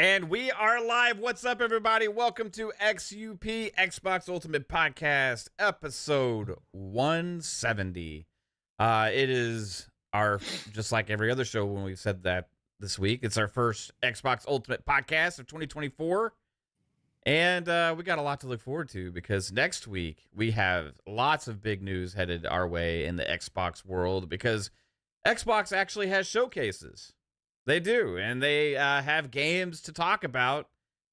And we are live. What's up, everybody? Welcome to XUP, Xbox Ultimate Podcast, episode 170. It is our, just like every other show when we said that this week, it's our first Xbox Ultimate Podcast of 2024. And we got a lot to look forward to because next week we have lots of big news headed our way in the Xbox world because Xbox actually has showcases. They do, and they have games to talk about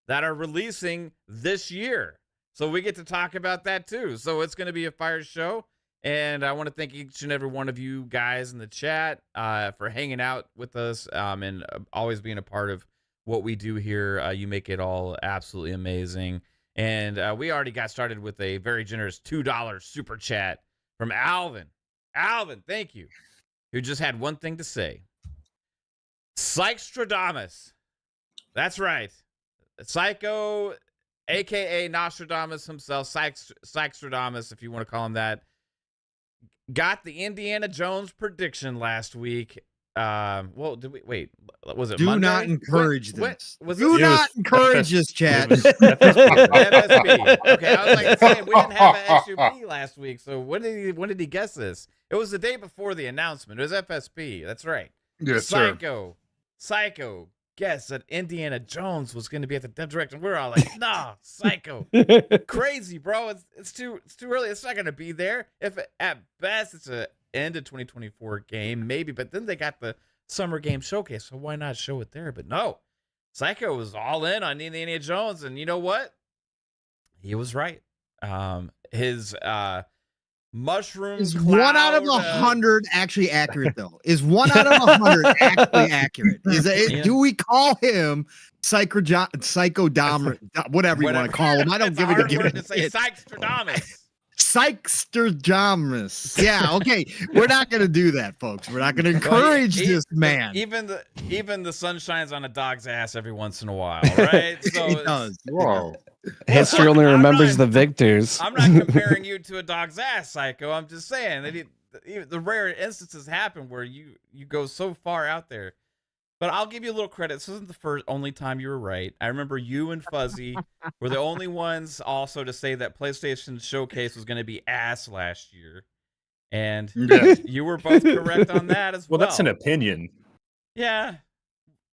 that are releasing this year. So we get to talk about that too. So it's going to be a fire show, and I want to thank each and every one of you guys in the chat for hanging out with us and always being a part of what we do here. You make it all absolutely amazing. And we already got started with a very generous $2 super chat from Alvin. Alvin, thank you. Who just had one thing to say. Psychstradamus. That's right. Psycho, a.k.a. Nostradamus himself, Psychstradamus, if you want to call him that, got the Indiana Jones prediction last week. Well, did we wait? Was it Do Monday? not encourage this. Do not encourage this, chat. FSP. Okay, I was like saying we didn't have an XUP last week, so when did he guess this? It was the day before the announcement. It was FSP. That's right. Yes, Psycho guessed that Indiana Jones was going to be at the dev direct, and we're all like, nah, Psycho. Crazy, bro. It's too early. It's not going to be there. If at best it's a end of 2024 game, maybe, but then they got the Summer Game Showcase, so why not show it there? But no, Psycho was all in on Indiana Jones, and you know what? He was right. His mushroom Is cloud, 1 out of 100 actually accurate though? Is 1 out of 100 actually accurate? Is it, Yeah. Do we call him psychodomer, whatever you want to call him? I don't it's give a a hard give word to it. say. Psychstradamus. Psychstradamus. Yeah, okay. We're not going to do that, folks. We're not going to encourage this man. Even the sun shines on a dog's ass every once in a while, right? So It does. Whoa. History only remembers the victors. I'm not comparing you to a dog's ass, Psycho. I'm just saying that the rare instances happen where you go so far out there. But I'll give you a little credit. This isn't the only time you were right. I remember you and Fuzzy were the only ones also to say that PlayStation Showcase was going to be ass last year. And you were both correct on that as well. Well, that's an opinion. Yeah.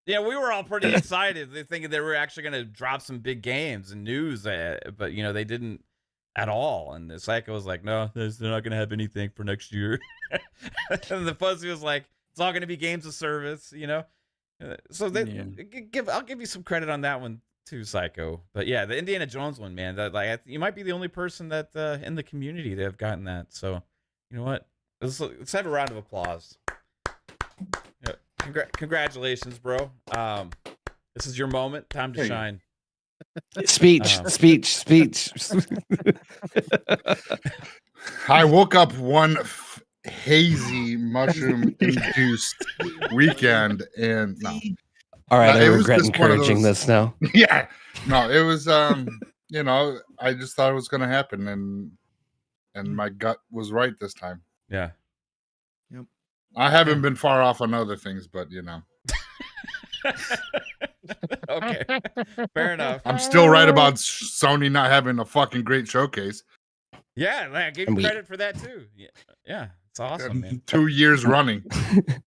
Yeah, we were all pretty excited. They thinking they were actually going to drop some big games and news, but they didn't at all. And the Psycho was like, "No, they're not going to have anything for next year." And the Fuzzy was like, "It's all going to be games of service," So I'll give you some credit on that one too, Psycho. But yeah, the Indiana Jones one, man, you might be the only person that in the community that have gotten that. So you know what? Let's have a round of applause. Yeah. Congratulations, bro. This is your moment. Time to shine. Speech. I woke up one hazy mushroom-induced weekend, and no. All right, I It was regret just one of encouraging those- this now. Yeah, no, it was I just thought it was going to happen, and my gut was right this time. Yeah. Yep. I haven't been far off on other things, but Okay. Fair enough. I'm still right about Sony not having a fucking great showcase. Yeah, I give you credit for that too. Yeah, it's awesome, man. 2 years running,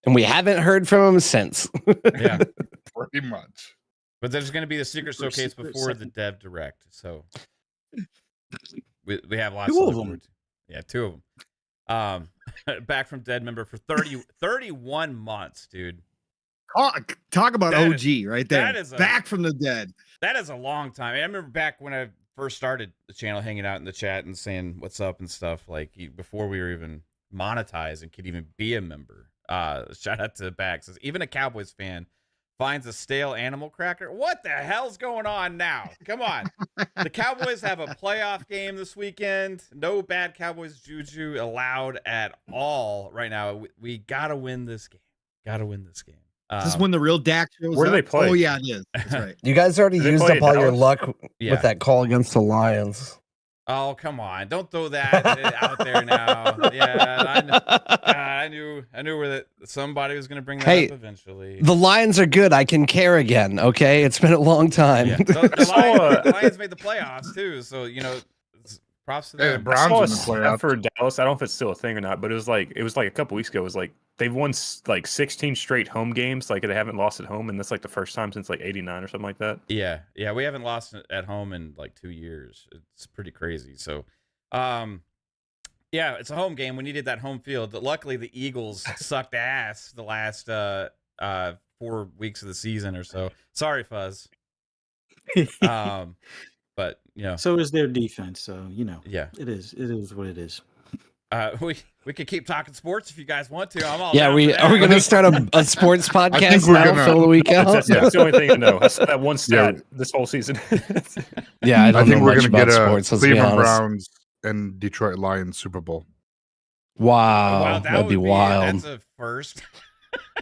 And we haven't heard from him since. Yeah, pretty much. but there's going to be the secret showcase before the dev direct, so we have lots Two to of look them. forward to. Yeah, 2 of them. Back from dead member for 31 months, dude. Talk about That OG right there. that is Back from the dead. That is a long time. I remember back when I first started the channel, hanging out in the chat and saying what's up and stuff, like before we were even monetized and could even be a member. Shout out to Bax. Says, even a Cowboys fan finds a stale animal cracker. What the hell's going on now? Come on. The Cowboys have a playoff game this weekend. No bad Cowboys juju allowed at all right now. We gotta win this game. Is this when the real Dak shows Where do up? they play? Oh, yeah, it is. That's right. You guys already Did they used play up all your Dallas? luck Yeah. with that call against the Lions. Oh, come on! Don't throw that out there now. Yeah, I knew where that somebody was going to bring that Hey, up eventually. The Lions are good. I can care again. Okay, it's been a long time. Yeah. The Lions made the playoffs too, so props to Hey, the them. Browns I in saw the a stat playoffs. for Dallas. I don't know if it's still a thing or not, but it was like a couple weeks ago. It was like they've won like 16 straight home games. Like they haven't lost at home, and that's like the first time since like '89 or something like that. Yeah, we haven't lost at home in like 2 years. It's pretty crazy. So, yeah, it's a home game. We needed that home field. Luckily, the Eagles sucked ass the last 4 weeks of the season or so. Sorry, Fuzz. But So is their defense. So yeah, it is what it is. We could keep talking sports if you guys want to. I'm all Yeah, down we for that. are we going to start a sports podcast we're now? gonna- Fill the week out. That's the only thing I know. I saw that one stat this whole season. Yeah, I don't I think know we're much gonna about get a sports. Let's be Cleveland honest. Browns and Detroit Lions Super Bowl. Wow, that that'd be would wild. That's a first.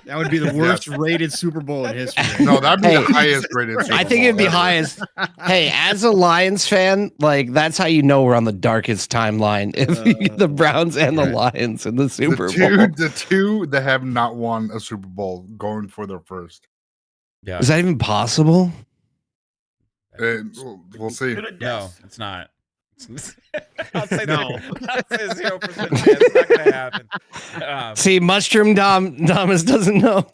That would be the worst rated Super Bowl in history. No, that'd be Hey, the highest rated. Super I think Bowl it'd be ever. highest. Hey, as a Lions fan, like that's how you know we're on the darkest timeline. If you get the Browns and the Right. Lions in the Super The Bowl, the two that have not won a Super Bowl going for their first. Yeah, is that even possible? We'll see. no, it's not. I'll say No. that. I'll say 0% chance. It's not gonna happen. See, Mushroom Thomas doesn't know.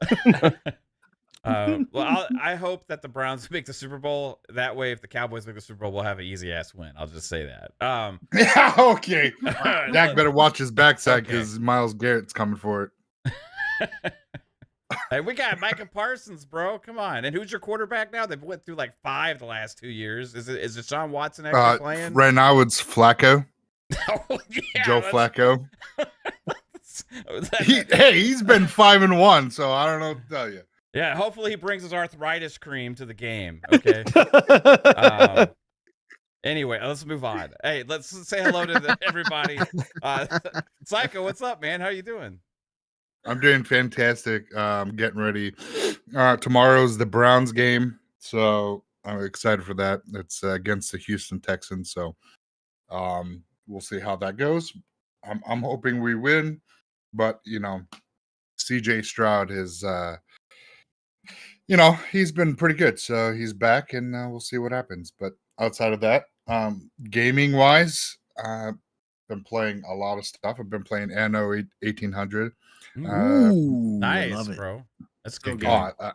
Well, I hope that the Browns make the Super Bowl. That way, if the Cowboys make the Super Bowl, we'll have an easy ass win. I'll just say that. Yeah, okay. Dak better watch his backside Okay. because Myles Garrett's coming for it. Hey, we got Micah Parsons, bro. Come on. And who's your quarterback now? They've went through like 5 the last 2 years. Is it Deshaun Watson actually playing? Right now it's Flacco, Oh, yeah, Joe that's- Flacco. that- He's been 5-1, so I don't know what to tell you. yeah, hopefully he brings his arthritis cream to the game. Okay. Anyway, let's move on. Hey, let's say hello to everybody. Psycho, what's up, man? How you doing? I'm doing fantastic. Getting ready. Tomorrow's the Browns game, so I'm excited for that. It's against the Houston Texans, so we'll see how that goes. I'm hoping we win, but CJ Stroud is he's been pretty good, so he's back, and we'll see what happens. But outside of that, gaming wise, I've been playing a lot of stuff. I've been playing Anno 1800. Ooh, Nice, love it. bro. That's So good. good. Game.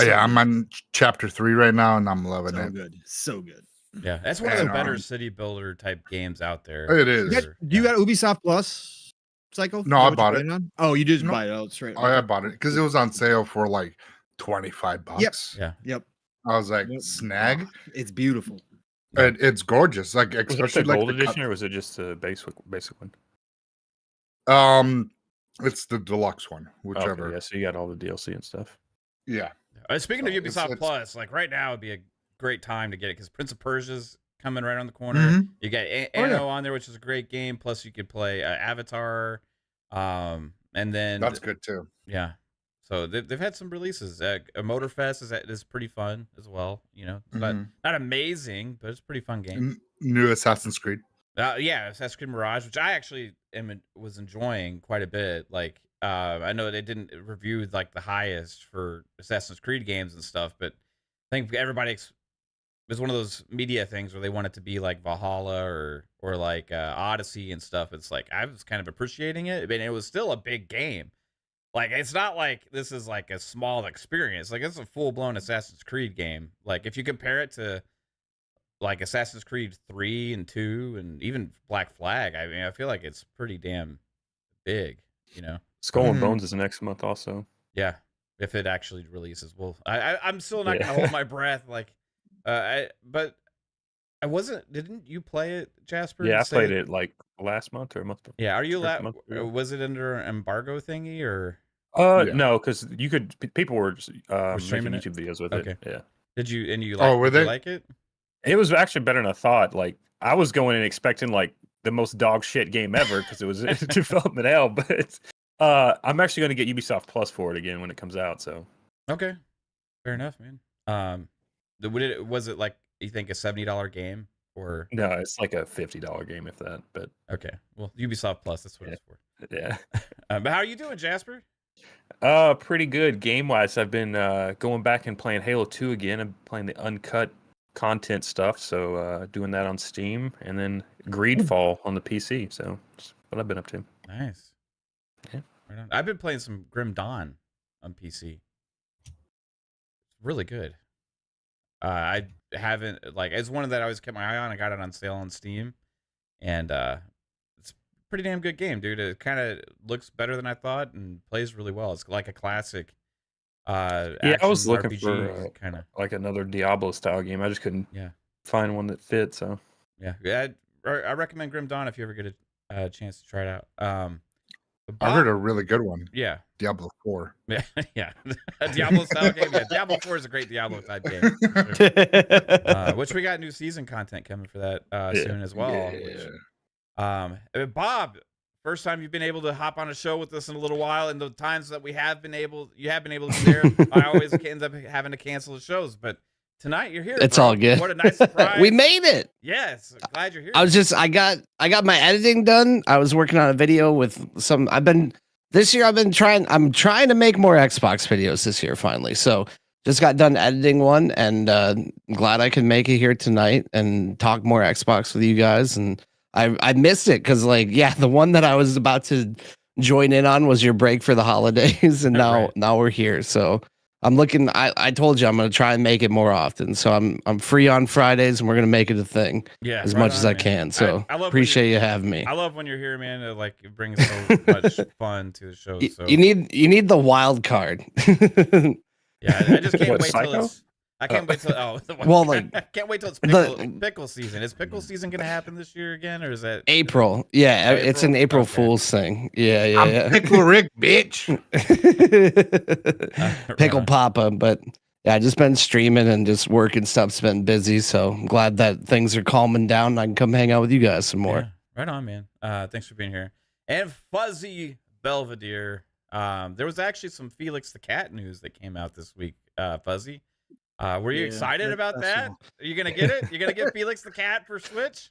Yeah, I'm on chapter 3 right now, and I'm loving So it. good, so good. Yeah, that's one of the And, better city builder type games out there. It is. Do you got Ubisoft Plus, Psycho? No, Is that I what you're bought it. playing on? Oh, you did No. buy it. Oh, that's right. I bought it because it was on sale for like $25. Yeah. Yep. I was like, Yep. snag. It's beautiful. It's gorgeous. Like Was it especially the like gold the edition or was it just a basic one? it's the deluxe one, whichever. Okay, yeah, so you got all the DLC and stuff. Yeah. Speaking of So Ubisoft it's- Plus, like right now would be a great time to get it because Prince of Persia's coming right on the corner. Mhm. You got Oh, Anno yeah. on there, which is a great game. Plus, you could play Avatar, and then That's good too. yeah. So they've had some releases. A Motorfest is pretty fun as well. It's Mhm. not amazing, but it's a pretty fun game. New Assassin's Creed. Yeah, Assassin's Creed Mirage, which I actually was enjoying quite a bit. Like, I know they didn't review like the highest for Assassin's Creed games and stuff, but I think everybody it was one of those media things where they want it to be like Valhalla or like Odyssey and stuff. It's like I was kind of appreciating it. I mean, it was still a big game. Like, it's not like this is like a small experience. Like, it's a full blown Assassin's Creed game. Like, if you compare it to like Assassin's Creed 3 and 2 and even Black Flag, I mean, I feel like it's pretty damn big, Skull and Mhm. Bones is next month also. Yeah, if it actually releases. Well, I'm still not Yeah. gonna hold my breath. Like, but I wasn't. Didn't you play it, Jasper? Yeah, I and say- played it like last month or a month before. Yeah, are you First allowed? month ago. Was it under an embargo thingy or Yeah. No, because you could. People were streaming making it? YouTube videos with Okay. it. Yeah, did you? And you Oh, like? were did you they? like it? it was actually better than I thought. Like I was going in expecting like the most dog shit game ever because it was in development hell. But I'm actually going to get Ubisoft Plus for it again when it comes out. So Okay, fair enough, man. Was it like you think a $70 game Or No, it's like a $50 game if that. But okay, well, Ubisoft Plus. That's what it's for. yeah, But how are you doing, Jasper? pretty good game wise. I've been going back and playing Halo 2 again. I'm playing the uncut content stuff, so doing that on Steam, and then Greedfall on the PC. So that's what I've been up to. Nice. Yeah. Right on. I've been playing some Grim Dawn on PC. Really good. I haven't it's one that I always kept my eye on. I got it on sale on Steam, and it's a pretty damn good game, dude. It kind of looks better than I thought and plays really well. It's like a classic. Yeah, I was looking RPG for kind of like another Diablo style game. I just couldn't Yeah. find one that fit. So yeah. I recommend Grim Dawn if you ever get a chance to try it out. I heard a really good one. Yeah. Diablo 4. Yeah, yeah. A Diablo style game. Yeah, Diablo 4 is a great Diablo type game. Sure. Which we got new season content coming for that soon as well. Yeah. Which, Bob, first time you've been able to hop on a show with us in a little while, and the times that you have been able to be there, I always end up having to cancel the shows. But tonight you're here. It's bro. all good. What a nice surprise. We made it. Yes, glad you're here. I got my editing done. I was working on a video with some. I'm trying to make more Xbox videos this year finally. So just got done editing one, and glad I can make it here tonight and talk more Xbox with you guys. And I missed it because the one that I was about to join in on was your break for the holidays, and now we're here. So I'm looking. I told you I'm going to try and make it more often. So I'm free on Fridays, and we're going to make it a thing. Yeah, as right much on, as I man. can. So I love appreciate you having me. I love when you're here, man. It brings so much fun to the show. So You need the wild card. yeah, I just can't What, wait till Psycho? it's. I can't wait till I can't wait till it's pickle season. Is pickle season gonna happen this year again, or is that April? Yeah, it's an April Okay. Fool's thing. Yeah. Pickle Rick, bitch. Pickle Papa, but yeah, I just been streaming and just work and stuff's been busy. So I'm glad that things are calming down and I can come hang out with you guys some more. Yeah, right on, man. Thanks for being here. And Fuzzy Belvedere. There was actually some Felix the Cat news that came out this week. Fuzzy, were you excited about that? Are you gonna get it? You're gonna get Felix the Cat for Switch?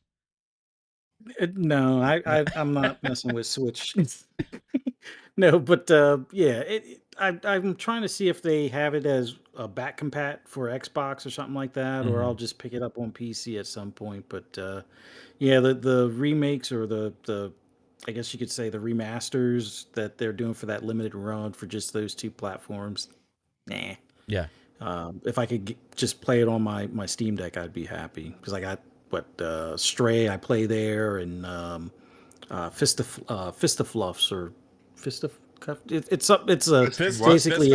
No, I'm not messing with Switch. No, but I'm trying to see if they have it as a back compat for Xbox or something like that, or I'll just pick it up on PC at some point. But the remakes or the I guess you could say the remasters that they're doing for that limited run for just those two platforms, nah. Yeah. If I could just play it on my Steam Deck, I'd be happy because I got Stray I play there, and Fist of Fluffs or Fist of Cuff. It's basically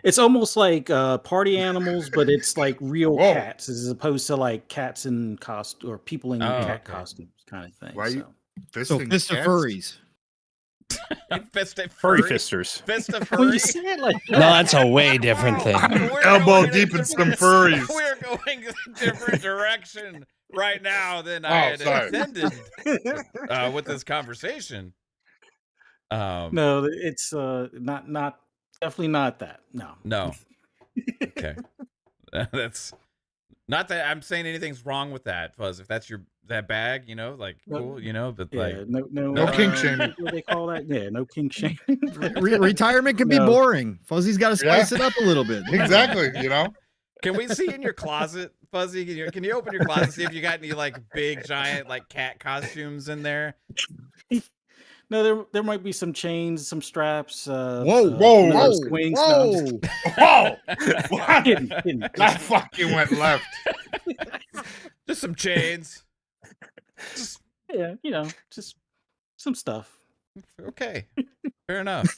it's almost like party animals, but it's like real cats as opposed to like cats in or people in cat costumes kind of thing. Why you So Fist of Furries. Fist of Furry furry. fisters. Fist of When you furry. say it like No, that's a way different thing. We're Elbow going deep a in some different- furries. We're going a different direction right now than I had sorry. intended with this conversation. no, it's not definitely not that. No. No. Okay. That's not that I'm saying anything's wrong with that, Fuzz. If that's that bag, cool, but Yeah, like No kink shaming. What do they call that? Yeah, no kink shaming. Retirement can be No. boring. Fuzzy's got to spice Yeah. it up a little bit. Exactly. can we see in your closet, Fuzzy? Can you open your closet and see if you got any like big giant like cat costumes in there? No, there might be some chains, some straps. Whoa. Wings. Whoa. Whoa! No, kidding. That fucking went left. Just some chains. Yeah, just some stuff. Okay, fair enough.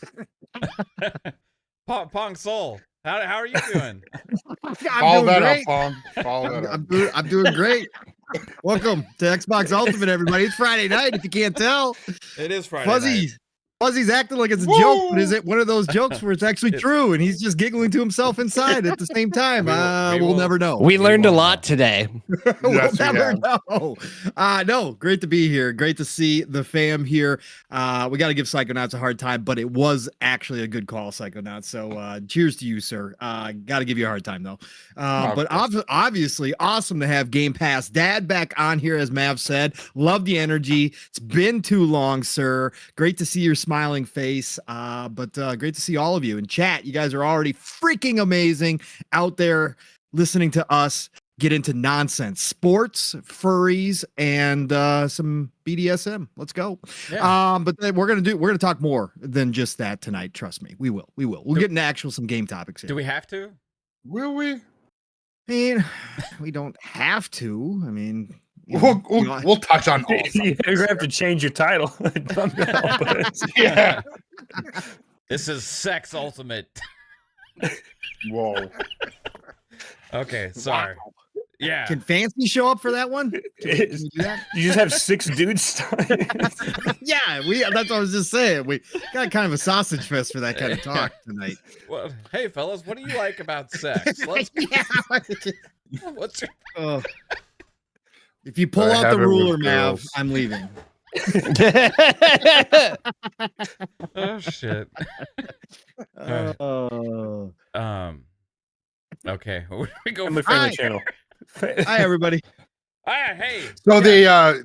Pong Soul, how are you doing? Follow that great. up, Pong. Follow that up. I'm doing great. Welcome to Xbox Ultimate, everybody. It's Friday night, if you can't tell. It is Friday Fuzzy, night. Fuzzy's acting like it's a joke, but is it one of those jokes where it's actually true and he's just giggling to himself inside at the same time? We'll never know. We learned a lot today. We'll Yes, we never have. know. No, great to be here. Great to see the fam here. We got to give Psychonauts a hard time, but it was actually a good call, Psychonauts. So cheers to you, sir. Got to give you a hard time, though. But obviously, awesome to have Game Pass Dad back on here, as Mav said. Love the energy. It's been too long, sir. Great to see your smiling face. But great to see all of you in chat. You guys are already freaking amazing out there listening to us get into nonsense, sports, furries, and some BDSM. Let's go. Yeah. But then we're gonna talk more than just that tonight. Trust me, we will. We'll get into some game topics here. Do we have to? Will we? I mean, we don't have to. I mean, We'll touch on all. You're gonna have to change your title. Yeah. This is Sex Ultimate. Whoa. Okay, sorry. Yeah. Can Fancy show up for that one? Can we do that? You just have 6 dudes. Yeah, that's what I was just saying. We got kind of a sausage fest for that kind of talk tonight. Well, hey, fellas, what do you like about sex? Let's. What's your... If you pull I out have the it with ruler, Mav, girls. I'm leaving. Oh shit. Okay. Where do we go? I'm a from friend of Hi. the channel. Hi, everybody. Hey. So the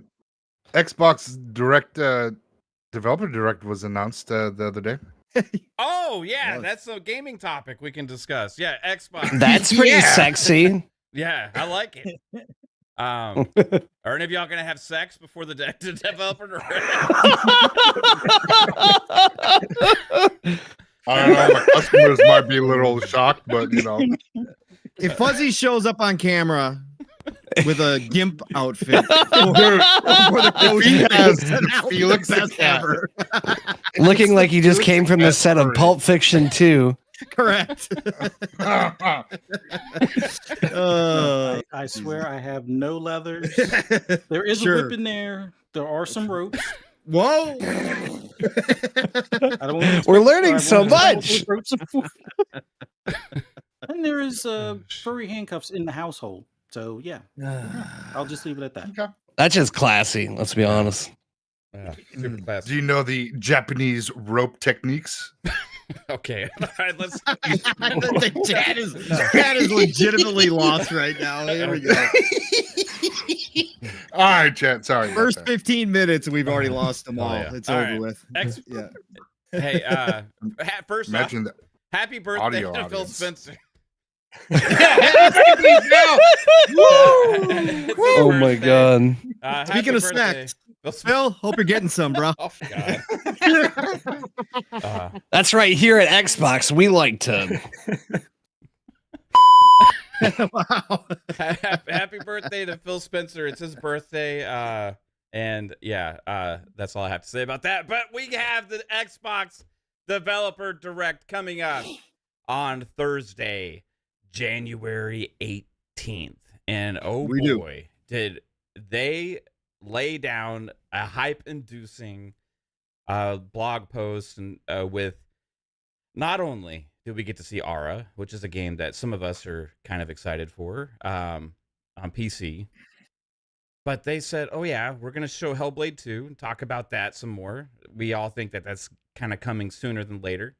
Xbox Direct Developer Direct was announced the other day. Oh yeah, Yes. that's a gaming topic we can discuss. Yeah, Xbox. That's pretty Yeah. sexy. Yeah, I like it. Are any of y'all gonna have sex before the developer direct? I don't know. My customers might be a little shocked, but you know. If Fuzzy shows up on camera with a gimp outfit, Dude, if he has Felix the best cat. ever. Looking like he just came from the best set of furry. Pulp Fiction 2. Correct. I swear I have no leathers. There is Sure. a whip in there. There are some ropes. Whoa. I don't want We're learning so much. And there is furry handcuffs in the household. So yeah, I'll just leave it at that. Okay. That's just classy, let's be honest. Yeah, super fast. Do you know the Japanese rope techniques? Okay. All right, let's. The chat is legitimately lost right now. Here we go. All right, chat. Sorry. about First that. 15 minutes, and we've already lost them Oh, all. yeah. It's All over right. with. Ex- Yeah. Hey, first off, Imagine that. happy birthday Audio to Phil audience. Spencer. Oh my god. Speaking of snacks, Phil, hope you're getting some, bro. Oh god. That's right, here at Xbox, we like to. Wow. Happy birthday to Phil Spencer. It's his birthday. And yeah, that's all I have to say about that. But we have the Xbox Developer Direct coming up on Thursday, January 18th. And oh We do. boy, did they lay down a hype-inducing blog post and with not only do we get to see Aura, which is a game that some of us are kind of excited for on PC, but they said, oh yeah, we're going to show Hellblade 2 and talk about that some more. We all think that that's kind of coming sooner than later.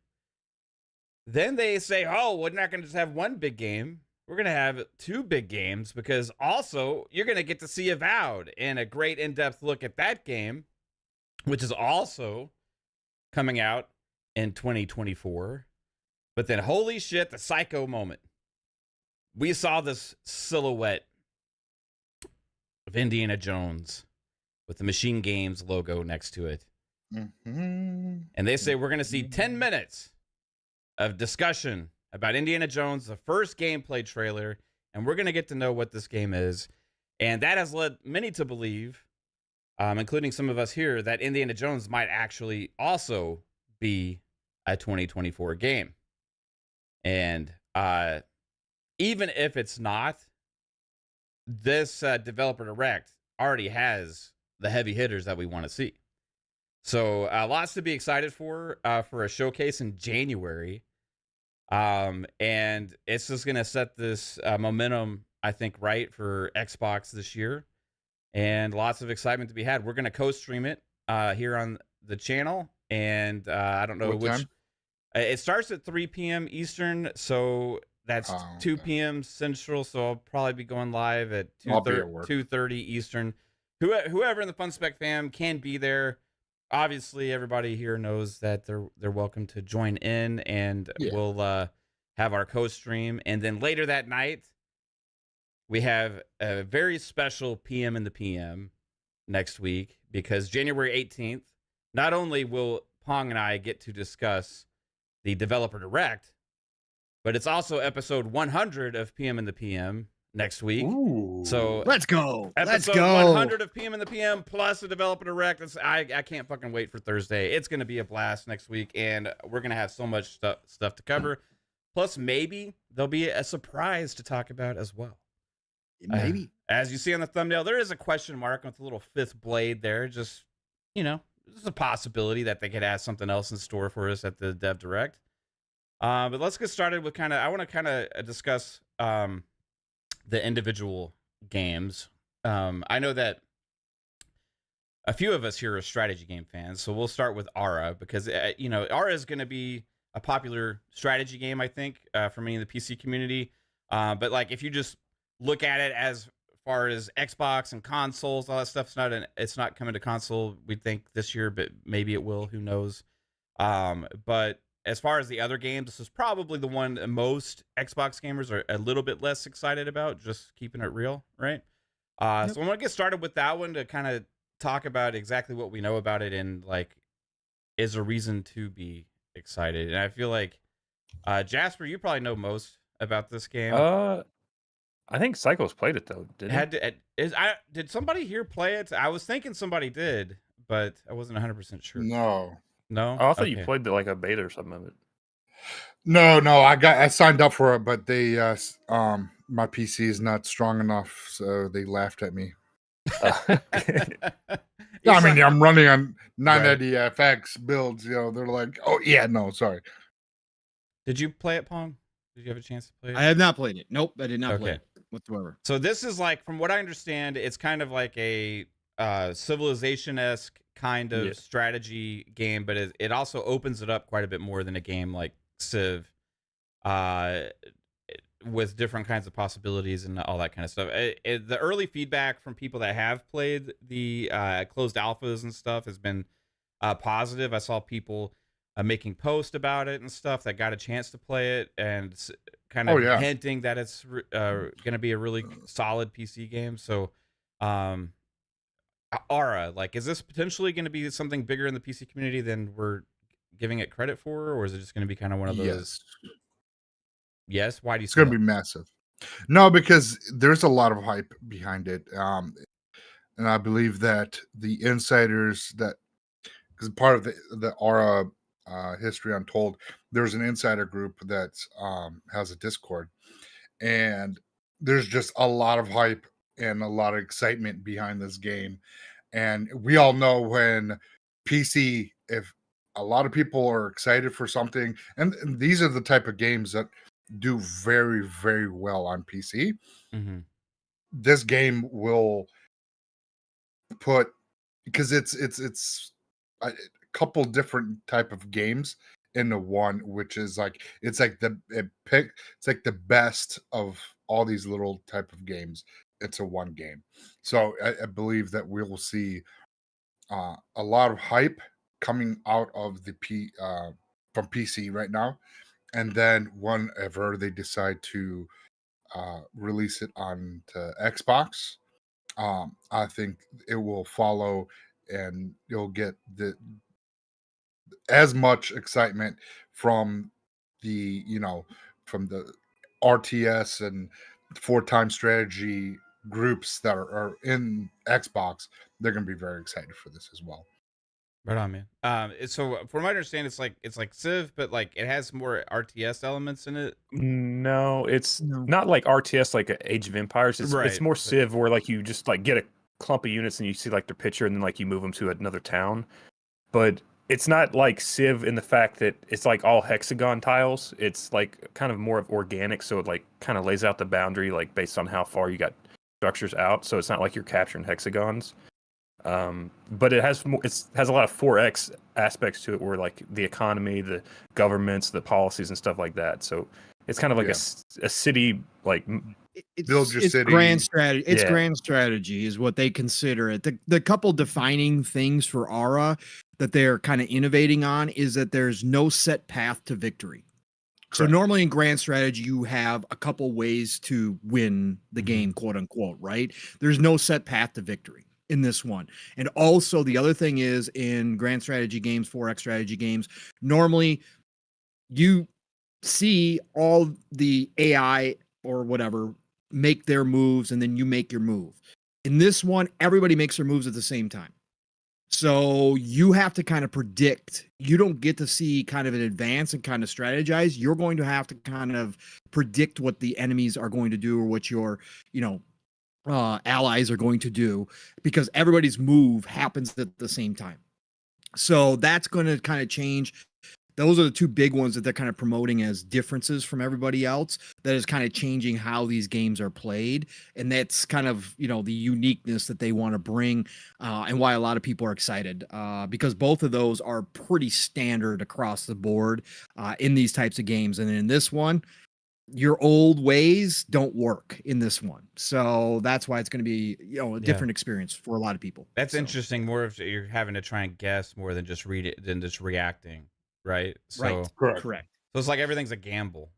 Then they say, oh, we're not going to just have one big game. We're going to have 2 big games because also you're going to get to see Avowed and a great in-depth look at that game, which is also coming out in 2024. But then, holy shit, the Psycho moment. We saw this silhouette of Indiana Jones with the Machine Games logo next to it. Mhm. And they say we're going to see 10 minutes of discussion about Indiana Jones, the first gameplay trailer, and we're going to get to know what this game is. And that has led many to believe, including some of us here, that Indiana Jones might actually also be a 2024 game. And even if it's not, this Developer Direct already has the heavy hitters that we want to see. So lots to be excited for a showcase in January. And it's just going to set this momentum, I think, right for Xbox this year. And lots of excitement to be had. We're going to co-stream it here on the channel. And I don't know What which. time? It starts at 3 p.m. Eastern. So that's 2 okay. p.m. Central. So I'll probably be going live at I'll be at work. 2:30 Eastern. Whoever in the FunSpec fam can be there. Obviously, everybody here knows that they're welcome to join in, and Yeah. we'll have our co-stream. And then later that night, we have a very special PM in the PM next week, because January 18th, not only will Pong and I get to discuss the Developer Direct, but it's also episode 100 of PM in the PM next week. Ooh. So Let's go. Let's episode go. 100 of PM in the PM plus the Developer Direct. I can't fucking wait for Thursday. It's going to be a blast next week, and we're going to have so much stuff to cover. Plus, maybe there'll be a surprise to talk about as well. Maybe. As you see on the thumbnail, there is a question mark with a little fifth blade there. Just, there's a possibility that they could have something else in store for us at the Dev Direct. But let's get started with I want to discuss the individual games. I know that a few of us here are strategy game fans, so we'll start with Ara, because Ara is going to be a popular strategy game, I think, for many in the PC community. But like, if you just look at it as far as Xbox and consoles, all that stuff, it's not coming to console, we think, this year, but maybe it will. Who knows? But as far as the other games, this is probably the one that most Xbox gamers are a little bit less excited about, just keeping it real, right? So I'm going to get started with that one to kind of talk about exactly what we know about it, and like, is a reason to be excited. And I feel like Jasper, you probably know most about this game. I think Psycho's played it though. Did somebody here play it? I was thinking somebody did, but I wasn't 100% sure. No. No? Oh, I thought you Okay. played like a beta or something of it. No, I signed up for it, but they my PC is not strong enough, so they laughed at me. You I mean, signed- I'm running on Right. 990FX builds, they're like, oh yeah, no, sorry. Did you play it, Pong? Did you have a chance to play it? I have not played it. Nope, I did not play Okay. it whatsoever. So this is like, from what I understand, it's kind of like a Civilization-esque kind of strategy game, but it also opens it up quite a bit more than a game like Civ, with different kinds of possibilities and all that kind of stuff. The early feedback from people that have played the closed alphas and stuff has been positive. I saw people making posts about it and stuff that got a chance to play it, and kind of hinting that it's going to be a really solid PC game. So, Ara, like, is this potentially going to be something bigger in the PC community than we're giving it credit for, or is it just going to be kind of one of those? Yes. Why do you? It's going to be massive. No, because there's a lot of hype behind it, and I believe that the insiders because part of the Ara history Untold, there's an insider group that has a Discord, and there's just a lot of hype and a lot of excitement behind this game. And we all know when PC, if a lot of people are excited for something, and these are the type of games that do very, very well on PC. Mm-hmm. This game will put, because it's a couple different type of games into one, which is like, it's like the best of all these little type of games. It's a one game. So I believe that we will see a lot of hype coming out of from PC right now. And then whenever they decide to release it on to Xbox, I think it will follow, and you'll get as much excitement from the RTS and 4-time strategy groups that are in Xbox. They're going to be very excited for this as well. Right on, man. So from my understanding, it's like Civ, but like it has more RTS elements in it. No, it's not like RTS, like Age of Empires. It's more Civ, where like you just like get a clump of units and you see like their picture, and then like you move them to another town. but it's not like Civ in the fact that it's like all hexagon tiles. It's like kind of more of organic, so it like kind of lays out the boundary like based on how far you got structures out. So it's not like you're capturing hexagons. But it has a lot of 4X aspects to it, where like the economy, the governments, the policies, and stuff like that. So it's kind of like a city, like Build your city. Grand strategy. It's Yeah. grand strategy is what they consider it. The couple defining things for Aura that they're kind of innovating on is that there's no set path to victory. So Correct. normally in grand strategy, you have a couple ways to win the game, quote unquote, right? There's no set path to victory in this one. And also the other thing is in grand strategy games, 4X strategy games, normally you see all the AI or whatever make their moves and then you make your move. In this one, everybody makes their moves at the same time. So you have to kind of predict. You don't get to see kind of an advance and kind of strategize. You're going to have to kind of predict what the enemies are going to do or what your, allies are going to do, because everybody's move happens at the same time. So that's going to kind of change. Those are the two big ones that they're kind of promoting as differences from everybody else. That is kind of changing how these games are played. And that's kind of, the uniqueness that they want to bring and why a lot of people are excited because both of those are pretty standard across the board in these types of games. And in this one, your old ways don't work in this one. So that's why it's going to be, a different experience for a lot of people. That's So, interesting. More of you're having to try and guess more than just read it, than just reacting. Right. So, right. Correct. Correct. so it's like everything's a gamble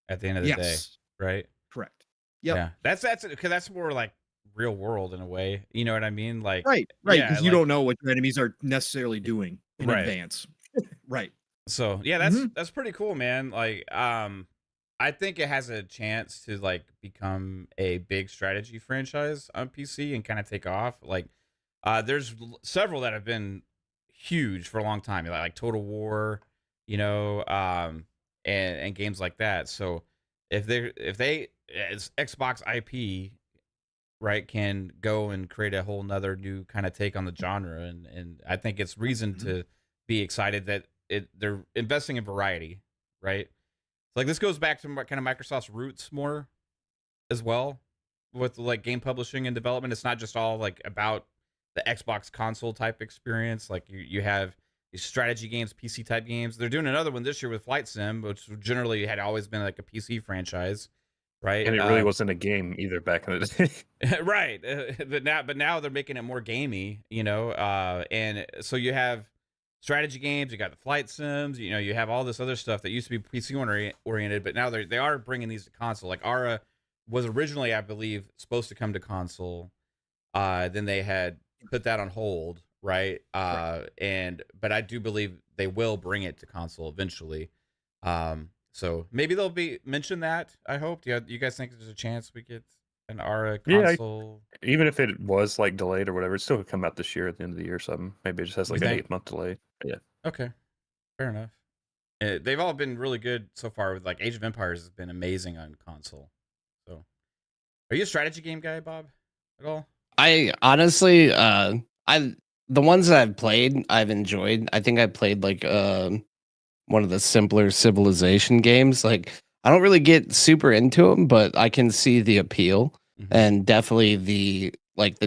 at the end of the day. Yes. Right. Correct. Yep. Yeah. That's because that's more like real world in a way. You know what I mean? Like, Right. yeah, Because you like- don't know what your enemies are necessarily doing in Right. advance. Right. So yeah, that's pretty cool, man. Like, I think it has a chance to like become a big strategy franchise on PC and kind of take off. Like, there's several that have been huge for a long time, like Total War, and games like that. So if they as Xbox IP, right, can go and create a whole nother new kind of take on the genre, and I think it's reason to be excited that they're investing in variety, right? Like this goes back to kind of Microsoft's roots more as well with like game publishing and development. It's not just all like about the Xbox console type experience. Like you have these strategy games, PC type games. They're doing another one this year with Flight Sim, which generally had always been like a PC franchise, right? And it really wasn't a game either back in the day. Right. But now they're making it more gamey, and so you have strategy games, you got the flight sims, you have all this other stuff that used to be PC oriented, but now they are bringing these to console. Like Aura was originally, I believe, supposed to come to console. Then they had put that on hold, right? But I do believe they will bring it to console eventually. So maybe they'll mention that. I hope. Do you guys think there's a chance we get an Aura console? Even if it was like delayed or whatever, it still could come out this year at the end of the year or something. Maybe it just has like You an think? 8-month delay. Yeah. Okay, fair enough. They've all been really good so far. With like Age of Empires has been amazing on console. So, are you a strategy game guy, Bob, at all? I honestly, the ones that I've played, I've enjoyed. I think I played like one of the simpler Civilization games. Like I don't really get super into them, but I can see the appeal and definitely the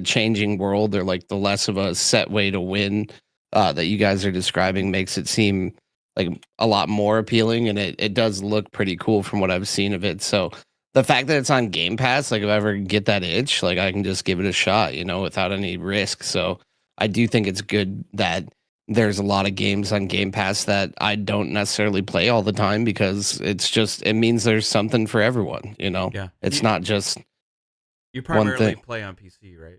changing world or like the less of a set way to win that you guys are describing makes it seem like a lot more appealing, and it does look pretty cool from what I've seen of it. So the fact that it's on Game Pass, like if I ever get that itch, like I can just give it a shot, without any risk. So I do think it's good that there's a lot of games on Game Pass that I don't necessarily play all the time because it means there's something for everyone, Yeah. It's not just You primarily thing. play on PC, right?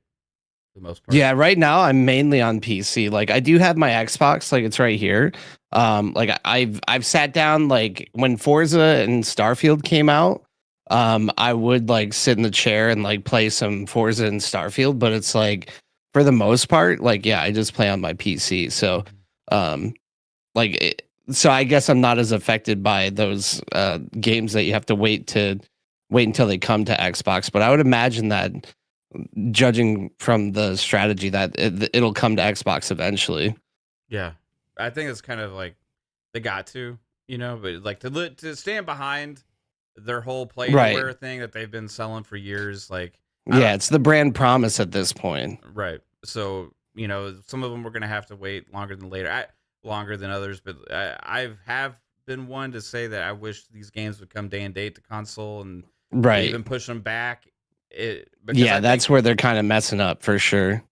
For the most part. Yeah, right now I'm mainly on PC. Like I do have my Xbox, like it's right here. Like I've sat down like when Forza and Starfield came out, I would like sit in the chair and like play some Forza and Starfield, but it's like for the most part, like yeah, I just play on my PC. So so I guess I'm not as affected by those games that you have to wait until they come to Xbox, but I would imagine that judging from the strategy that it'll come to Xbox eventually. Yeah. I think it's kind of like they got to, but like to stand behind their whole play anywhere thing that they've been selling for years, like yeah, it's the brand promise at this point. right. So some of them we're gonna have to wait longer than later, longer than others. But I have been one to say that I wish these games would come day and date to console and even push them back. Yeah, that's where they're kind of messing up for sure.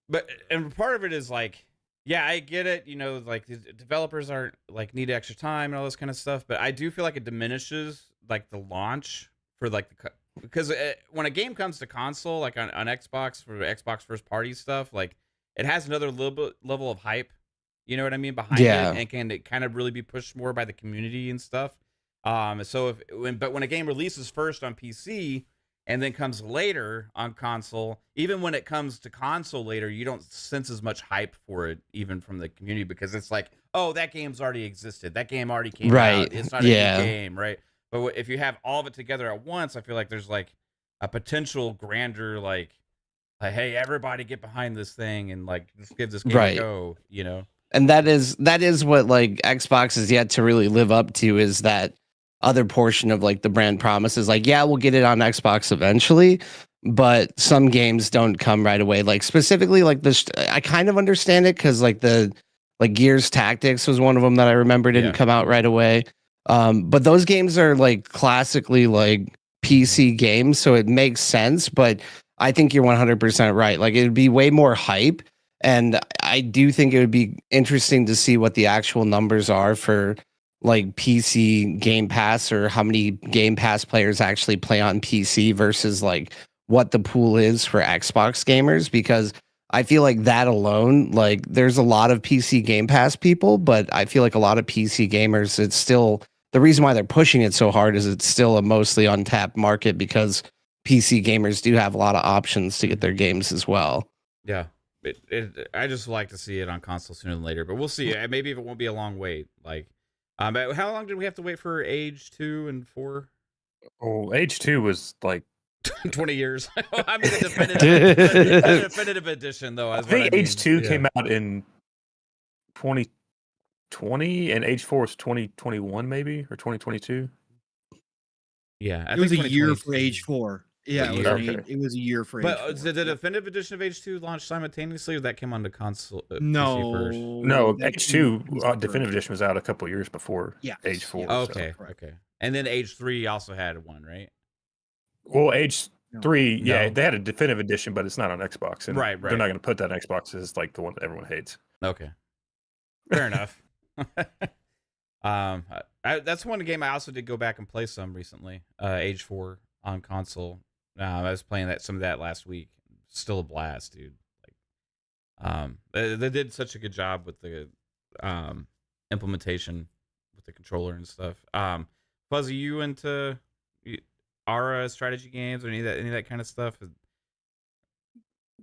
And part of it is like, yeah, I get it. Like the developers aren't like need extra time and all this kind of stuff. But I do feel like it diminishes like the launch for like because when a game comes to console, like on Xbox for Xbox first party stuff, like it has another level of hype. You know what I mean behind it, and can it kind of really be pushed more by the community and stuff. So when a game releases first on PC and then comes later on console, even when it comes to console later, you don't sense as much hype for it, even from the community, because it's like, oh, that game's already existed. That game already came out. It's not a new game, right? But if you have all of it together at once, I feel like there's like a potential grander, like hey, everybody get behind this thing and like let's give this game a go, And that is what like Xbox is yet to really live up to, is that other portion of like the brand promises. Like, yeah, we'll get it on Xbox eventually, but some games don't come right away. Like specifically like this, I kind of understand it because like Gears Tactics was one of them that I remember didn't come out right away. But those games are like classically like PC games, so it makes sense. But I think you're 100% right. Like it would be way more hype. And I do think it would be interesting to see what the actual numbers are for like PC Game Pass, or how many Game Pass players actually play on PC versus like what the pool is for Xbox gamers. Because I feel like that alone, like there's a lot of PC Game Pass people, but I feel like a lot of PC gamers, it's still the reason why they're pushing it so hard is it's still a mostly untapped market, because PC gamers do have a lot of options to get their games as well. Yeah. I just like to see it on console sooner than later, but we'll see. Maybe it won't be a long wait. Like, how long did we have to wait for Age 2 and 4? Oh, Age 2 was like 20 years. I mean, the definitive edition, though. I think Age 2 came out in 2020, and Age 4 was 2021, maybe, or 2022. Yeah, it was a year for Age 4. Yeah, it was a year for Age 4. But did the definitive edition of Age 2 launch simultaneously, or that came onto console? No, PC first? No, Age 2 definitive edition was out a couple years before Age 4. Okay, okay. And then Age 3 also had one, right? Well, Age 3, they had a definitive edition, but it's not on Xbox. And right. They're not going to put that on Xbox as like the one that everyone hates. Okay, fair enough. That's one game I also did go back and play some recently. Age 4 on console. I was playing some of that last week. Still a blast, dude. Like, they did such a good job with the implementation with the controller and stuff. Fuzzy, you into Aura strategy games or any of that kind of stuff?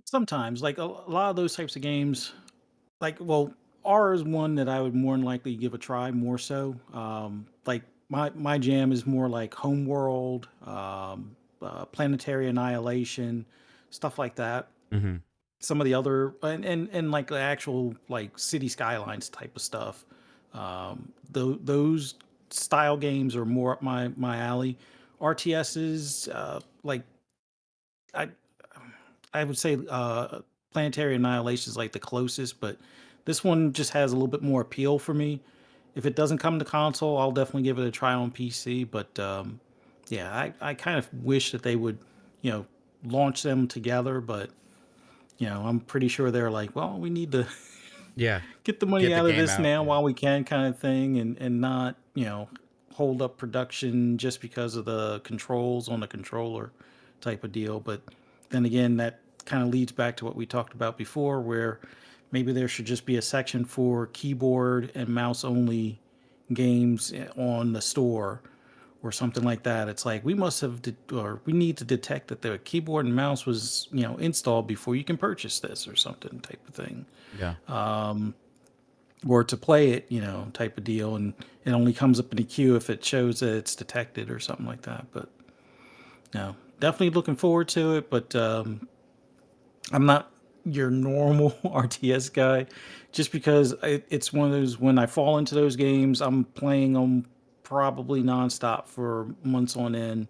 Sometimes, like a lot of those types of games, like Aura is one that I would more than likely give a try more so. Like my jam is more like Homeworld, Planetary Annihilation, stuff like that. Mm-hmm. Some of the other and like the actual like City Skylines type of stuff. Those style games are more up my alley. RTSs, like I would say Planetary Annihilation is like the closest, but this one just has a little bit more appeal for me. If it doesn't come to console, I'll definitely give it a try on PC. But yeah, I kind of wish that they would, launch them together. But I'm pretty sure they're like, well, we need to get the money out of this now while we can, kind of thing, and not hold up production just because of the controls on the controller type of deal. But then again, that kind of leads back to what we talked about before, where maybe there should just be a section for keyboard and mouse only games on the store or something like that. It's like we need to detect that the keyboard and mouse was installed before you can purchase this or something type of thing. Yeah. Or to play it, type of deal, and it only comes up in the queue if it shows that it's detected or something like that. But no, definitely looking forward to it. But I'm not your normal RTS guy, just because it's one of those, when I fall into those games, I'm playing them probably nonstop for months on end.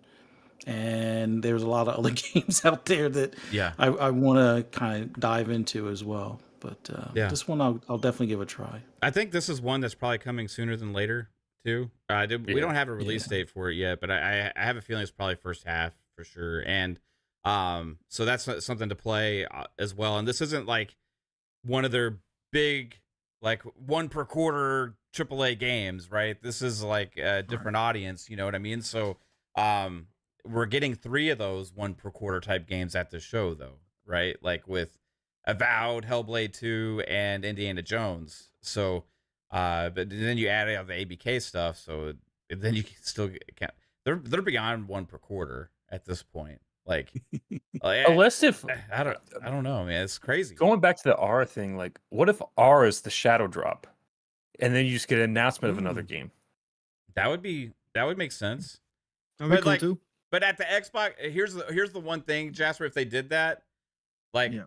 And there's a lot of other games out there that Yeah. I want to kind of dive into as well. But Yeah. this one I'll definitely give a try. I think this is one that's probably coming sooner than later too. We don't have a release date for it yet, but I have a feeling it's probably first half for sure. And so that's something to play as well. And this isn't like one of their big, like one per quarter AAA games, right? This is like a different audience, you know what I mean? So we're getting 3 of those one per quarter type games at the show though, right? Like with Avowed, Hellblade 2, and Indiana Jones. So but then you add the ABK stuff, so then you still can't. They're beyond one per quarter at this point. Like, Unless if I don't know, man. It's crazy. going back to the R thing, like what if R is the shadow drop, and then you just get an announcement of another game? That would make sense. That'd be But cool like, too. but at the Xbox, here's the one thing, Jasper. If they did that, like. Yeah.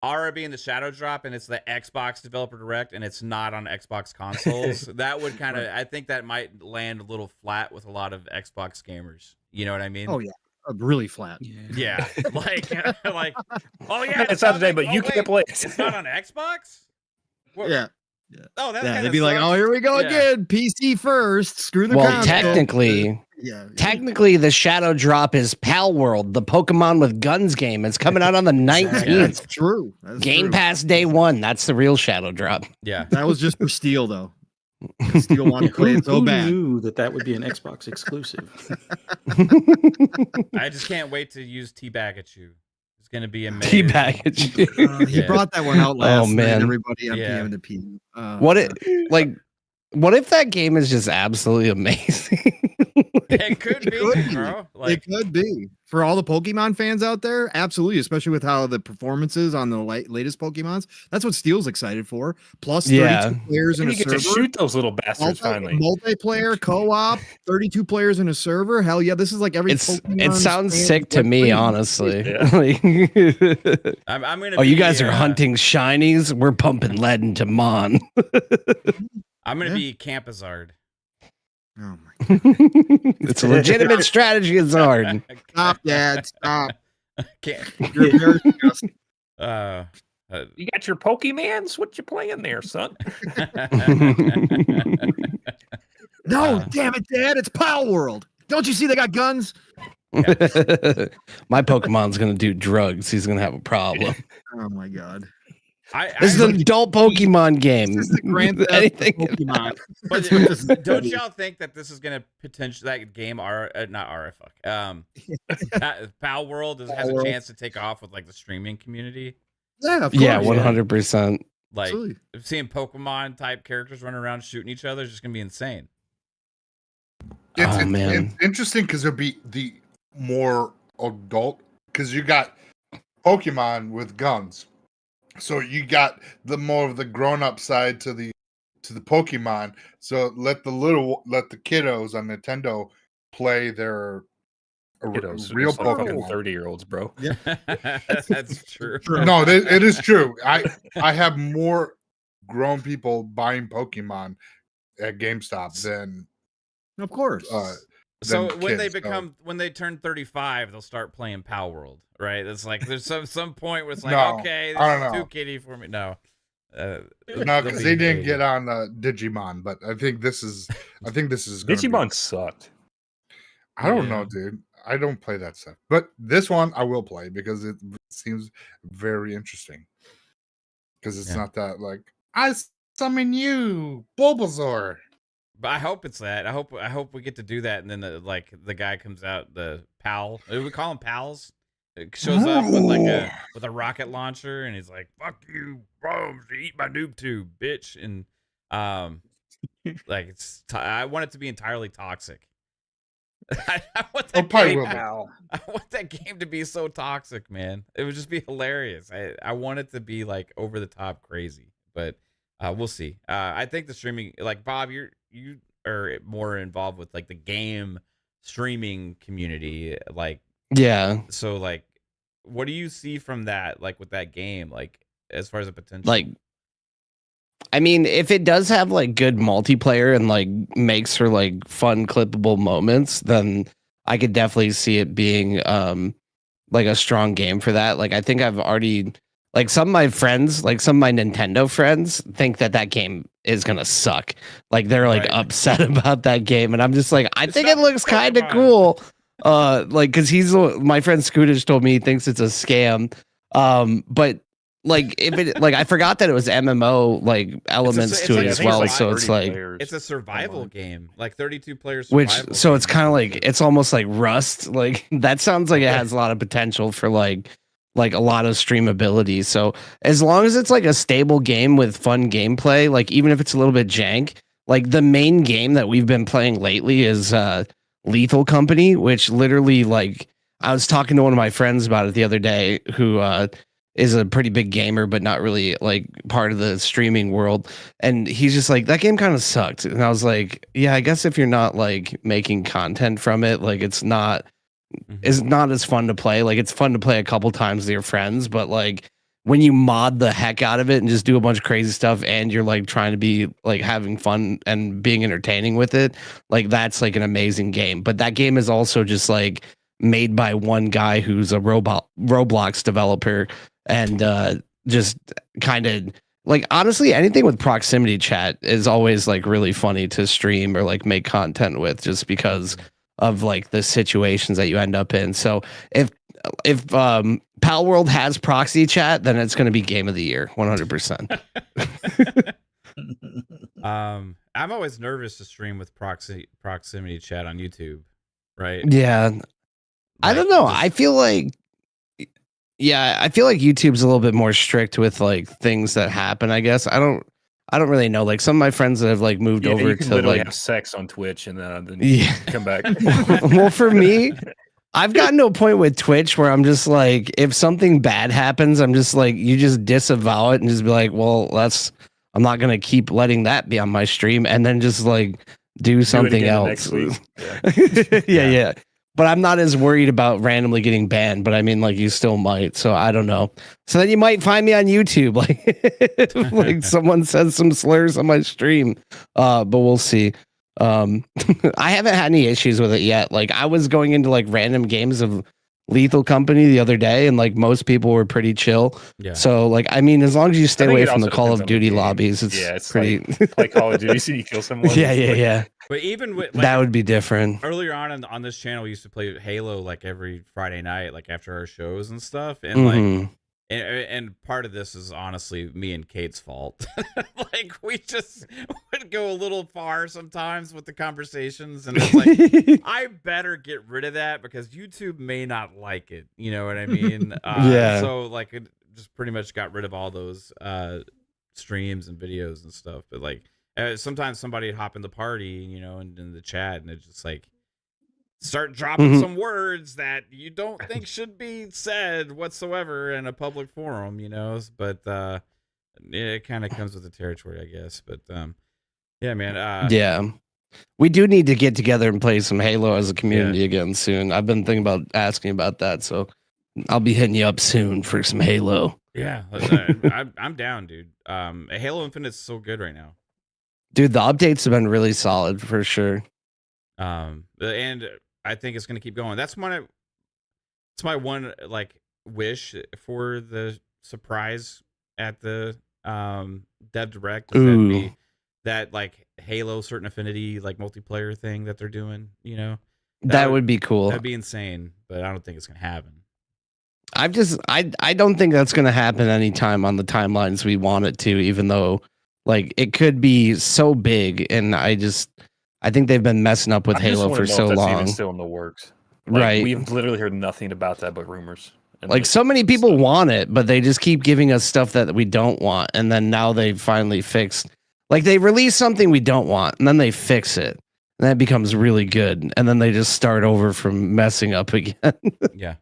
Aura being the shadow drop and it's the Xbox developer direct and it's not on Xbox consoles, that would kind of, I think that might land a little flat with a lot of Xbox gamers. You know what I mean? Oh yeah, really flat. Yeah. like, oh yeah, It's out today, but you wait, can't play it. It's not on Xbox? What? Yeah. Oh, that Yeah, kinda they'd be like, sucks. "Oh, here we go Yeah. again. PC first. Screw the Well, console." technically, the shadow drop is Palworld, the Pokemon with guns game. It's coming out on the 19th. That's true. That's Game true. Pass day 1. That's the real shadow drop. Yeah. That was just for Steel though. Steel wanted to play it so Who bad. knew that would be an Xbox exclusive? I just can't wait to use Teabag at you. It's going to be amazing. Teabag. He brought that one out last night. man. Everybody on Yeah. PM to P. What if that game is just absolutely amazing? It could be, could be. bro. It Like, could be for all the Pokemon fans out there. Absolutely, especially with how the performances on the latest Pokemons. That's what Steel's excited for. Plus, 32 players in And a you get server. to shoot those little bastards finally. Multiplayer co-op, 32 players in a server. Hell yeah, this is like every. It Pokemon sounds fan sick to like me, dream. honestly. Yeah. I'm going to Oh, you guys are hunting shinies? We're pumping lead into Mon. I'm going to Yeah. be Campazard. Oh my! It's a legitimate strategy. It's hard. Stop, Dad! Stop! Can't. You're very disgusting. You got your Pokemans? What you playing there, son? No, damn it, Dad! It's Palworld. Don't you see they got guns? My Pokemon's gonna do drugs. He's gonna have a problem. Oh my God! This is an adult Pokemon game. This is the grand theft of Anything. Pokemon. But That's what this is gonna don't be. y'all think that this is going to potentially, that game, not R, fuck. Palworld has a Palworld. chance to take off with like the streaming community. Yeah, of course. Yeah, 100%. Like Absolutely. seeing Pokemon type characters running around shooting each other is just going to be insane. Man. It's interesting because it'll be the more adult because you got Pokemon with guns, so you got the more of the grown-up side to the Pokemon. So let the kiddos on Nintendo play their Kiddos, real it's like fucking Pokemon. 30-year-olds, bro. That's true. No, it is true. I have more grown people buying Pokemon at GameStop than Of course. So than when kids, when they turn 35, they'll start playing Palworld, right? It's like there's some point where it's like, No, okay, this I is don't too know. kiddie for me. No, no, they'll because be they didn't big. get on Digimon, but I think this is gonna be- Digimon sucked. I don't Yeah. know, dude. I don't play that stuff, but this one I will play because it seems very interesting. Because it's Yeah. not that like I summon you, Bulbasaur. But I hope it's that. I hope we get to do that, and then the guy comes out, the pal. We call him pals. It shows up with a rocket launcher, and he's like, "Fuck you, bro! Eat my noob tube, bitch!" And like I want it to be entirely toxic. I want that probably game. will be. I want that game to be so toxic, man. It would just be hilarious. I want it to be like over the top crazy, but we'll see. I think the streaming, like Bob, you are more involved with like the game streaming community, like Yeah. so like what do you see from that, like with that game, like as far as the potential? Like, I mean, if it does have like good multiplayer and like makes for like fun clippable moments, then I could definitely see it being like a strong game for that. Like I think I've already like some of my friends, like some of my Nintendo friends think that game is gonna suck. Like they're like upset about that game, and I'm just like, I think it looks kind of cool. Like because my friend Scootish told me he thinks it's a scam. But like if it like I forgot that it was MMO like elements to it as well. So it's like it's a survival game, like 32 players. Which so it's kind of like it's almost like Rust. Like that sounds like it has a lot of potential for like a lot of streamability. So as long as it's like a stable game with fun gameplay, like even if it's a little bit jank, like the main game that we've been playing lately is Lethal Company, which literally like I was talking to one of my friends about it the other day who is a pretty big gamer, but not really like part of the streaming world. And he's just like, that game kind of sucked. And I was like, yeah, I guess if you're not like making content from it, like it's not as fun to play. Like it's fun to play a couple times with your friends, but like when you mod the heck out of it and just do a bunch of crazy stuff and you're like trying to be like having fun and being entertaining with it, like that's like an amazing game. But that game is also just like made by one guy who's a Roblox developer, and just kind of like honestly anything with proximity chat is always like really funny to stream or like make content with, just because of like the situations that you end up in. So if Palworld has proxy chat, then it's going to be game of the year 100%. I'm always nervous to stream with proximity chat on YouTube, right? Yeah. I don't know. I feel like YouTube's a little bit more strict with like things that happen, I guess. I don't really know. Like some of my friends that have like moved over you can to literally like have sex on Twitch and then come back. Well, for me, I've gotten to a point with Twitch where I'm just like, if something bad happens, I'm just like, you just disavow it and just be like, well, I'm not gonna keep letting that be on my stream, and then just like do something else. Next week. Yeah. But I'm not as worried about randomly getting banned, but I mean, like, you still might. So I don't know. So then you might find me on YouTube, like someone says some slurs on my stream. But we'll see. I haven't had any issues with it yet. Like, I was going into like random games of Lethal Company the other day, and like most people were pretty chill. Yeah. So like, I mean, as long as you stay away from the Call of Duty lobbies, it's pretty like Call of Duty, so you kill someone. Yeah. But even with like, that would be different. Earlier on this channel, we used to play Halo like every Friday night, like after our shows and stuff. And like, and part of this is honestly me and Kate's fault. Like we just would go a little far sometimes with the conversations, and it's like I better get rid of that because YouTube may not like it. You know what I mean? Yeah. So like it just pretty much got rid of all those streams and videos and stuff. But like. Sometimes somebody would hop in the party, you know, and in the chat, and it's just like start dropping some words that you don't think should be said whatsoever in a public forum, you know. But it kind of comes with the territory, I guess. But yeah, man. Yeah, we do need to get together and play some Halo as a community again soon. I've been thinking about asking about that, so I'll be hitting you up soon for some Halo. Yeah, I'm down, dude. Halo Infinite's so good right now. Dude, the updates have been really solid for sure. And I think it's gonna keep going. It's my one like wish for the surprise at the Dev Direct. That'd be that like Halo Certain Affinity like multiplayer thing that they're doing. You know, that would be cool. That'd be insane, but I don't think it's gonna happen. I don't think that's gonna happen anytime on the timelines we want it to, even though. Like it could be so big, and I think they've been messing up with Halo for so long. Even still in the works, like, right? We've literally heard nothing about that but rumors. And like so many people want it, but they just keep giving us stuff that we don't want, and then now they finally fixed. Like they release something we don't want, and then they fix it, and that becomes really good, and then they just start over from messing up again. Yeah.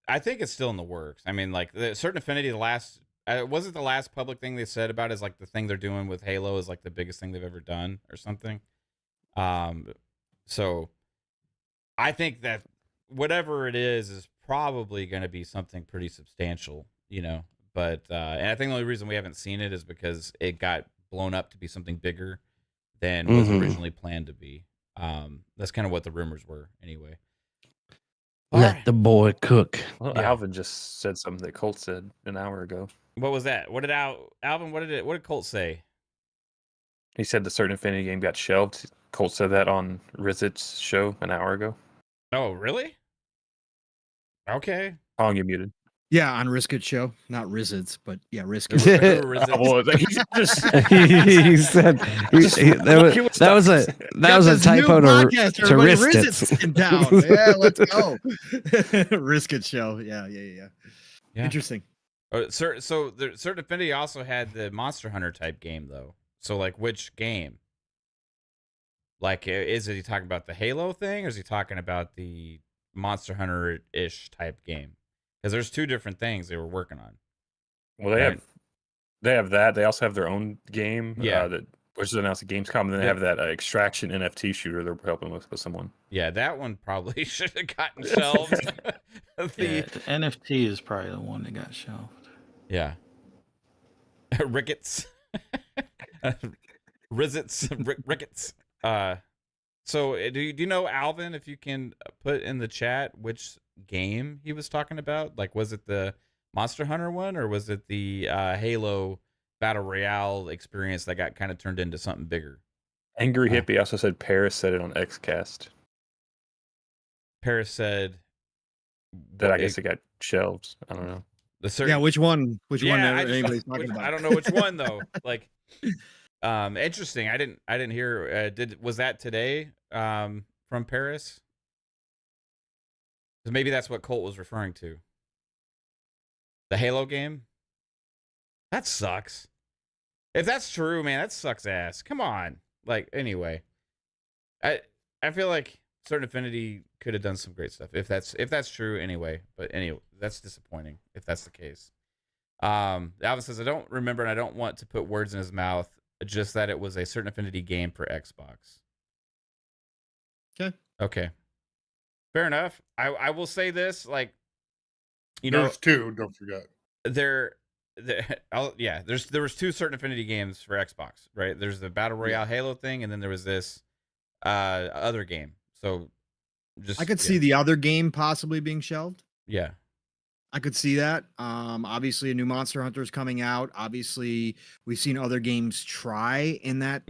I think it's still in the works. I mean, like the Certain Affinity, wasn't the last public thing they said about is like the thing they're doing with Halo is like the biggest thing they've ever done or something. So I think that whatever it is probably going to be something pretty substantial, you know. But and I think the only reason we haven't seen it is because it got blown up to be something bigger than was originally planned to be. That's kind of what the rumors were, anyway. Let the boy cook. Well, Yeah. Alvin just said something that Colt said an hour ago. What was that? What did Alvin? What did Colt say? He said the certain Infinity game got shelved. Colt said that on Rizit's show an hour ago. Oh, really? Okay. Calling you muted. Yeah, on Riskit show, not Rizits, but yeah, Riskit. He said that was a typo to Riskits. in town. Yeah, let's go. Riskit show. Yeah. Interesting. So the Certain Affinity also had the Monster Hunter type game though. So like, which game? Like, is he talking about the Halo thing, or is he talking about the Monster Hunter-ish type game? Because there's two different things they were working on. Well, they have that. They also have their own game. That which is announced at Gamescom. And then they have that extraction NFT shooter they're helping with someone. Yeah, that one probably should have gotten shelved. The NFT is probably the one that got shelved. Yeah. Rickets. Rickets. So do you know, Alvin, if you can put in the chat which game he was talking about? Like, was it the Monster Hunter one, or was it the Halo Battle Royale experience that got kind of turned into something bigger? Angry Hippie also said Paris said it on Xcast. Paris said that I guess it got shelved. I don't know. Yeah, which one? Which one? Anybody's talking about? I don't know which one though. Like, interesting. I didn't hear. Was that today? From Paris? Because maybe that's what Colt was referring to. The Halo game? That sucks. If that's true, man, that sucks ass. Come on. Like, anyway. I feel like Certain Affinity could have done some great stuff. If that's true anyway. But anyway, that's disappointing if that's the case. Alvin says, I don't remember and I don't want to put words in his mouth, just that it was a Certain Affinity game for Xbox. Okay. Fair enough. I will say this, like, you know, there's two. Don't forget. There was two Certain Affinity games for Xbox, right? There's the Battle Royale Halo thing, and then there was this other game. So, I could see the other game possibly being shelved. Yeah, I could see that. Obviously, a new Monster Hunter is coming out. Obviously, we've seen other games try in that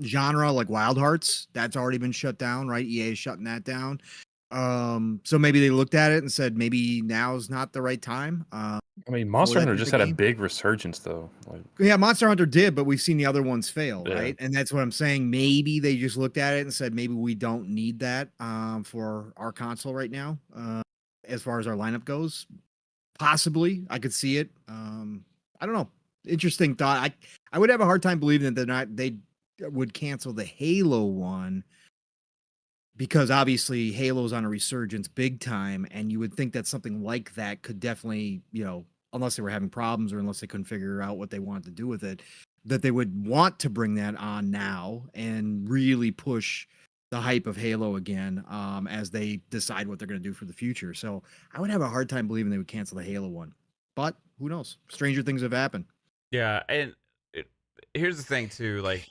genre, like Wild Hearts. That's already been shut down, right? EA is shutting that down. So maybe they looked at it and said maybe now's not the right time. I mean, Monster Hunter just had a big resurgence, though. Yeah, Monster Hunter did, but we've seen the other ones fail, right? And that's what I'm saying. Maybe they just looked at it and said maybe we don't need that for our console right now, as far as our lineup goes. Possibly, I could see it. I don't know. Interesting thought. I would have a hard time believing that they would cancel the Halo one, because obviously Halo's on a resurgence big time, and you would think that something like that could definitely, you know, unless they were having problems or unless they couldn't figure out what they wanted to do with it, that they would want to bring that on now and really push the hype of Halo again, as they decide what they're going to do for the future. So I would have a hard time believing they would cancel the Halo one, but who knows? Stranger things have happened. Yeah, and here's the thing too, like,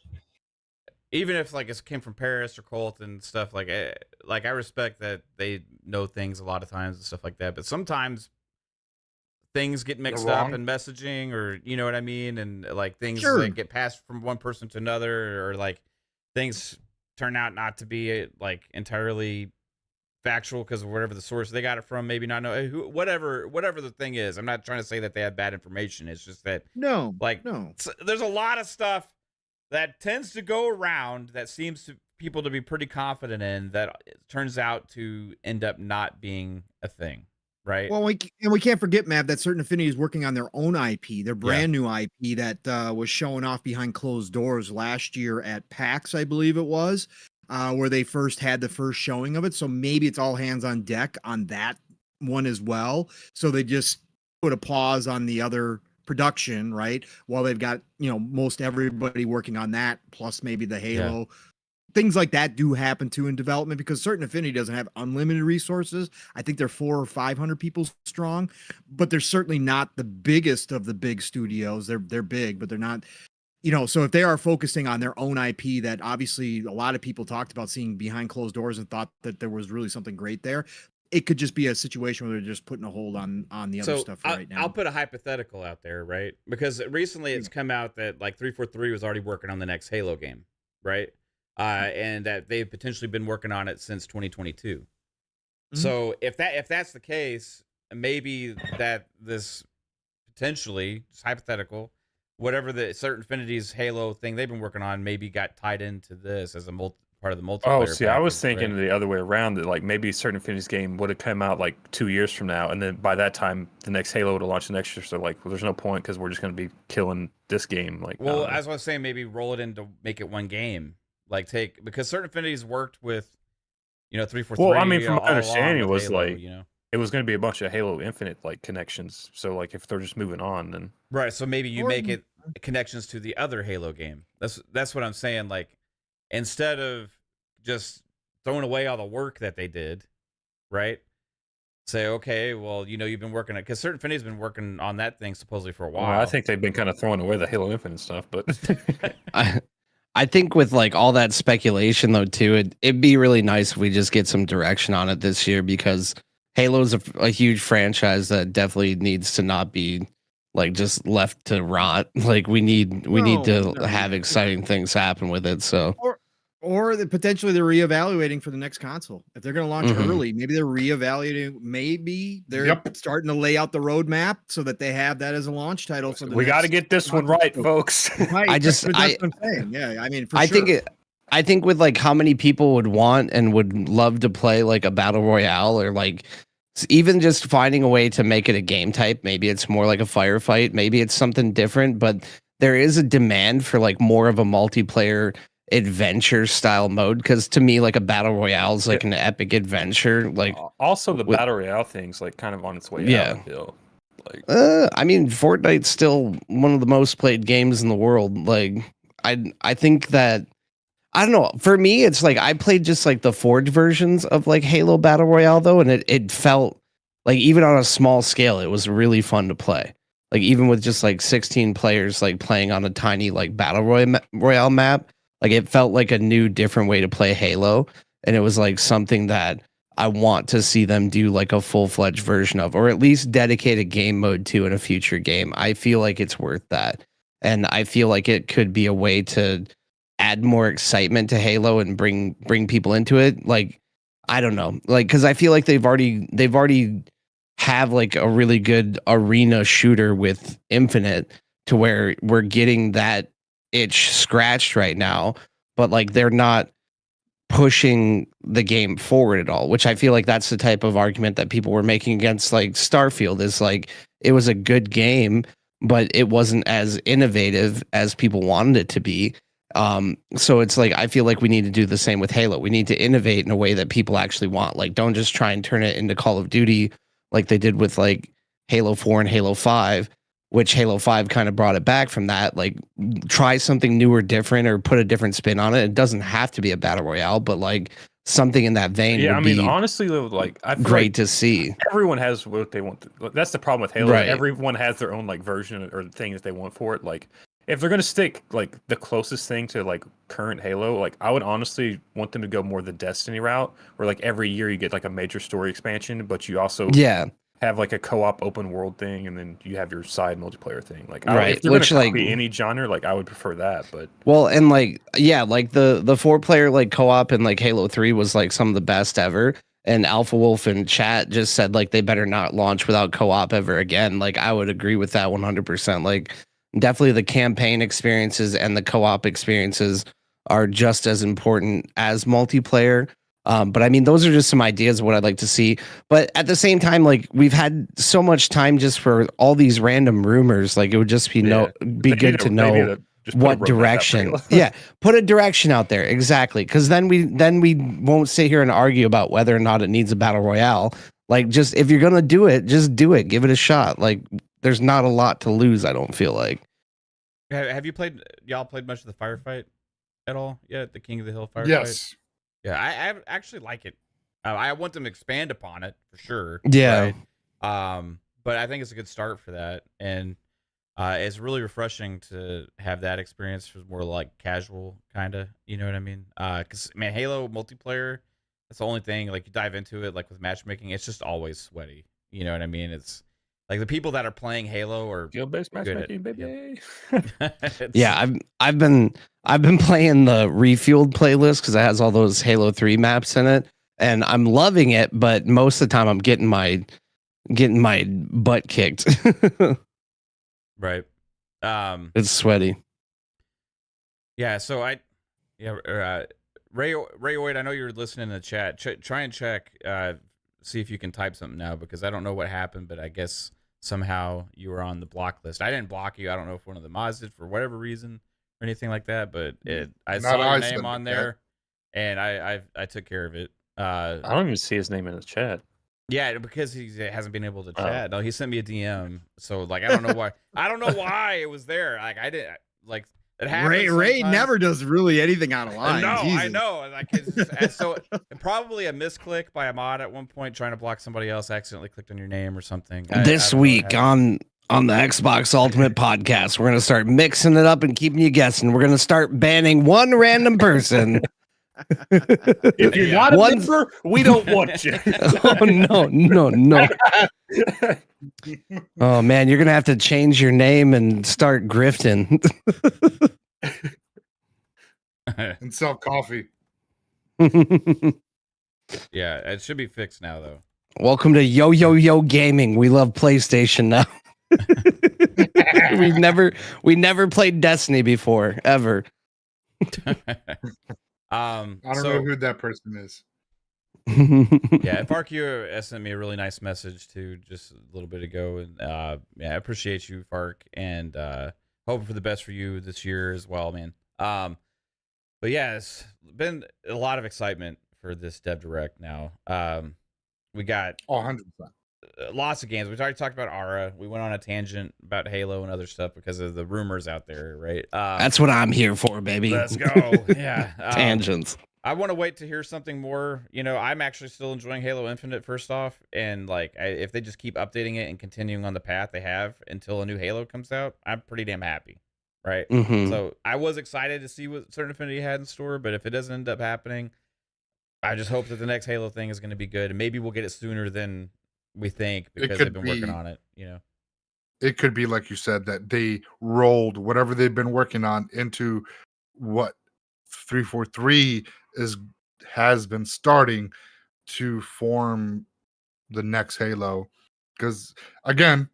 even if like it came from Paris or Colt and stuff, like I respect that they know things a lot of times and stuff like that, but sometimes things get mixed up in messaging, or you know what I mean, and like things like get passed from one person to another, or like things turn out not to be like entirely factual because of whatever the source they got it from, maybe not know whatever the thing is. I'm not trying to say that they have bad information. It's just that there's a lot of stuff that tends to go around that seems to people to be pretty confident in that turns out to end up not being a thing, right? Well, we can't forget, Matt, that Certain Affinity is working on their own IP, their brand new IP that was showing off behind closed doors last year at PAX, I believe it was, where they first had the first showing of it. So maybe it's all hands on deck on that one as well. So they just put a pause on the other production, right, while they've got, you know, most everybody working on that, plus maybe the Halo things like that do happen too in development because Certain Affinity doesn't have unlimited resources. I think they're 400 or 500 people strong, but they're certainly not the biggest of the big studios. They're big, but they're not, so if they are focusing on their own IP that obviously a lot of people talked about seeing behind closed doors and thought that there was really something great there, it could just be a situation where they're just putting a hold on the other stuff right now. I'll put a hypothetical out there, right? Because recently it's come out that like 343 was already working on the next Halo game, right? And that they've potentially been working on it since 2022. Mm-hmm. So if that's the case, maybe that this potentially, it's hypothetical, whatever the Certain Affinity's Halo thing they've been working on maybe got tied into this as a part of the multiplayer. Oh, see, I was thinking the other way around, that like maybe Certain Affinity's game would have come out like 2 years from now, and then by that time the next Halo would have launched next year. So like, well, there's no point because we're just going to be killing this game. Like, well, as I was saying, maybe roll it in to make it one game. Like because Certain Affinity's worked with, 343. Well, I mean, from my understanding, it was Halo, like it was going to be a bunch of Halo Infinite like connections. So like, if they're just moving on, then right. So maybe you make it connections to the other Halo game. That's what I'm saying. Like, instead of just throwing away all the work that they did, right? Say, okay, well, you've been working because Certain Affinity's been working on that thing supposedly for a while. Well, I think they've been kind of throwing away the Halo Infinite stuff, but I think with like all that speculation though too, it'd be really nice if we just get some direction on it this year, because Halo's a huge franchise that definitely needs to not be like just left to rot. Like we need to have exciting things happen with it. So or potentially they're reevaluating for the next console. If they're going to launch early, maybe they're reevaluating. Maybe they're starting to lay out the roadmap so that they have that as a launch title. So we got to get this one right, folks. Right. That's what I'm saying. Yeah, I mean, I think with like how many people would want and would love to play like a battle royale, or like even just finding a way to make it a game type. Maybe it's more like a firefight. Maybe it's something different, but there is a demand for like more of a multiplayer adventure style mode, because to me like a battle royale is like an epic adventure. Like also the battle royale thing's like kind of on its way out, I feel like. I mean, Fortnite's still one of the most played games in the world. Like I think that, I don't know, for me it's like I played just like the Forge versions of like Halo Battle Royale though, and it felt like even on a small scale it was really fun to play. Like even with just like 16 players like playing on a tiny like battle royale map, like it felt like a new, different way to play Halo, and it was like something that I want to see them do like a full-fledged version of, or at least dedicate a game mode to in a future game. I feel like it's worth that, and I feel like it could be a way to add more excitement to Halo and bring people into it. Like I don't know, like because I feel like they've already have like a really good arena shooter with Infinite, to where we're getting that itch scratched right now, but like they're not pushing the game forward at all, which I feel like that's the type of argument that people were making against like Starfield. Is like it was a good game, but it wasn't as innovative as people wanted it to be. So it's like I feel like we need to do the same with Halo. We need to innovate in a way that people actually want. Like don't just try and turn it into Call of Duty like they did with like Halo 4 and Halo 5, which Halo 5 kind of brought it back from that. Like try something new or different, or put a different spin on it. It doesn't have to be a battle royale, but like something in that vein. Yeah, would I mean, be honestly, like I feel great like to see. everyone has what they want. That's the problem with Halo. Right. Everyone has their own like version or thing that they want for it. Like if they're gonna stick like the closest thing to like current Halo, like I would honestly want them to go more the Destiny route, where like every year you get like a major story expansion, but you also have like a co-op open world thing, and then you have your side multiplayer thing. Like if you're gonna copy any genre, like I would prefer that. But well, and like like the 4-player like co-op in like Halo 3 was like some of the best ever. And Alfrez in chat just said like they better not launch without co-op ever again. Like I would agree with that 100%. Like definitely the campaign experiences and the co-op experiences are just as important as multiplayer. But I mean, those are just some ideas of what I'd like to see. But at the same time, like we've had so much time just for all these random rumors. Like it would just be good to know what direction. Put a direction out there, exactly. Because then we won't sit here and argue about whether or not it needs a battle royale. Like just if you're gonna do it, just do it. Give it a shot. Like there's not a lot to lose. I don't feel like. Have you y'all played much of the firefight? at all yet? The King of the Hill firefight? Yes. Yeah, I actually like it. I want them to expand upon it for sure. Yeah. Right? But I think it's a good start for that, and it's really refreshing to have that experience for more like casual kind of. You know what I mean? Because man, Halo multiplayer, that's the only thing. Like you dive into it, like with matchmaking, it's just always sweaty. You know what I mean? It's like the people that are playing Halo are Skill-based good at matchmaking, baby. Yeah, I've been playing the Refueled playlist because it has all those Halo 3 maps in it, and I'm loving it. But most of the time, I'm getting my butt kicked. right. It's sweaty. Yeah. So Rayoid, I know you're listening in the chat. Try and check, see if you can type something now because I don't know what happened, but I guess somehow you were on the block list. I didn't block you. I don't know if one of the mods did for whatever reason or anything like that, but I saw your name on there, and I took care of it. I don't even see his name in the chat. Yeah, because he hasn't been able to chat. No, he sent me a DM, so like I don't know why. I don't know why it was there. Like I didn't like. It happens Ray sometimes. never does really anything out of line. No, Jesus. I know. Like it's just, so probably a misclick by a mod at one point trying to block somebody else. Accidentally clicked on your name or something. This week on the Xbox Ultimate Podcast, we're gonna start mixing it up and keeping you guessing. We're gonna start banning one random person. If you're not a member, we don't want you. Oh no. Oh man, you're gonna have to change your name and start grifting. And sell coffee. Yeah, it should be fixed now though. Welcome to Yo Gaming. We love PlayStation now. we never played Destiny before, ever. I don't know who that person is. Yeah, FarkU sent me a really nice message too just a little bit ago, and yeah, I appreciate you, Fark, and hoping for the best for you this year as well, man. But yeah, it's been a lot of excitement for this Dev Direct now. We got 100%. Lots of games. We already talked about Aura. We went on a tangent about Halo and other stuff because of the rumors out there, right? That's what I'm here for, baby. Let's go. Yeah. Tangents. I want to wait to hear something more. You know, I'm actually still enjoying Halo Infinite first off. And like, if they just keep updating it and continuing on the path they have until a new Halo comes out, I'm pretty damn happy. Right. Mm-hmm. So I was excited to see what Certain Affinity had in store, but if it doesn't end up happening, I just hope that the next Halo thing is going to be good. And maybe we'll get it sooner than we think because they've been working on it, you know. It could be like you said that they rolled whatever they've been working on into what 343 has been starting to form the next Halo. Because again,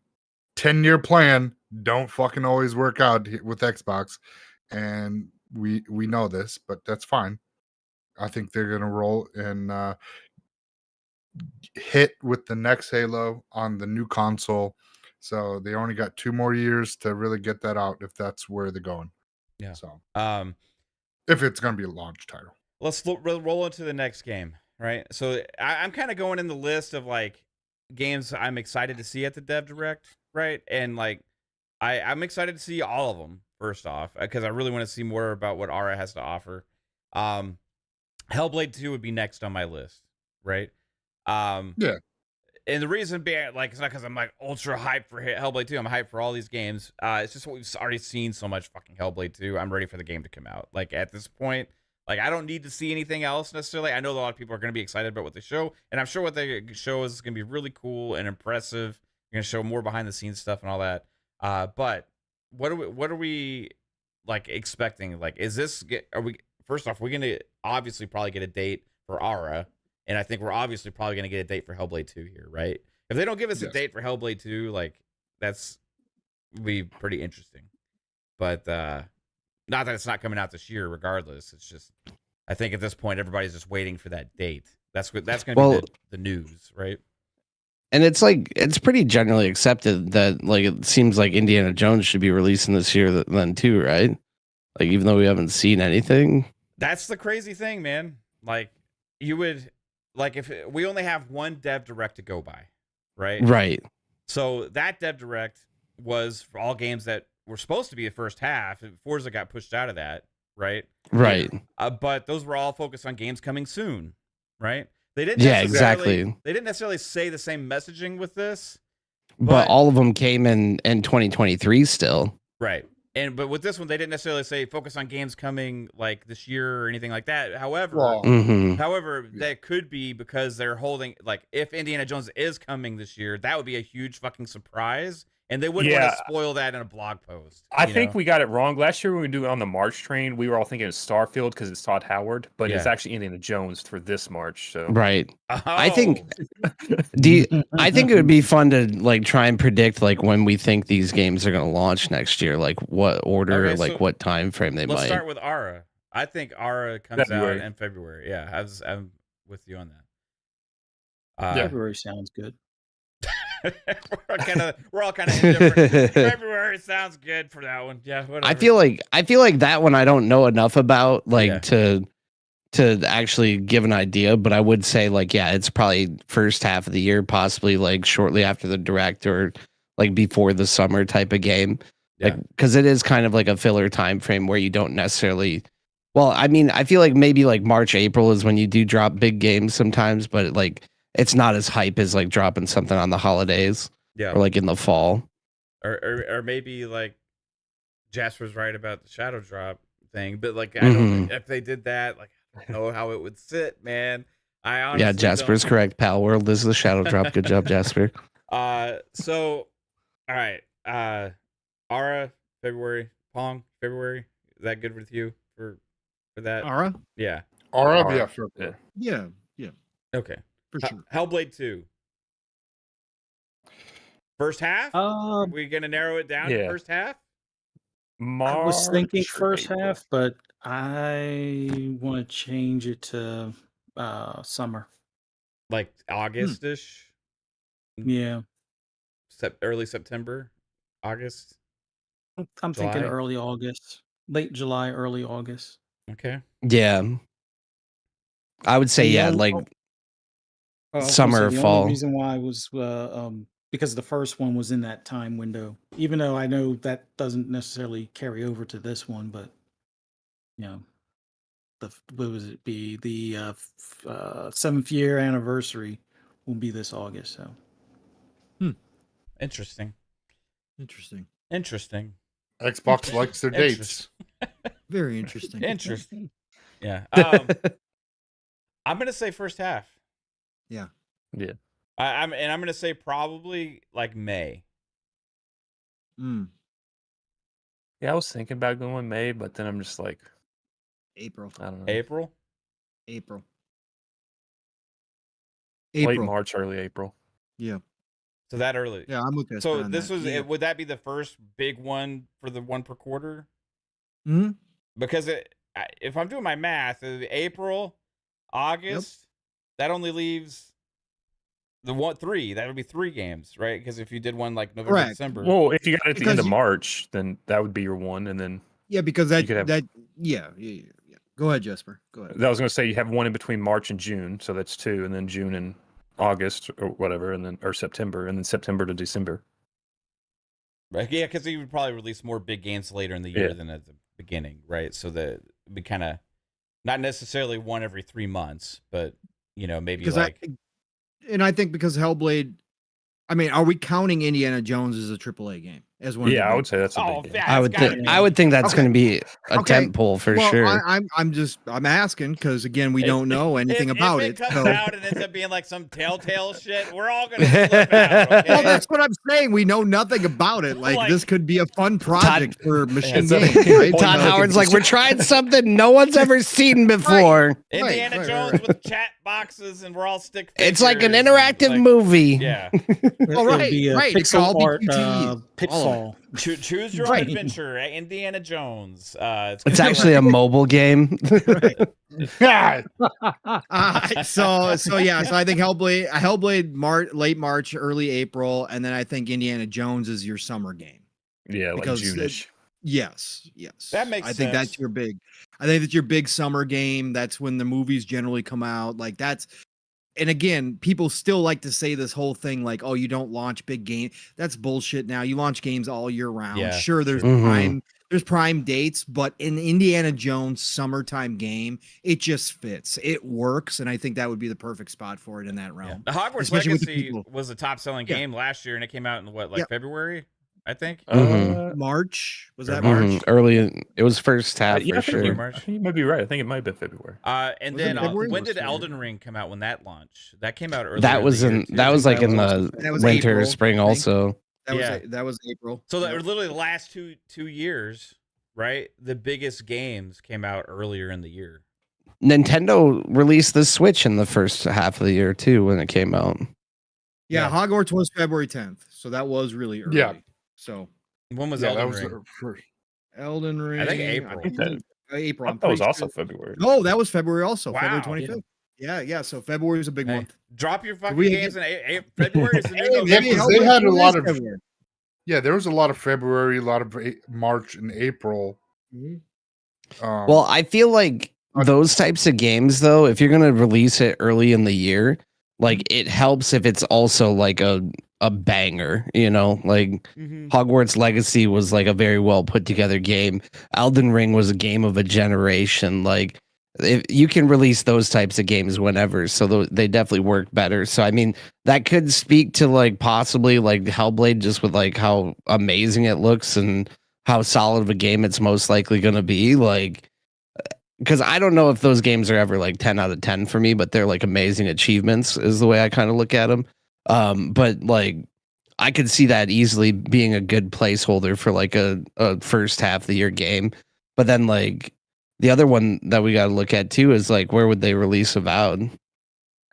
10-year plan don't fucking always work out with Xbox, and we know this, but that's fine. I think they're gonna roll and hit with the next Halo on the new console. So they only got 2 more years to really get that out if that's where they're going. Yeah. So if it's going to be a launch title. Let's roll into the next game, right? So I'm kind of going in the list of like games I'm excited to see at the Dev Direct, right? And like I'm excited to see all of them first off because I really want to see more about what Aura has to offer. Hellblade 2 would be next on my list, right? Yeah. And the reason being, like, it's not because I'm like ultra hyped for Hellblade 2. I'm hyped for all these games. It's just what we've already seen so much fucking Hellblade 2. I'm ready for the game to come out. Like at this point, like I don't need to see anything else necessarily. I know a lot of people are going to be excited about what they show, and I'm sure what they show is going to be really cool and impressive. You're going to show more behind the scenes stuff and all that. But what are we like expecting? Like, first off, we're going to obviously probably get a date for Aura. And I think we're obviously probably going to get a date for Hellblade 2 here, right? If they don't give us a date for Hellblade 2, like, that's be pretty interesting. But not that it's not coming out this year regardless. It's just, I think at this point, everybody's just waiting for that date. That's going to be the news, right? And it's like, it's pretty generally accepted that, like, it seems like Indiana Jones should be releasing this year then too, right? Like, even though we haven't seen anything. That's the crazy thing, man. Like, you would... Like, if we only have one Dev Direct to go by, right? Right. So that Dev Direct was for all games that were supposed to be the first half. Forza got pushed out of that, right? Right. But those were all focused on games coming soon, right? They didn't Yeah, necessarily, exactly. They didn't necessarily say the same messaging with this, But all of them came in 2023 still. right? But with this one, they didn't necessarily say focus on games coming like this year or anything like that. However, Well, that could be because they're holding, like, if Indiana Jones is coming this year, that would be a huge fucking surprise, and they wouldn't want to spoil that in a blog post. I think we got it wrong last year when we do it on the March train. We were all thinking it's Starfield because it's Todd Howard, but it's actually Indiana Jones for this March. So right. Oh. I think I think it would be fun to like try and predict like when we think these games are going to launch next year, like what order, Okay, like so what time frame they let's might. start with Ara. I think Ara comes February. out in February. Yeah, I'm with you on that. February sounds good. we're all kind of indifferent. February sounds good for that one. Yeah, whatever. I feel like that one I don't know enough about like to actually give an idea, but I would say like it's probably first half of the year, possibly like shortly after the direct or like before the summer type of game. Like because it is kind of like a filler time frame where you don't necessarily. Well, I mean, I feel like maybe like March, April is when you do drop big games sometimes, but like it's not as hype as like dropping something on the holidays or like in the fall. Or maybe like Jasper's right about the shadow drop thing, but like I don't if they did that, like I don't know how it would sit, man. I honestly Jasper's correct. Palworld is the shadow drop. Good job, Jasper. So all right. Ara, February, Pong, February. Is that good with you for that? Ara? Yeah. Ara, yeah, sure. Yeah. Okay. For sure. Hellblade 2. First half? Are we gonna narrow it down to first half? I was thinking March or first April. half, but I want to change it to summer. Like August-ish? Yeah, Early September? August? I'm thinking July? early August, late July, early August. Okay. Yeah. I would say The only- like I was gonna summer say or the fall. only reason why was because the first one was in that time window. Even though I know that doesn't necessarily carry over to this one, but what was it be the 7th year anniversary will be this August. So Interesting. Xbox likes their dates. Very interesting. Interesting. Yeah. I'm gonna say first half. Yeah. I'm gonna say probably like May. Mm. Yeah, I was thinking about going May, but then I'm just like, April. I don't know. April. Late March, early April. Yeah. So that early. Yeah, I'm with you. So this was would that be the first big one for the one per quarter? Hmm. Because if I'm doing my math, April, August, that only leaves the 3. That would be 3 games, right? Because if you did one like November, Correct. December. Well, if you got it at the end Because of March, then that would be your one, and then Yeah, because You could have- yeah. Go ahead, Jesper. Go ahead. I was going to say you have one in between March and June, so that's 2, and then June and August or whatever, and then or September, and then September to December. Right? Yeah, because you would probably release more big games later in the year Yeah. than at the beginning, right? So that it'd be kind of not necessarily one every 3 months, but maybe Because like I think because Hellblade, I mean, are we counting Indiana Jones as a AAA game as one? Yeah, I of would say that's a big game. that's I would gotta think be- I would think that's Okay. going to be a Okay. tent pole for well, sure. I'm asking because again we If- don't know anything about if it. comes So. out and ends up being like some Telltale shit, we're all gonna flip out. Okay? Well, that's what I'm saying. We know nothing about it. Like, Like- this could be a fun project for Machine so- Games. Right? Todd So- Howard's like, we're trying something no one's ever seen before. Indiana right, Jones right. with chat boxes and we're all stick. It's like an figures and, interactive like, movie. Yeah, Oh, right, It'll be a right. It could all pixel be art QTEs. pitfall. choose your own Right. adventure. Indiana Jones. It's actually a mobile game. So yeah. So I think Hellblade, late March, early April, and then I think Indiana Jones is your summer game. Yeah, like Because June-ish. Yes. That makes I think sense. that's your big. I think that's your big summer game. That's when the movies generally come out. Like that's. And again, people still like to say this whole thing like, "Oh, you don't launch big game." That's bullshit. Now you launch games all year round. Yeah, Sure, there's true. Mhm. time there's prime dates, but in Indiana Jones summertime game, it just fits. It works, and I think that would be the perfect spot for it in that Yeah. realm. The Hogwarts Especially with the Legacy people. was the top selling game last year, and it came out in what, like Yeah. February, I think. March was that March? March? It was first half Yeah, for I think sure. March. I think you might be right. I think it might have been February. And Was it then February? when Was did February? Elden Ring come out when that launched? That came out earlier. That was in the year, in too. that was like in the That was winter, April, spring I think. also. That was April. So that Yep. were literally the last two years, right? The biggest games came out earlier in the year. Nintendo released the Switch in the first half of the year too when it came out. Yeah, Yeah. Hogwarts was February 10th, so that was really early. Yeah. So When was Yeah, that Elden was Ring? the first. Elden Ring. I think April. April. I I'm thought it was pretty also sure. February. No, that was February also. Wow. February 25th. Yeah. So February was a big Hey, month. drop your fucking we games in February. Is the new Hey, November. maybe Yeah, 'cause they Hellblade had a 2 lot is of- February. Yeah, there was a lot of February, a lot of March and April. Mhm. Well, I feel like those types of games though, if you're gonna release it early in the year, like it helps if it's also like a banger, you know, like Hogwarts Legacy was like a very well put together game. Elden Ring was a game of a generation. Like if you can release those types of games whenever, so they definitely work better. So I mean, that could speak to like possibly like Hellblade, just with like how amazing it looks and how solid of a game it's most likely going to be. Like, because I don't know if those games are ever like 10 out of 10 for me, but they're like amazing achievements is the way I kind of look at them. But like I could see that easily being a good placeholder for like a first half of the year game. But then like the other one that we got to look at too is like, where would they release Avowed?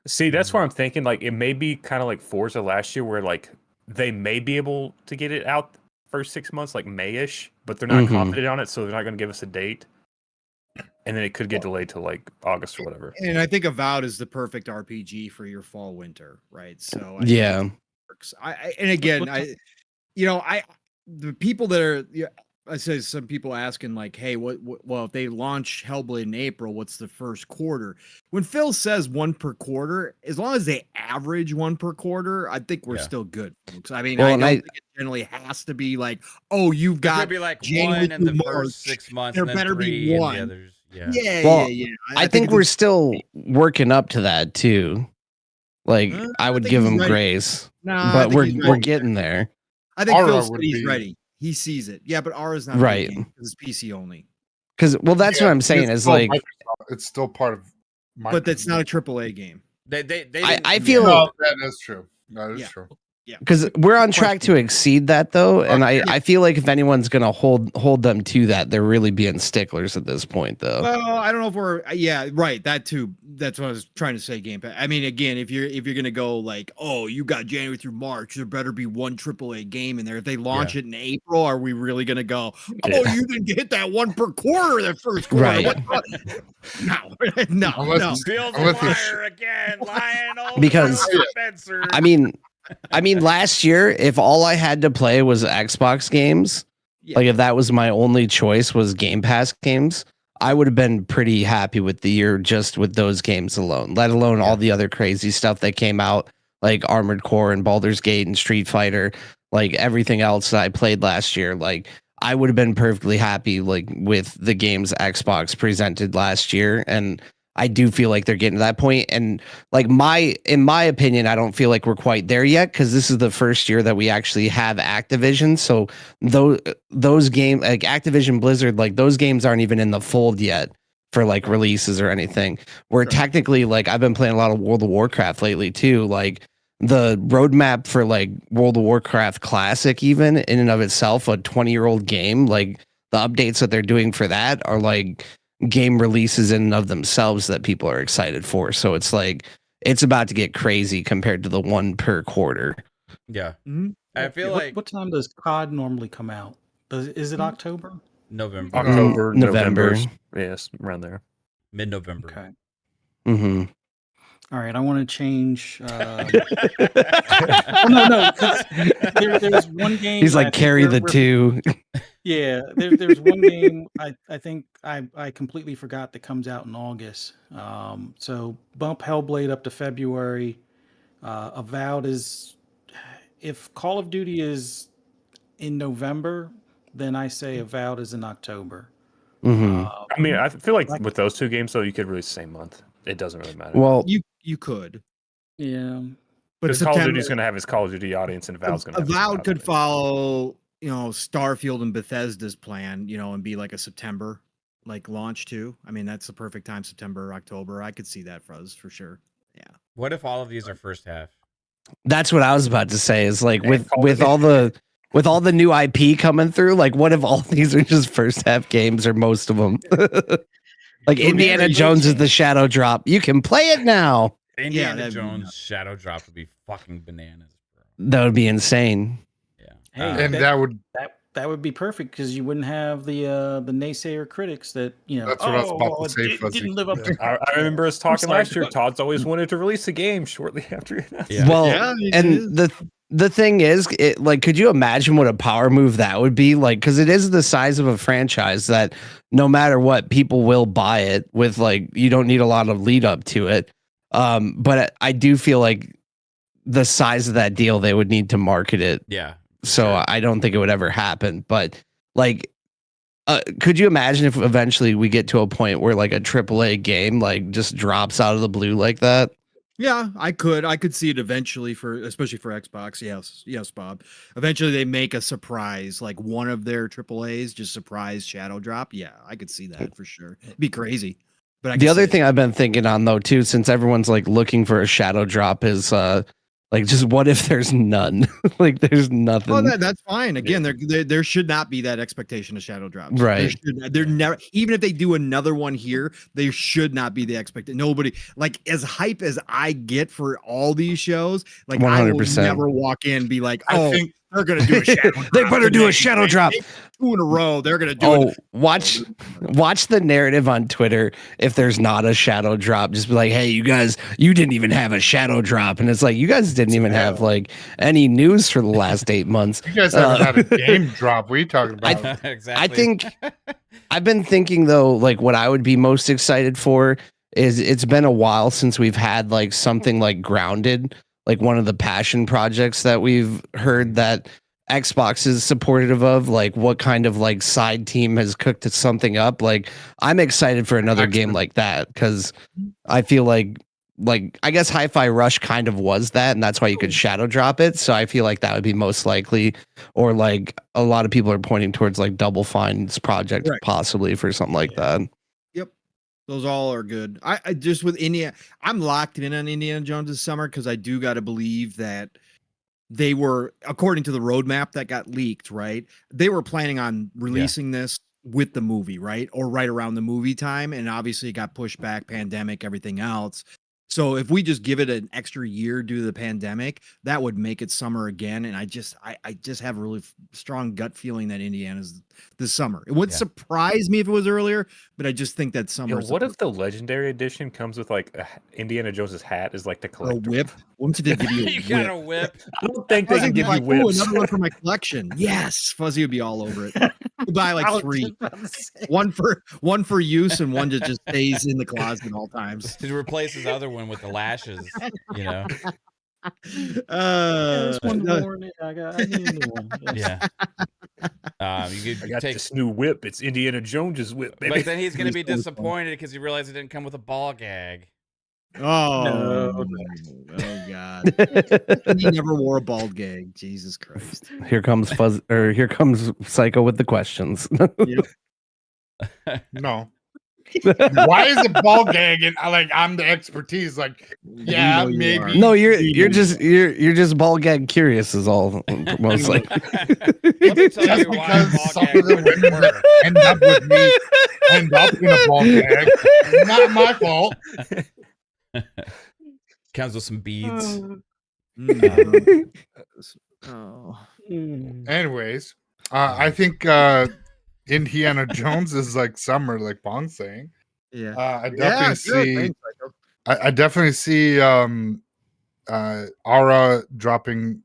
See, that's where I'm thinking. Like, it may be kind of like Forza last year, where like they may be able to get it out first 6 months, like May-ish, but they're not Mhm. confident on it, so they're not going to give us a date. And then it could get delayed to like August or whatever. And I think Avowed is the perfect RPG for your fall winter, right? So I Yeah. think it works. And again, the people that are, I say some people asking like, hey, well, if they launch Hellblade in April, what's the first quarter? When Phil says one per quarter, as long as they average one per quarter, I think we're Yeah. still good, folks. I mean, Well, I and don't I- think it generally has to be like, oh, you've There's got gonna be like January one in the through first March. 6 months, There and then better be 3 in one. the others. Yeah. Yeah. I think we're still working up to that too. Like I would think give he's him ready. grace, Nah, I but think we're he's we're ready. getting there. I think Aura Phil would said he's be- ready. He sees it. Yeah, but Aura's not Right. because it's PC only. Because that's what I'm saying It's is still like Microsoft. It's still part of Microsoft. But that's not a AAA game. They I didn't- feel- No, that is true. That is Yeah. true. because we're on track to exceed that though, and I feel like if anyone's gonna hold them to that, they're really being sticklers at this point though. Well, I don't know if we're right. That too. That's what I was trying to say. Game Pass. I mean, again, if you're gonna go like, oh, you got January through March, there better be one AAA game in there. If they launch it in April, are we really gonna go? Oh, Yeah. you didn't get that one per quarter the first quarter. Right. What? No, Unless no. it's- Phil's a Unless it's- liar again, lying old Because- Phil Spencer. I mean, last year, if all I had to play was Xbox games, Yeah. like if that was my only choice was Game Pass games, I would have been pretty happy with the year just with those games alone, let alone all the other crazy stuff that came out, like Armored Core and Baldur's Gate and Street Fighter, like everything else that I played last year. Like I would have been perfectly happy like with the games Xbox presented last year. And I do feel like they're getting to that point. And like in my opinion, I don't feel like we're quite there yet because this is the first year that we actually have Activision. So those games like Activision Blizzard, like those games aren't even in the fold yet for like releases or anything. Where Sure. technically, like I've been playing a lot of World of Warcraft lately too. Like the roadmap for like World of Warcraft Classic, even in and of itself, a 20-year-old game, like the updates that they're doing for that are like game releases in and of themselves that people are excited for. So it's like it's about to get crazy compared to the one per quarter. yeah, Mhm. I feel What- like what time does COD normally come out? Is it October? November, October, November. November. Yes, around there. mid-November. Okay. Mm-hmm. All right. I want to change. Oh, no. 'Cause there's one game. He's I like think carry the we're- two. Yeah, there's one game I think I completely forgot that comes out in August. So bump Hellblade up to February. Avowed is if Call of Duty is in November, then I say Avowed is in October. Mhm. I mean, I feel like with those two games, though, you could release the same month. It doesn't really matter. Well, You could, yeah. but because Call of September Duty's going to have his Call of Duty audience, and Avowed's going to have his Avowed could audience. follow, Starfield and Bethesda's plan, and be like a September launch too. I mean, that's the perfect time, September, October. I could see that for sure. Yeah. What if all of these are first half? that's what I was about to say. Is like And with Call of with Duty- all the new IP coming through. Like, what if all these are just first half games, or most of them? Like Indiana Jones is the shadow drop. You can play it now. Indiana that'd be Jones nuts. Shadow Drop would be fucking bananas, bro. That would be insane. Yeah. Hey, And that would that would be perfect because you wouldn't have the naysayer critics that That's what I was about to say, it Fuzzy. didn't live up to. I remember us talking sorry. last year. Todd's always wanted to release a game shortly after it. Yeah. Well, Yeah, it and is. the thing is, could you imagine what a power move that would be? Like, because it is the size of a franchise that no matter what, people will buy it with you don't need a lot of lead up to it. But I do feel like the size of that deal, they would need to market it. Yeah. So I don't think it would ever happen. But could you imagine if eventually we get to a point where a AAA game just drops out of the blue like that? Yeah, I could see it eventually especially for Xbox. Yes, Bob. Eventually they make a surprise, like one of their AAAs, just surprise shadow drop. Yeah, I could see that for sure. It'd be crazy. But I The could other see thing I've been thinking on though too, since everyone's looking for a shadow drop, is just what if there's none? There's nothing. Oh, that's fine. Again, there should not be that expectation of shadow drops. Right. They're never, even if they do another one here, there should not be the expectation. Nobody, as hype as I get for all these shows, I will 100%. never walk in and be like, I oh, think they're gonna do a shadow drop. They better do a today. shadow drop. 2 in a row. They're gonna do Oh, it. watch the narrative on Twitter. If there's not a shadow drop, just be like, hey, you guys, you didn't even have a shadow drop. And it's you guys didn't even have any news for the last 8 months. you guys haven't had a game drop. What are you talking about? Exactly. I think I've been thinking though, what I would be most excited for is it's been a while since we've had something grounded, one of the passion projects that we've heard that Xbox is supportive of, what kind of side team has cooked something up. I'm excited for another game like that because I feel like I guess Hi-Fi Rush kind of was that, and that's why you could shadow drop it. So I feel like that would be most likely, or a lot of people are pointing towards Double Fine's project Right. possibly for something like that. Yep. Those all are good. I just with Indiana, I'm locked in on Indiana Jones this summer because I do got to believe that they were, according to the roadmap that got leaked, right? They were planning on releasing this with the movie, right? Or right around the movie time. And obviously it got pushed back, pandemic, everything else. So if we just give it an extra year due to the pandemic, that would make it summer again. And I just have a really strong gut feeling that Indiana's this summer. It would surprise me if it was earlier, but I just think that summer. What if the Legendary Edition comes with Indiana Jones's hat is the a collector? whip? What did they give you? A you whip? got a whip. I don't think they Fuzzy can would give be you "Ooh, whips. another one for my collection. Yes, Fuzzy would be all over it. We'll buy 3, one for use and one that just stays in the closet at all times. To replace his other one with the lashes, There's one more. I need a new one. Yes. Yeah. You I could got take, this new whip. It's Indiana Jones's whip, baby. but then he's gonna be It's so fun. disappointed because he realized it didn't come with a ball gag. Oh, No. oh God! He never wore a bald gag. Jesus Christ! Here comes here comes Psycho with the questions. No. Why is it ball gag and I'm the expertise? Yeah, You know you maybe. are. No, you're just ball gag curious is all most like. Let me tell Just you why a because ball some gag of the wouldn't women work. end up with me, end up in a ball gag. Not my fault. Comes with some beads. Oh. Anyways, I think Indiana Jones is summer, like Pong's saying. Yeah. I Yeah, definitely good. see. Thanks, Psycho. I definitely see Aura dropping,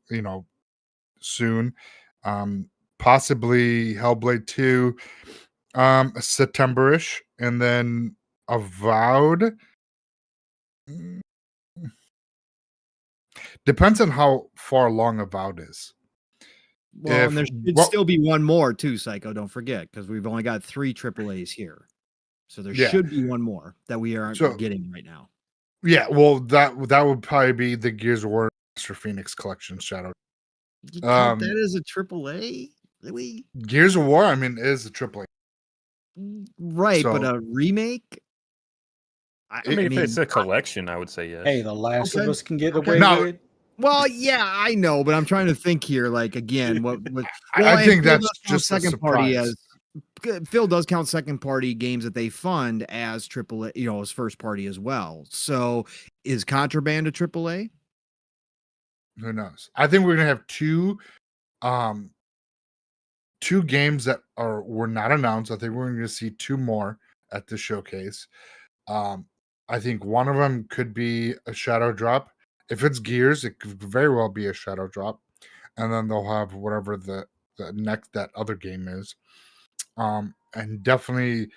soon. Possibly Hellblade 2, September-ish, and then Avowed. Depends on how far along Avowed is. Well, and there If- should well- still be one more too, Psycho. Don't forget, because we've only got 3 AAAs here. So there Yeah. should be one more that we aren't So- getting right now. Yeah, well, that would probably be the Gears of War Master Phoenix Collection Shadow. You count Um, that as a AAA? Really? Gears of War, I mean, is a AAA. Right, but So- a remake? I mean, if it's a collection, I would say yes. Hey, The Last of Okay. Us can get Okay. away No. with it. Well, yeah, I know, but I'm trying to think here. Like again, what I and think Phil that's does count just a second party surprise. as Phil does count second party games that they fund as AAA, as first party as well. So is Contraband a AAA? Who knows? I think we're gonna have two games that were not announced. I think we're gonna see 2 more at the showcase. I think one of them could be a shadow drop. If it's Gears, it could very well be a shadow drop, and then they'll have whatever the next that other game is. And definitely,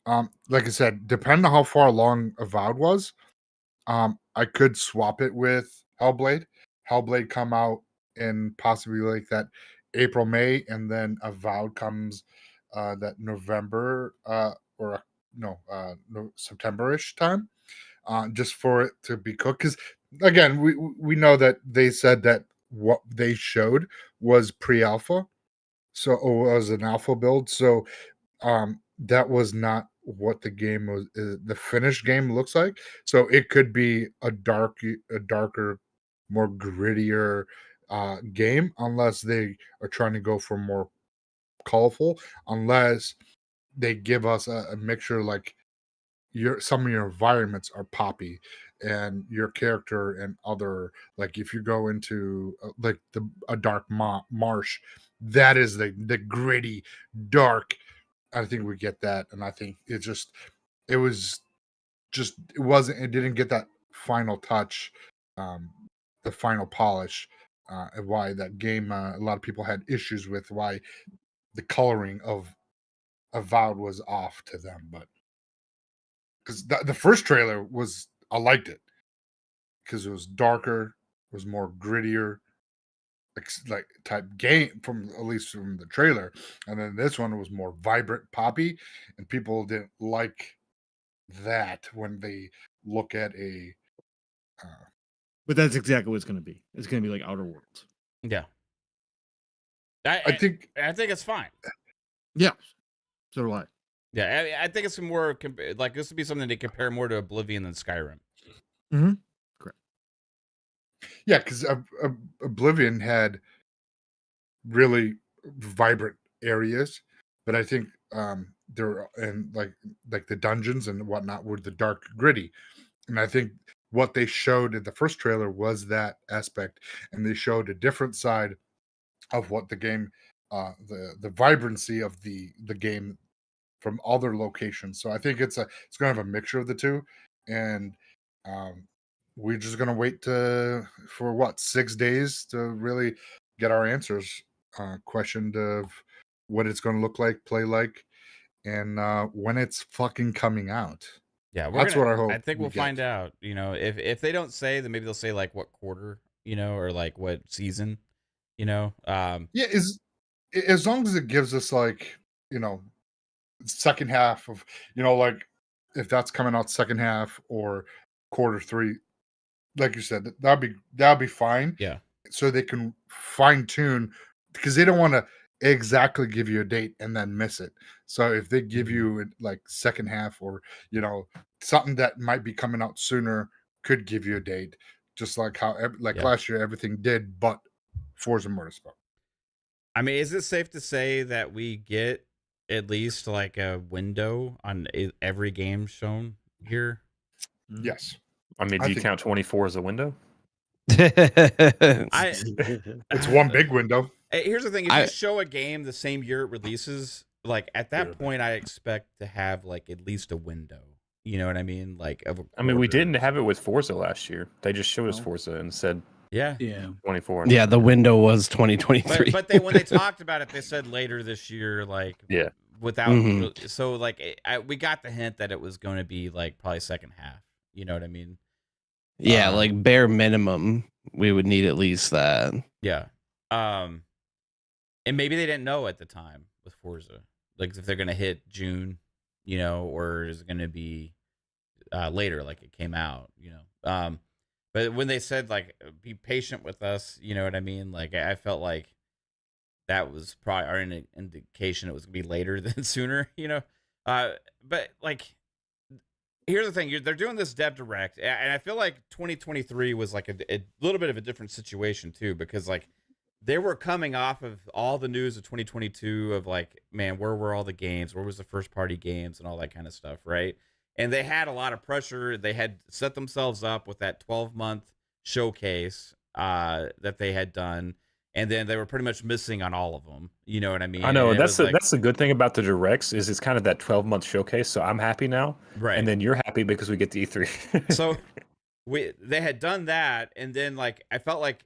like I said, depending on how far along Avowed was, I could swap it with Hellblade. Hellblade come out in possibly like that April, May, and then Avowed comes that November September-ish time, just for it to be cooked. Because again, we know that they said that what they showed was pre-alpha, so it was an alpha build. So that was not what the game was. The finished game looks like. So it could be a darker, more grittier game, unless they are trying to go for more colorful. Unless they give us a mixture, like some of your environments are poppy, and your character and other, like if you go into like a dark marsh, that is the gritty dark. I think we get that, and I think it didn't get that final touch, the final polish, and why that game a lot of people had issues with, why the coloring of Avowed was off to them. But because the first trailer I liked it because it was darker, it was more grittier, like type game, from at least from the trailer. And then this one was more vibrant, poppy, and people didn't like that when they look at a But that's exactly what it's going to be. It's going to be like Outer Worlds. Yeah. I think I think it's fine. Yeah. So do I. Yeah, I think it's more like this would be something to compare more to Oblivion than Skyrim. yeah, because Oblivion had really vibrant areas, but I think there and like the dungeons and whatnot were the dark, gritty, and I think what they showed in the first trailer was that aspect, and they showed a different side of what the game, the vibrancy of the game from other locations. So I think it's going to have a mixture of the two, and we're just going to wait for 6 days to really get our answers questioned of what it's going to look like, play like, and when it's fucking coming out. Yeah, That's what I hope I think we we'll find get. out. If they don't say, then maybe they'll say like what quarter, or like what season, Yeah, as long as it gives us second half of, like if that's coming out second half or quarter 3, like you said, that'd be fine. Yeah. So they can fine tune, because they don't want to exactly give you a date and then miss it. So if they give you like second half, or something that might be coming out sooner could give you a date, just like how last year everything did, but Forza Motorsport. I mean, is it safe to say that we get at least like a window on every game shown here? Yes. I mean, I do you think- count 24 as a window? It's one big window. Hey, here's the thing: if you show a game the same year it releases, like at that point, I expect to have like at least a window. You know what I mean? Like, I mean, we quarter. didn't have it with Forza last year. They just showed us No. Forza and said Yeah. 24. Yeah, the window was 2023. But when they talked about it, they said later this year, like Yeah. without Mhm. so like we got the hint that it was going to be like probably second half. You know what I mean? Yeah, like bare minimum, we would need at least that. Yeah. And maybe they didn't know at the time with Forza, like if they're gonna hit June, or is it gonna be later, like it came out, But when they said like be patient with us, you know what I mean? Like I felt like that was probably our indication it was gonna be later than sooner. But like here's the thing: they're doing this dev direct, and I feel like 2023 was like a little bit of a different situation too, because like they were coming off of all the news of 2022 of like, man, where were all the games? Where was the first party games and all that kind of stuff, right? And they had a lot of pressure. They had set themselves up with that 12-month showcase that they had done, and then they were pretty much missing on all of them. You know what I mean? I know And that's the good thing about the directs is it's kind of that 12-month showcase. So I'm happy now, right. And then you're happy because we get the E3. So they had done that, and then like I felt like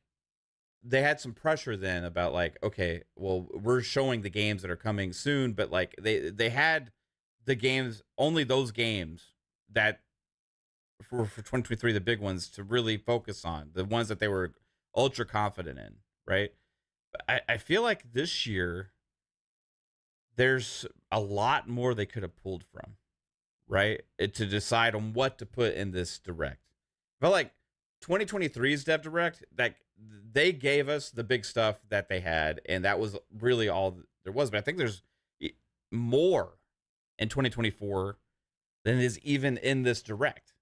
they had some pressure then about like, okay, well, we're showing the games that are coming soon, but like they had the games, only those games that for 2023, the big ones to really focus on, the ones that they were ultra confident in, right? I feel like this year there's a lot more they could have pulled from, right? To decide on what to put in this direct. I felt like 2023's Dev Direct, that they gave us the big stuff that they had, and that was really all there was. But I think there's more in 2024 than is even in this direct,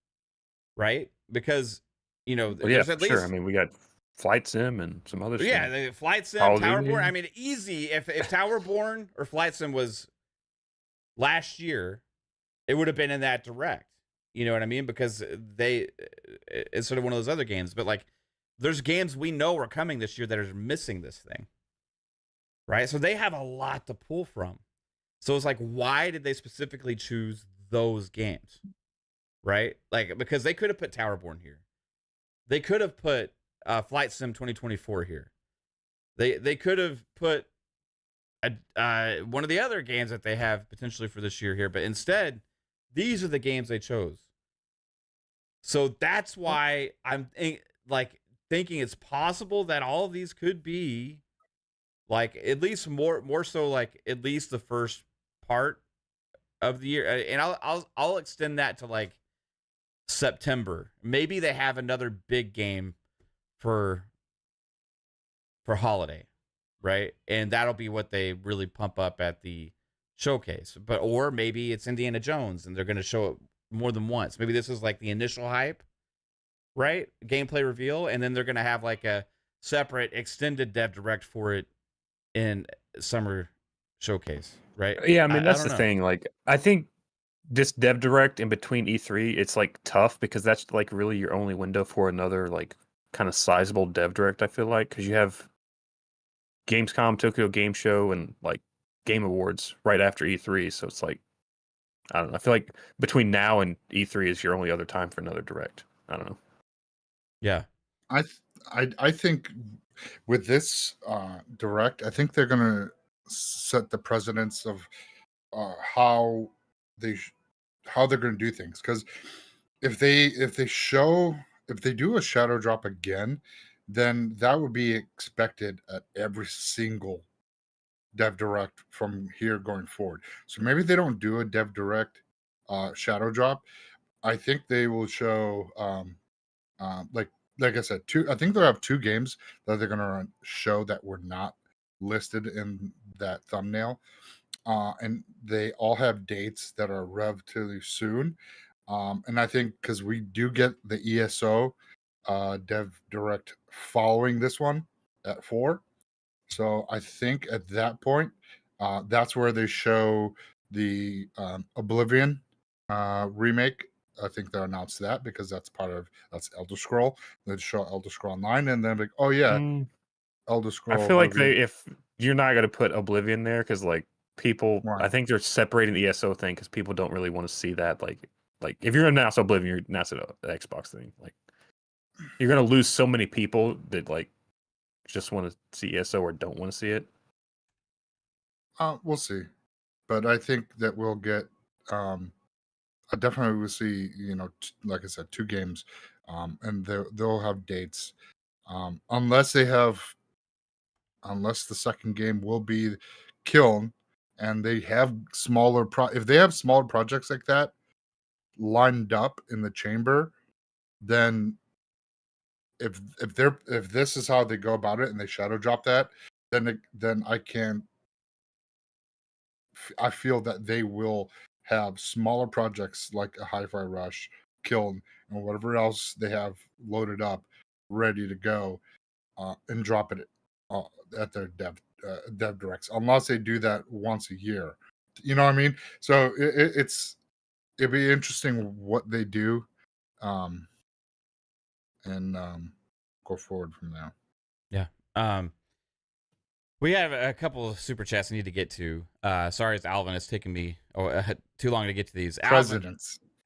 right? Because there's at least sure. I mean, we got Flight Sim and some other stuff. Yeah, the Flight Sim, Towerborn. I mean, easy. If Towerborn or Flight Sim was last year, it would have been in that direct. You know what I mean? Because it's sort of one of those other games. But like, there's games we know are coming this year that are missing this thing, right? So they have a lot to pull from. So it's like, why did they specifically choose those games, right? Like, because they could have put Towerborn here. They could have put Flight Sim 2024 here. They could have put one of the other games that they have potentially for this year here. But instead, these are the games they chose. So that's why I'm thinking it's possible that all of these could be like at least more so like at least the first part of the year, and I'll extend that to like September. Maybe they have another big game for holiday, right? And that'll be what they really pump up at the showcase. Or maybe it's Indiana Jones and they're going to show it more than once. Maybe this is like the initial hype, right? Gameplay reveal, and then they're going to have like a separate extended dev direct for it in summer showcase, right? Yeah, I mean that's the thing. Like, I think this dev direct in between E3, it's like tough because that's like really your only window for another like kind of sizable dev direct. I feel like because you have Gamescom, Tokyo Game Show, and like Game Awards right after E3, so it's like I don't know. I feel like between now and E3 is your only other time for another direct. I don't know. Yeah, I think with this direct, I think they're gonna set the precedence of how they're gonna do things. Because if they do a shadow drop again, then that would be expected at every single dev direct from here going forward. So maybe they don't do a dev direct shadow drop. I think they will show like I said, I think they'll have two games that they're gonna show that were not listed in that thumbnail. And they all have dates that are relatively soon. And I think because we do get the ESO dev direct following this one at 4. So I think at that point, that's where they show the Oblivion remake. I think they announced that because that's Elder Scroll. They show Elder Scroll Online, and then like, oh yeah, Elder Scroll. I feel like if you're not gonna put Oblivion there because like people, Right. I think they're separating the ESO thing because people don't really want to see that. Like if you're gonna announce Oblivion, you're announcing the Xbox thing. Like you're gonna lose so many people that like just want to see ESO or don't want to see it. We'll see, but I think that we'll get. I definitely will see. Like I said, 2 games, and they'll have dates, unless they have unless the second game will be Kiln, and they have smaller if they have smaller projects like that lined up in the chamber, then if this is how they go about it and they shadow drop that, then I feel that they will have smaller projects like a Hi-Fi Rush, Kiln, and whatever else they have loaded up, ready to go, and drop it at their dev directs, unless they do that once a year. You know what I mean? So it'd be interesting what they do, and go forward from there. Yeah. We have a couple of super chats I need to get to. Sorry, it's Alvin. It's taking me too long to get to these.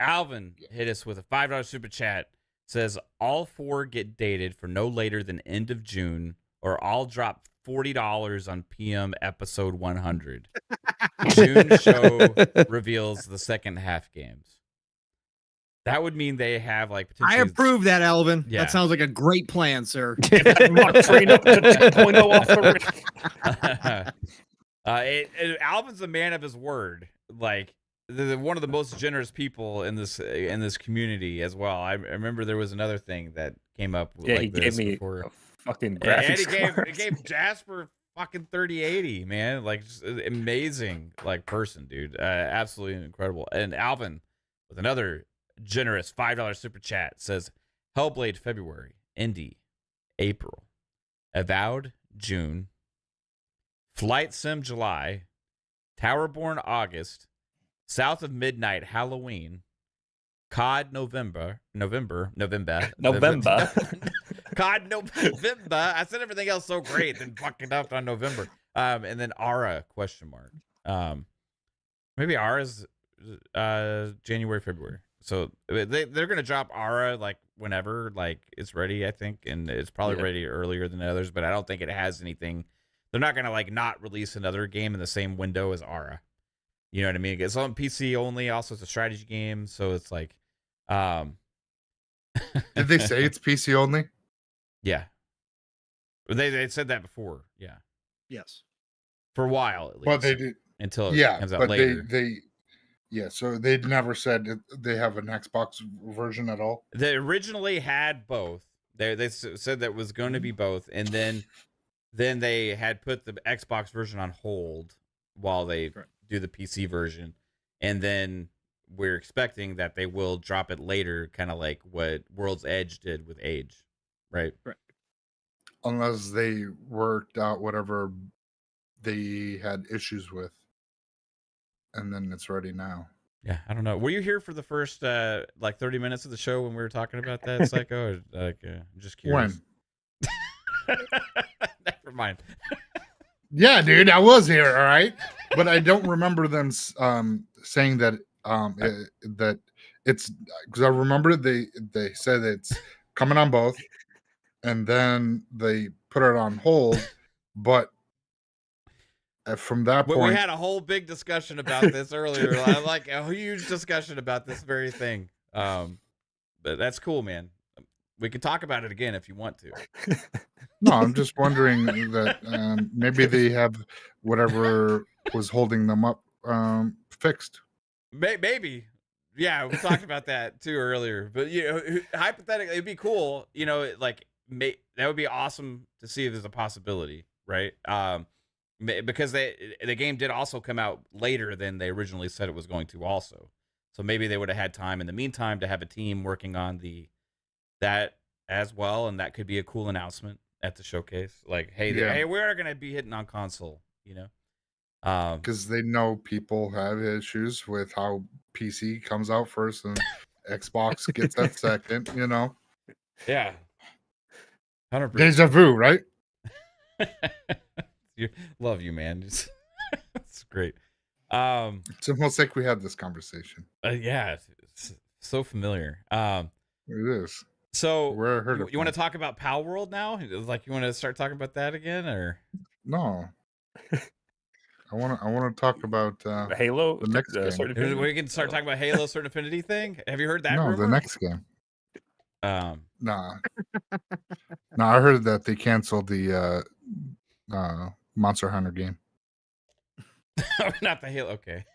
Alvin hit us with a $5 super chat. Says all 4 get dated for no later than end of June, or I'll drop $40 on PM episode 100. June show reveals the second half games. That would mean they have like potentially. I approve that, Alvin. Yeah. That sounds like a great plan, sir. Get that Mach train up to 2.0 off the Alvin's a man of his word. Like one of the most generous people in this community as well. I remember there was another thing that came up. Yeah, like he gave me before. a fucking And graphics. he gave Jasper fucking 3080, man. Like just amazing, like person, dude. Absolutely incredible. And Alvin with another generous $5 super chat says Hellblade February, Indie April, Avowed June, Flight Sim July, Towerborn August, South of Midnight Halloween, COD November. COD November. I said everything else so great, then fucking up on November. And then Ara ? Maybe Ara's January, February. So they're gonna drop Ara like whenever like it's ready, I think, and it's probably ready earlier than others, but I don't think it has anything. They're not gonna like not release another game in the same window as Ara. You know what I mean? It's on PC only. Also, it's a strategy game, so it's like, Did they say it's PC only? Yeah, they said that before. Yeah, Yes. for a while at least. But they did until it comes out later. So they'd never said they have an Xbox version at all. They originally had both. They said that was going to be both, and then they had put the Xbox version on hold while they do the PC version, and then we're expecting that they will drop it later, kind of like what World's Edge did with Age, right? Right. Unless they worked out whatever they had issues with, and then it's ready now. Yeah, I don't know. Were you here for the first like 30 minutes of the show when we were talking about that, Psycho? I'm just curious. When? Never mind. Yeah, dude, I was here, all right, but I don't remember them saying that that it's, because I remember they said it's coming on both, and then they put it on hold, but from that point, we had a whole big discussion about this earlier. Like a huge discussion about this very thing. But that's cool, man. We can talk about it again if you want to. No, I'm just wondering that maybe they have whatever was holding them up fixed. Maybe. Yeah, we talked about that too earlier. But you know, hypothetically, it'd be cool. You know, like that would be awesome to see if there's a possibility, right? Because the game did also come out later than they originally said it was going to also. So maybe they would have had time in the meantime to have a team working on that as well, and that could be a cool announcement at the showcase. Like, hey, we're going to be hitting on console, you know? Because they know people have issues with how PC comes out first and Xbox gets that second, you know? Yeah. 100%. Deja vu, right? Love you, man. It's great. It's almost like we had this conversation. Yeah, it's so familiar. It is. So Where I heard you want to talk about Palworld now? Like, you want to start talking about that again, or no? I want to talk about Halo. the next game. We can start talking about Halo Sword Infinity thing. Have you heard that? No, rumor? the next game. Nah. No, I heard that they canceled the Monster Hunter game. Not the Halo. Okay.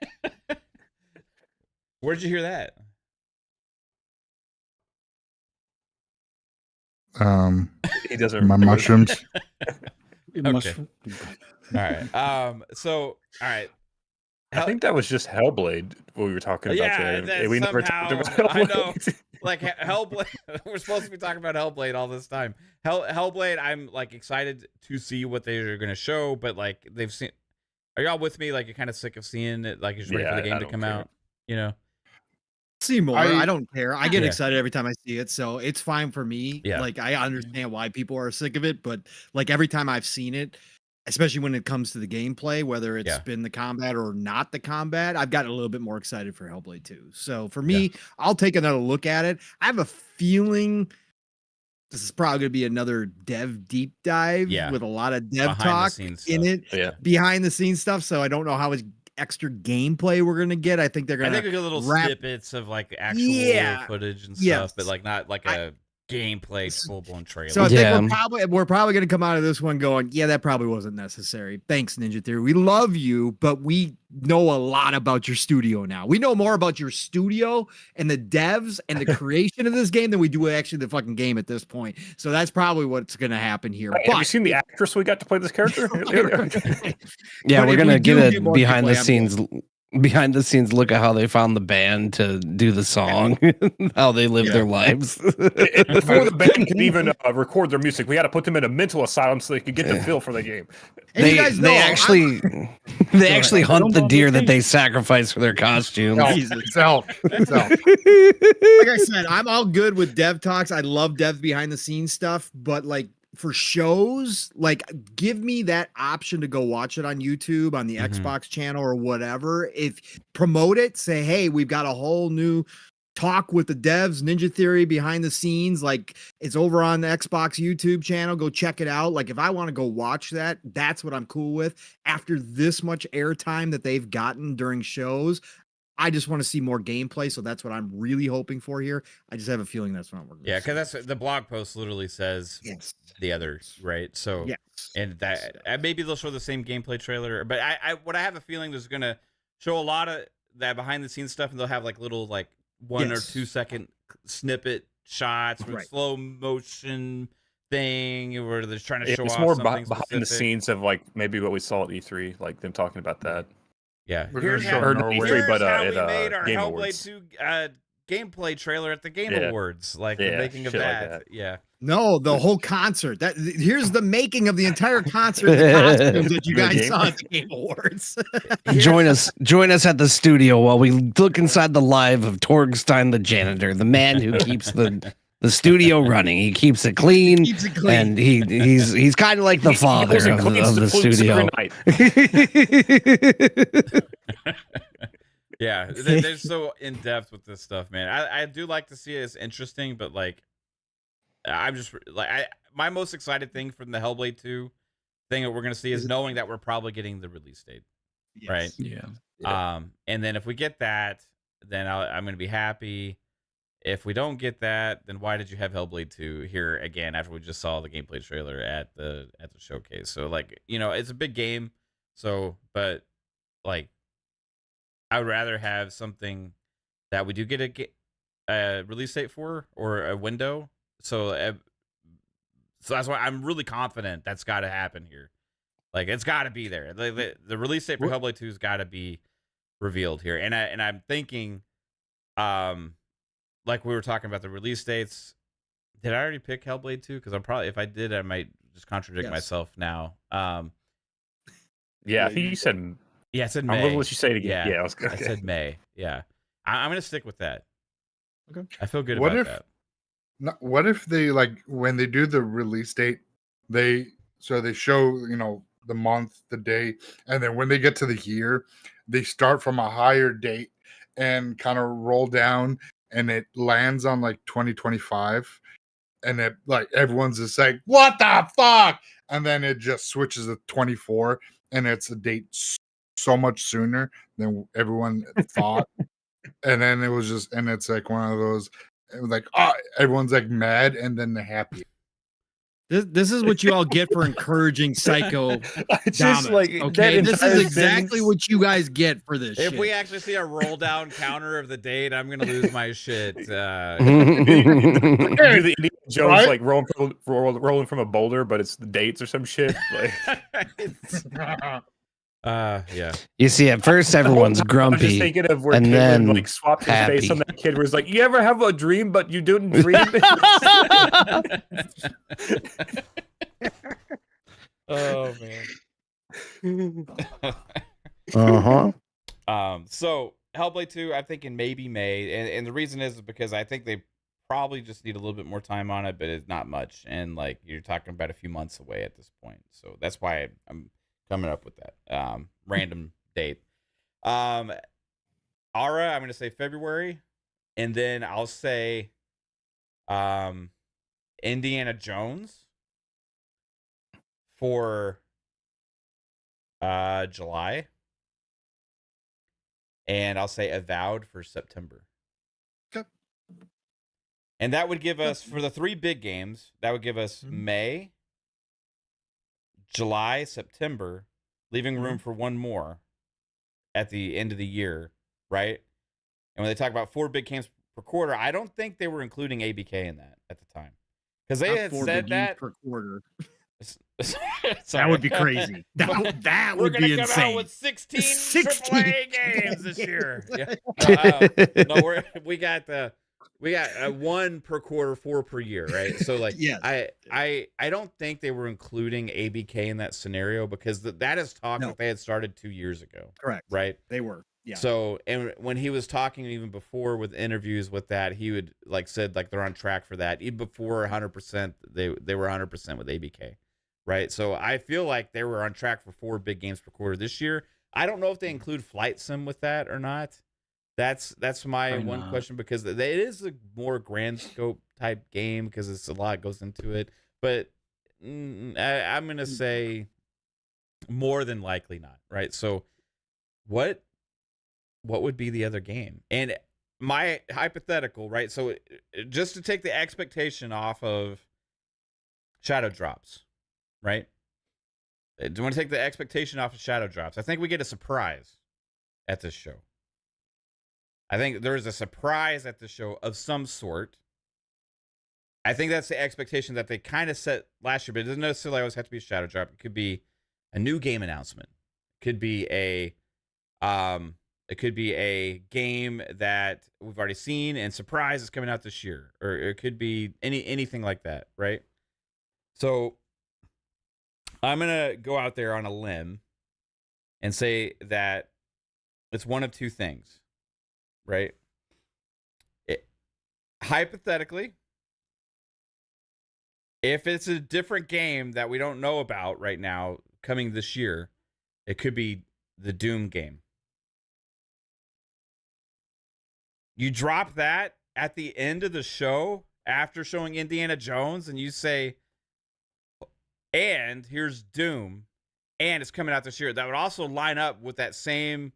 Where'd you hear that? He doesn't. My mushrooms. Okay. All right. So, all right. I think that was just Hellblade. What we were talking about Yeah, today. that We never talked somehow- about I Hellblade. know. Like Hellblade, we're supposed to be talking about Hellblade all this time. Hellblade, I'm like excited to see what they're gonna show, but like they've seen. Are y'all with me? Like you're kind of sick of seeing it. Like you're just ready for the game to don't come care. out. You know. See more. I I- don't care. I get Yeah. excited every time I see it, so it's fine for me. Yeah. Like I understand why people are sick of it, but like every time I've seen it, especially when it comes to the gameplay, whether it's Yeah. been the combat or not the combat, I've gotten a little bit more excited for Hellblade 2. So for me, I'll take another look at it. I have a feeling this is probably going to be another dev deep dive Yeah. with a lot of dev Behind the talk scenes in stuff. it, Yeah. behind the scenes stuff. So I don't know how much extra gameplay we're going to get. I think they're I going think we to get little wrap- snippets of like actual Yeah. footage and Yes. stuff, but like not like I- a gameplay full blown trailer. So I Yeah. think we're probably going to come out of this one going, yeah, that probably wasn't necessary. Thanks, Ninja Theory. We love you, but we know a lot about your studio now. We know more about your studio and the devs and the creation of this game than we do actually the fucking game at this point. So that's probably what's going to happen here. Have you But seen the actress we got to play this character? Yeah, But we're if gonna we do get get a more behind the gameplay, I'm scenes look at how they found the band to do the song, how they live their lives. Before the band could even record their music, we had to put them in a mental asylum so they could get the feel for the game. And you guys know, they I'm- actually they actually I hunt don't the know deer what that they they sacrifice for their costumes. It's elk. It's elk. like I said, I'm all good with dev talks. I love dev behind the scenes stuff, but like for shows, like give me that option to go watch it on YouTube, on the Mhm. Xbox channel or whatever. If promote it, say, hey, we've got a whole new talk with the devs, Ninja Theory behind the scenes. Like it's over on the Xbox YouTube channel. Go check it out. Like if I want to go watch that, that's what I'm cool with. After this much airtime that they've gotten during shows, I just want to see more gameplay. So that's what I'm really hoping for here. I just have a feeling that's what we're going Yeah, because that's the blog post literally says yes. the other, right? So Yes. and that maybe they'll show the same gameplay trailer, but I have a feeling there's gonna show a lot of that behind the scenes stuff, and they'll have like little like 1 or Yes. 2 second snippet shots with Right. slow motion thing where they're trying to show It's off more something behind the specific. scenes of like maybe what we saw at E3, like them talking about that. Yeah, We're here's gonna show how, Or not Norway. E3, here's but how we at made our Game Hellblade Awards. 2 gameplay trailer at the Game Yeah. Awards, like the Yeah, making of shit like that. that. Yeah, No, the whole concert. Here's the making of the entire concert, the costumes that you The guys game. saw at the Game Awards. Join us at the studio while we look inside the live of Torgstein the janitor, the man who keeps the studio running. He keeps it clean, Keeps it clean. and he's kind of like the father He of cleans the flutes studio. every night. yeah, they're so in depth with this stuff, man. I do like to see it. It's interesting, but like, I'm just like my most excited thing from the Hellblade 2 thing that we're gonna see is knowing that we're probably getting the release date, right? Yeah. And then if we get that, then I'm gonna be happy. If we don't get that, then why did you have Hellblade 2 here again after we just saw the gameplay trailer at the showcase? So like, it's a big game. So, but like, I would rather have something that we do get a release date for or a window. So that's why I'm really confident that's got to happen here. Like it's got to be there. The release date for Hellblade 2 has got to be revealed here. And I'm thinking, like we were talking about the release dates. Did I already pick Hellblade 2? Because if I did, I might just contradict Yes. myself now. Yeah, I think you said. Yeah, I said I'm May. gonna let you say it again. Yeah, I was I said May. Yeah, I'm gonna stick with that. Okay. I feel good What about if- that. What if they like when they do the release date, they show the month, the day, and then when they get to the year, they start from a higher date and kind of roll down, and it lands on like 2025, and it like everyone's just like, what the fuck, and then it just switches to 24, and it's a date so much sooner than everyone thought, and then it's like one of those. It was like, everyone's like mad and then they're happy. This is what you all get for encouraging Psycho. It's just like Okay, that this entire is exactly sentence- what you guys get for this. If shit. we actually see a roll down counter of the date, I'm gonna lose my shit. You do the Indiana Jones Right? like rolling from a boulder, but it's the dates or some shit. Like, Yeah. You see, at first everyone's I was just grumpy. thinking of where and Kaitlin then like swapped his face on happy. that kid. Where it's like, you ever have a dream, but you didn't dream it? Oh man. So Hellblade 2, I'm thinking maybe May, and the reason is because I think they probably just need a little bit more time on it, but it's not much, and like you're talking about a few months away at this point, so that's why I'm coming up with that random date. Aura, I'm gonna say February, and then I'll say Indiana Jones for July, and I'll say Avowed for September. Okay. And that would give us, for the 3 big games, that would give us May, July, September, leaving room for one more at the end of the year, right? And when they talk about 4 big games per quarter, I don't think they were including ABK in that at the time, because they Not had 4 said big that per quarter. Sorry. That would be crazy. That We're would gonna be come insane. out with 16 16 AAA games this year. Yeah. No, we got 1 per quarter, 4 per year, right? So like, Yes. I don't think they were including ABK in that scenario, because that is talk No. that they had started 2 years ago, Correct. right? They were. Yeah. So, and when he was talking even before with interviews with that, he would like said like they're on track for that. Even before 100%, they were 100% with ABK, right? So I feel like they were on track for 4 big games per quarter this year. I don't know if they include Flight Sim with that or not. That's my Probably one not. question, because it is a more grand scope type game, because it's a lot goes into it. But I'm gonna say more than likely not, right? So what would be the other game? And my hypothetical, right? So just to take the expectation off of Shadow Drops, right? Do you want to take the expectation off of Shadow Drops? I think we get a surprise at this show. I think there's a surprise at the show of some sort. I think that's the expectation that they kind of set last year, but it doesn't necessarily always have to be a Shadow Drop. It could be a new game announcement. It could be a game that we've already seen and surprise is coming out this year, or it could be anything like that, right? So I'm gonna go out there on a limb and say that it's one of 2 things, right? Hypothetically, if it's a different game that we don't know about right now coming this year, it could be the Doom game. You drop that at the end of the show after showing Indiana Jones, and you say, and here's Doom, and it's coming out this year. That would also line up with that same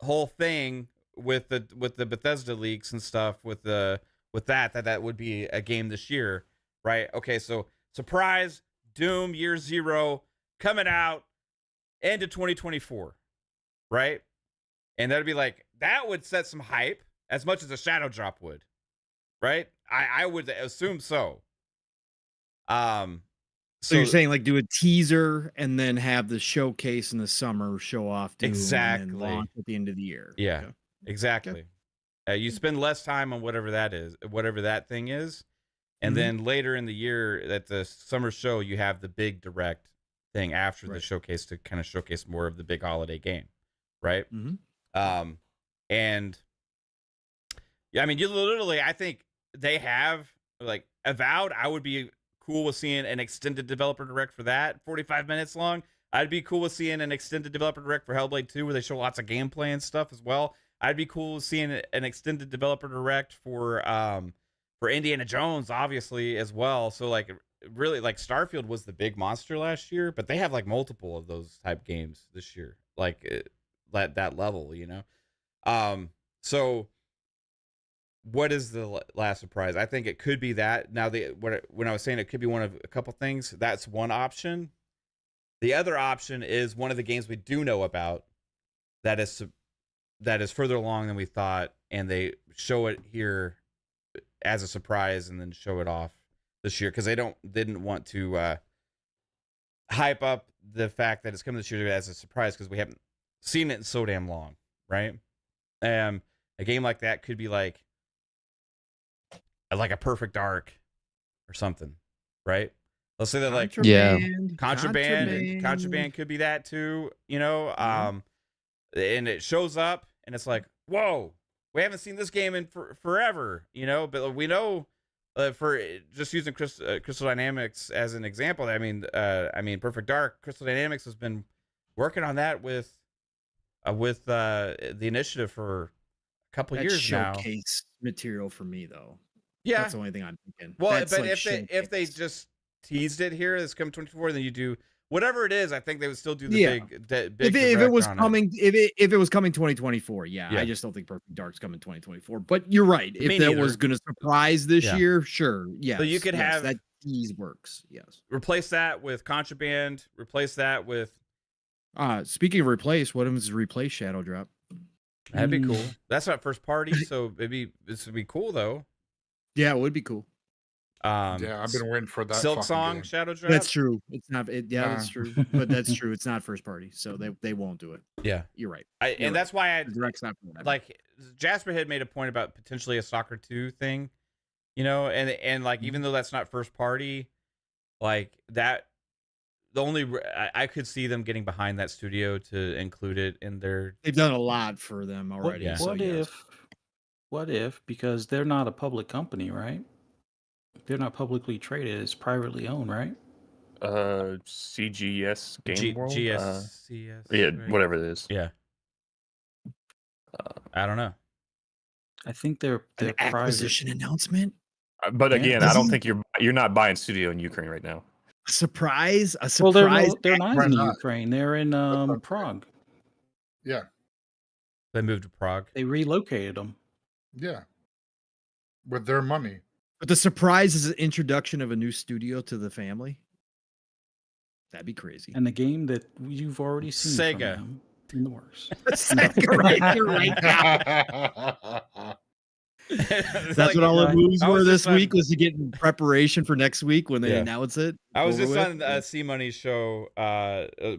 whole thing with the Bethesda leaks and stuff, with that would be a game this year, right? Okay, so surprise, Doom Year 0 coming out end of 2024, right? And that'd be like, that would set some hype as much as a Shadow Drop would, right? I would assume so. So you're saying like do a teaser and then have the showcase in the summer, show off Doom, Exactly. and then launch at the end of the year. Yeah, Okay. exactly. You spend less time on whatever that thing is, and then later in the year at the summer show, you have the big direct thing after the showcase to kind of showcase more of the big holiday game, right? And yeah, I mean, you literally, I think they have like Avowed. I would be cool with seeing an extended developer direct for that, 45 minutes long. I'd be cool with seeing an extended developer direct for Hellblade 2, where they show lots of gameplay and stuff as well. I'd be cool with seeing an extended developer direct for Indiana Jones, obviously, as well. So like, really, like Starfield was the big monster last year, but they have like multiple of those type games this year, like that level, you know. So what is the last surprise? I think it could be that. Now, when I was saying it could be one of a couple things, that's one option. The other option is one of the games we do know about that is further along than we thought, and they show it here as a surprise and then show it off this year because they didn't want to hype up the fact that it's coming this year as a surprise because we haven't seen it in so damn long, right? A game like that could be like a Perfect Dark or something, right? Let's say that like contraband could be that too, you know. And it shows up and it's like, whoa, we haven't seen this game in forever, you know. But we know for just using Crystal Dynamics as an example. I mean, Perfect Dark. Crystal Dynamics has been working on that with the initiative for a couple That's years now. Showcase material for me though. Yeah, that's the only thing I'm thinking. well, That's but like if they just teased it here, it's coming 24, then you do whatever it is. I think they would still do the big. if it direct was on coming, if it was coming 2024, yeah, I just don't think Perfect Dark's coming 2024. But you're right. Me If that neither. was going to surprise this year, sure, yes. So you could have that tease works. Yes. replace that with Contraband. Replace that with. Speaking of replace, what is replace Shadow Drop? That'd be cool. That's not first party, so maybe this would be cool though. Yeah, it would be cool. Yeah, I've been waiting for that. Silk fucking Song game. Shadow Drop. That's true. It's not. That's Nah. true. But that's true. It's not first party, so they won't do it. Yeah, You're right. and that's why I The direct's not for that. like Jasper had made a point about potentially a Soccer 2 thing, you know, and like even though that's not first party, like that, the only I could see them getting behind that studio to include it in their. They've done a lot for them What, already. Yeah. so what yes. if, because they're not a public company, right? They're not publicly traded. It's privately owned, right? CGS Game World. GSCS. Yeah, right? whatever it is. Yeah. I don't know. I think they're An private. acquisition announcement? But Yeah, again, I doesn't- don't think you're not buying studio in Ukraine right now. A surprise? A Well, surprise? they're not Why in not? Ukraine. They're in okay. Prague. Yeah, They moved to Prague. They relocated them. yeah, with their money. But the surprise is an introduction of a new studio to the family. That'd be crazy. And the game that you've already seen Sega. from them in the works. Right, you're right. It's That's like, what all the moves I were was this just on- week was to get in prepreparation for next week when they Yeah. announce it. I was over just with. on C Money's show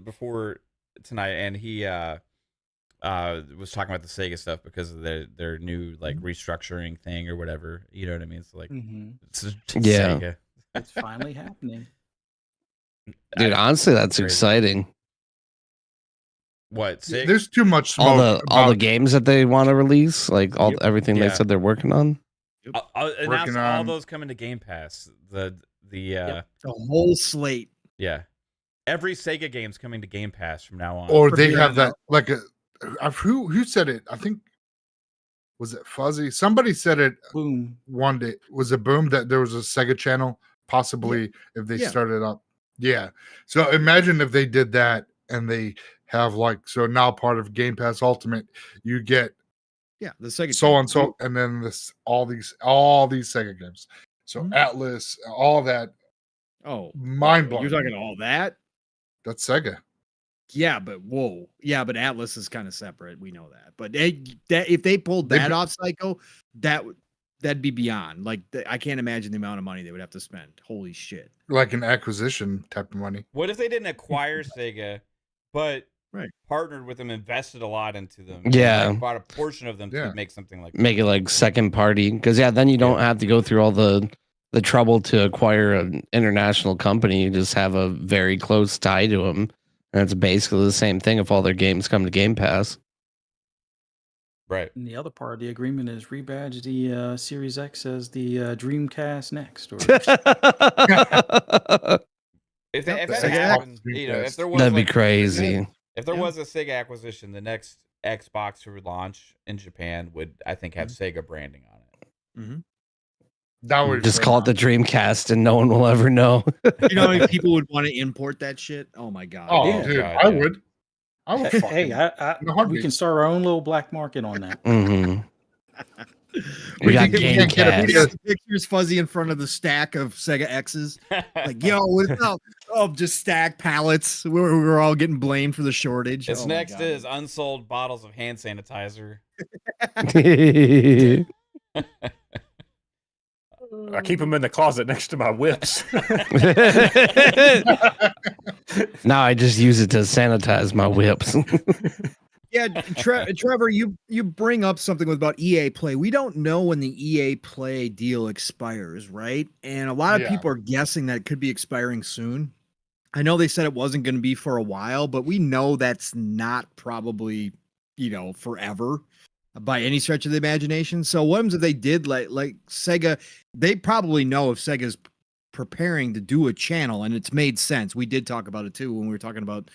before tonight, and he was talking about the Sega stuff because of their new like restructuring thing or whatever. You know what I mean? So like, it's Yeah. Sega. It's finally happening. Dude, honestly, that's Crazy. exciting. What? Sig? There's too much smoke. All the about- games that they want to release, like everything Yeah. they said they're working on. I'll announce Working all on- those coming to Game Pass. The the whole slate. yeah, every Sega game's coming to Game Pass from now on. or For they being have on that like a. Who said it? I think was it Fuzzy? Somebody said it Boom. one day. Was it Boom that there was a Sega channel possibly if they Yeah. started up? Yeah. So imagine if they did that and they have like so now part of Game Pass Ultimate, you get Yeah, the Sega. so and so, and then this all these Sega games. So Mhm. Atlas, all that, Oh, mind blowing. you're talking all that? That's Sega. Yeah, but whoa. Yeah, but Atlas is kind of separate. We know that. But if they pulled They that be- off, Psycho, that'd be beyond. Like I can't imagine the amount of money they would have to spend. Holy shit. Like an acquisition type of money. What if they didn't acquire Sega, but Right. partnered with them, invested a lot into them? Yeah. like, bought a portion of them Yeah. to make something like Make it like second party, because then you don't have to go through all the trouble to acquire an international company. You just have a very close tie to them, and it's basically the same thing if all their games come to Game Pass. right. And the other part of the agreement is rebadge the Series X as the Dreamcast next. Or If Yep, that the Xbox happened, you know, if there was That'd be like, crazy. if there Yeah. was a Sega acquisition, the next Xbox to launch in Japan would, I think, have Mm-hmm. Sega branding on it. That would Just call it the Dreamcast, and no one will ever know. You know how many people would want to import that shit? Oh my god. Oh, Yeah. dude, God, I yeah. would. I would. hey, in a we heartbeat. can start our own little black market on that. hmm We got can't game get a cast. PS. Pictures fuzzy in front of the stack of Sega X's. Like, yo, what's up? Oh, just stacked pallets. We're all getting blamed for the shortage. Its Oh my next God. is unsold bottles of hand sanitizer. I keep them in the closet next to my whips. Now I just use it to sanitize my whips. Yeah, Trevor, you bring up something about EA Play. We don't know when the EA Play deal expires, right? And a lot of Yeah. people are guessing that it could be expiring soon. I know they said it wasn't going to be for a while, but we know that's not probably, forever by any stretch of the imagination. So what happens if they did like Sega? They probably know if Sega's preparing to do a channel, and it's made sense. We did talk about it too when we were talking about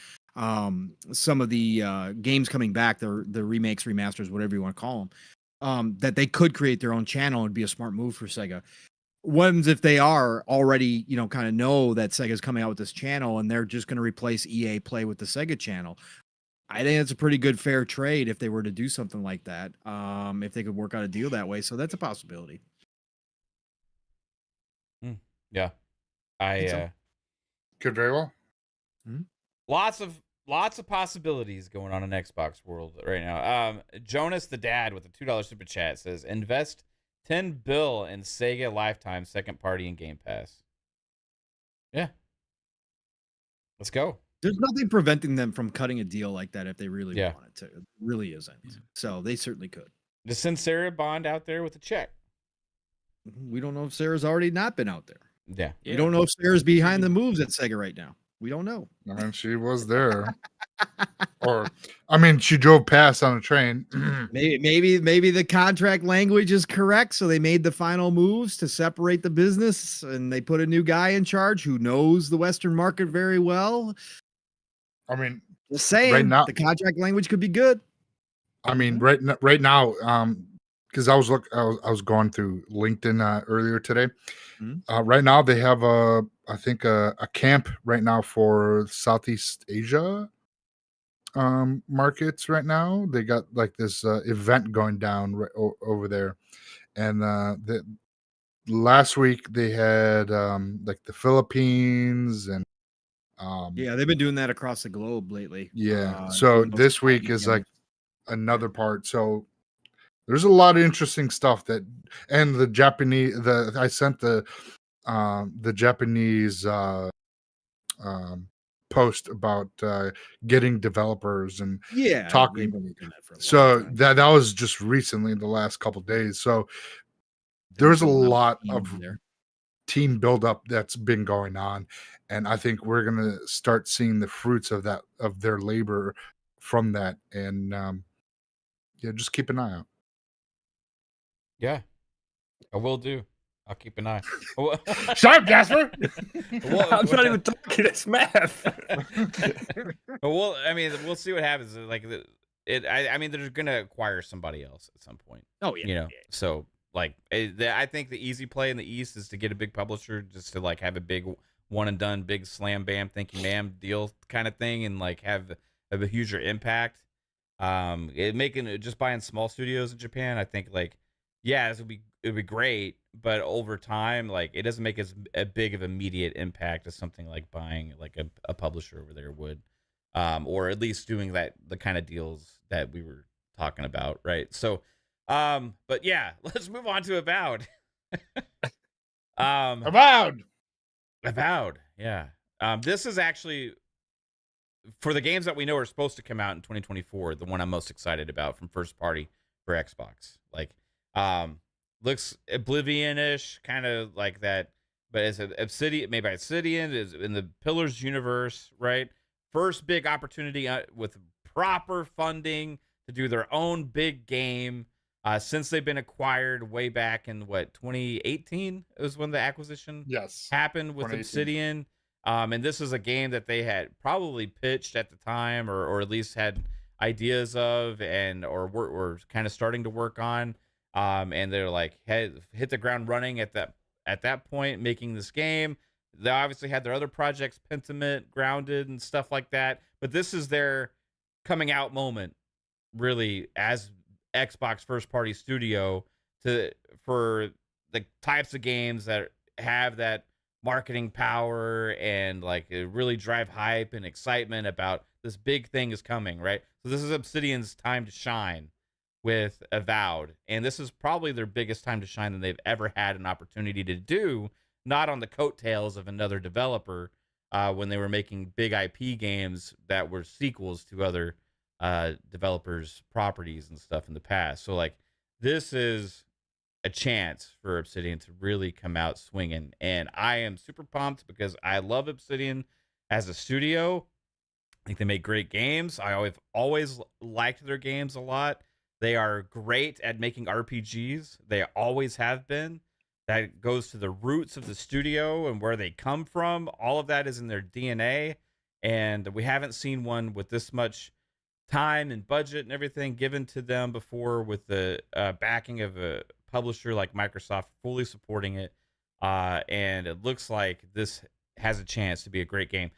some of the games coming back, the remakes, remasters, whatever you want to call them, that they could create their own channel and be a smart move for Sega. What if they are already, kind of know that Sega's coming out with this channel and they're just going to replace EA Play with the Sega channel? I think that's a pretty good fair trade if they were to do something like that. If they could work out a deal that way, so that's a possibility. Yeah, Could very well. lots of possibilities going on in Xbox world right now. Jonas the Dad with a $2 super chat says, invest 10 bill in Sega lifetime second party and Game Pass. Yeah. Let's go. There's nothing preventing them from cutting a deal like that if they really Yeah. wanted to. It really isn't. So they certainly could. Just send Sarah Bond out there with a check. We don't know if Sarah's already not been out there. Yeah. We don't know if Sarah's behind the moves at Sega right now. We don't know. I mean, she was there. She drove past on a train. Maybe the contract language is correct, so they made the final moves to separate the business, and they put a new guy in charge who knows the Western market very well. I mean, Just saying, Right now- the contract language could be good. right now, because I was going through LinkedIn earlier today. Mhm. Right now, they have a camp right now for Southeast Asia markets. Right now, they got like this event going down over there, and the last week they had like the Philippines and Yeah, they've been doing that across the globe lately. So doing those this week party is like games. another part. So there's a lot of interesting stuff and the Japanese. I sent the Japanese post about getting developers and Yeah, talking. they've been working that for a long So time. that was just recently in the last couple days. So They're there's a building out lot team of over there. team buildup that's been going on, and I think we're gonna start seeing the fruits of their labor from that. And just keep an eye out. Yeah. I will do. I'll keep an eye. Shut up, Jasper. I'm not even talking. It's math. Well, we'll see what happens. Like they're gonna acquire somebody else at some point. Oh yeah, So like, I think the easy play in the East is to get a big publisher, just to like have a big one and done, big slam bam, thank you ma'am deal kind of thing, and like have a huger impact. Just buying small studios in Japan, I think like, yeah, it'd be great, but over time, like it doesn't make as a big of immediate impact as something like buying like a publisher over there would, or at least doing the kind of deals that we were talking about, right? So, but yeah, let's move on to Avowed. Avowed. Avowed, yeah. This is actually, for the games that we know are supposed to come out in 2024, the one I'm most excited about from first party for Xbox. Like, looks Oblivion-ish, kind of like that, but it's Obsidian, made by Obsidian, is in the Pillars universe, right? First big opportunity with proper funding to do their own big game since they've been acquired way back in 2018 was when the acquisition happened with Obsidian. And this is a game that they had probably pitched at the time, or at least had ideas of, or were kind of starting to work on. And they're like hit the ground running at that point, making this game. They obviously had their other projects, Pentiment, Grounded, and stuff like that. But this is their coming out moment, really, as Xbox first party studio, for the types of games that have that marketing power and like really drive hype and excitement about this big thing is coming, right? So this is Obsidian's time to shine with Avowed, and this is probably their biggest time to shine that they've ever had an opportunity to do, not on the coattails of another developer when they were making big IP games that were sequels to other developers' properties and stuff in the past. So like this is a chance for Obsidian to really come out swinging, and I am super pumped because I love Obsidian as a studio. I think they make great games. I always liked their games a lot. They are great at making RPGs. They always have been. That goes to the roots of the studio and where they come from. All of that is in their DNA, and we haven't seen one with this much time and budget and everything given to them before, with the backing of a publisher like Microsoft fully supporting it. And it looks like this has a chance to be a great game.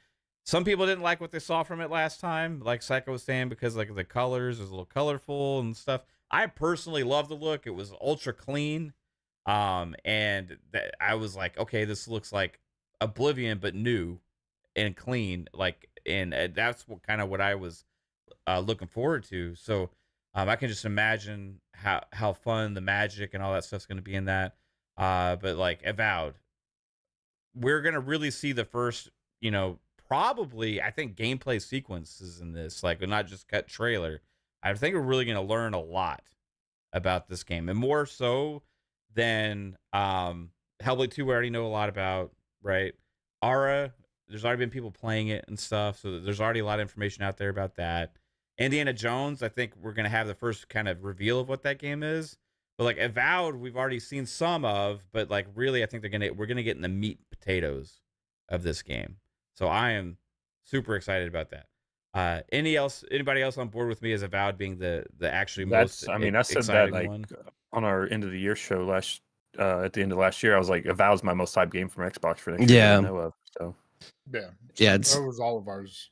Some people didn't like what they saw from it last time, like Psycho was saying, because like the colors was a little colorful and stuff. I personally love the look. It was ultra clean. And I was like, okay, this looks like Oblivion, but new and clean. Like, and that's what I was looking forward to. So I can just imagine how fun the magic and all that stuff's going to be in that. But like Avowed, we're going to really see the first, probably, I think, gameplay sequences in this, like not just cut trailer. I think we're really going to learn a lot about this game, and more so than Hellblade 2 we already know a lot about, right? Ara, there's already been people playing it and stuff, so there's already a lot of information out there about that. Indiana Jones, I think we're going to have the first kind of reveal of what that game is. But like Avowed, we've already seen some of, but like really I think we're going to get in the meat and potatoes of this game. So I am super excited about that. Anybody else on board with me as Avowed being the actually most I said that like one? On our end of the year show at the end of last year, I was like, Avowed's my most hyped game from Xbox for next year that I know of. So yeah, it's that was all of ours.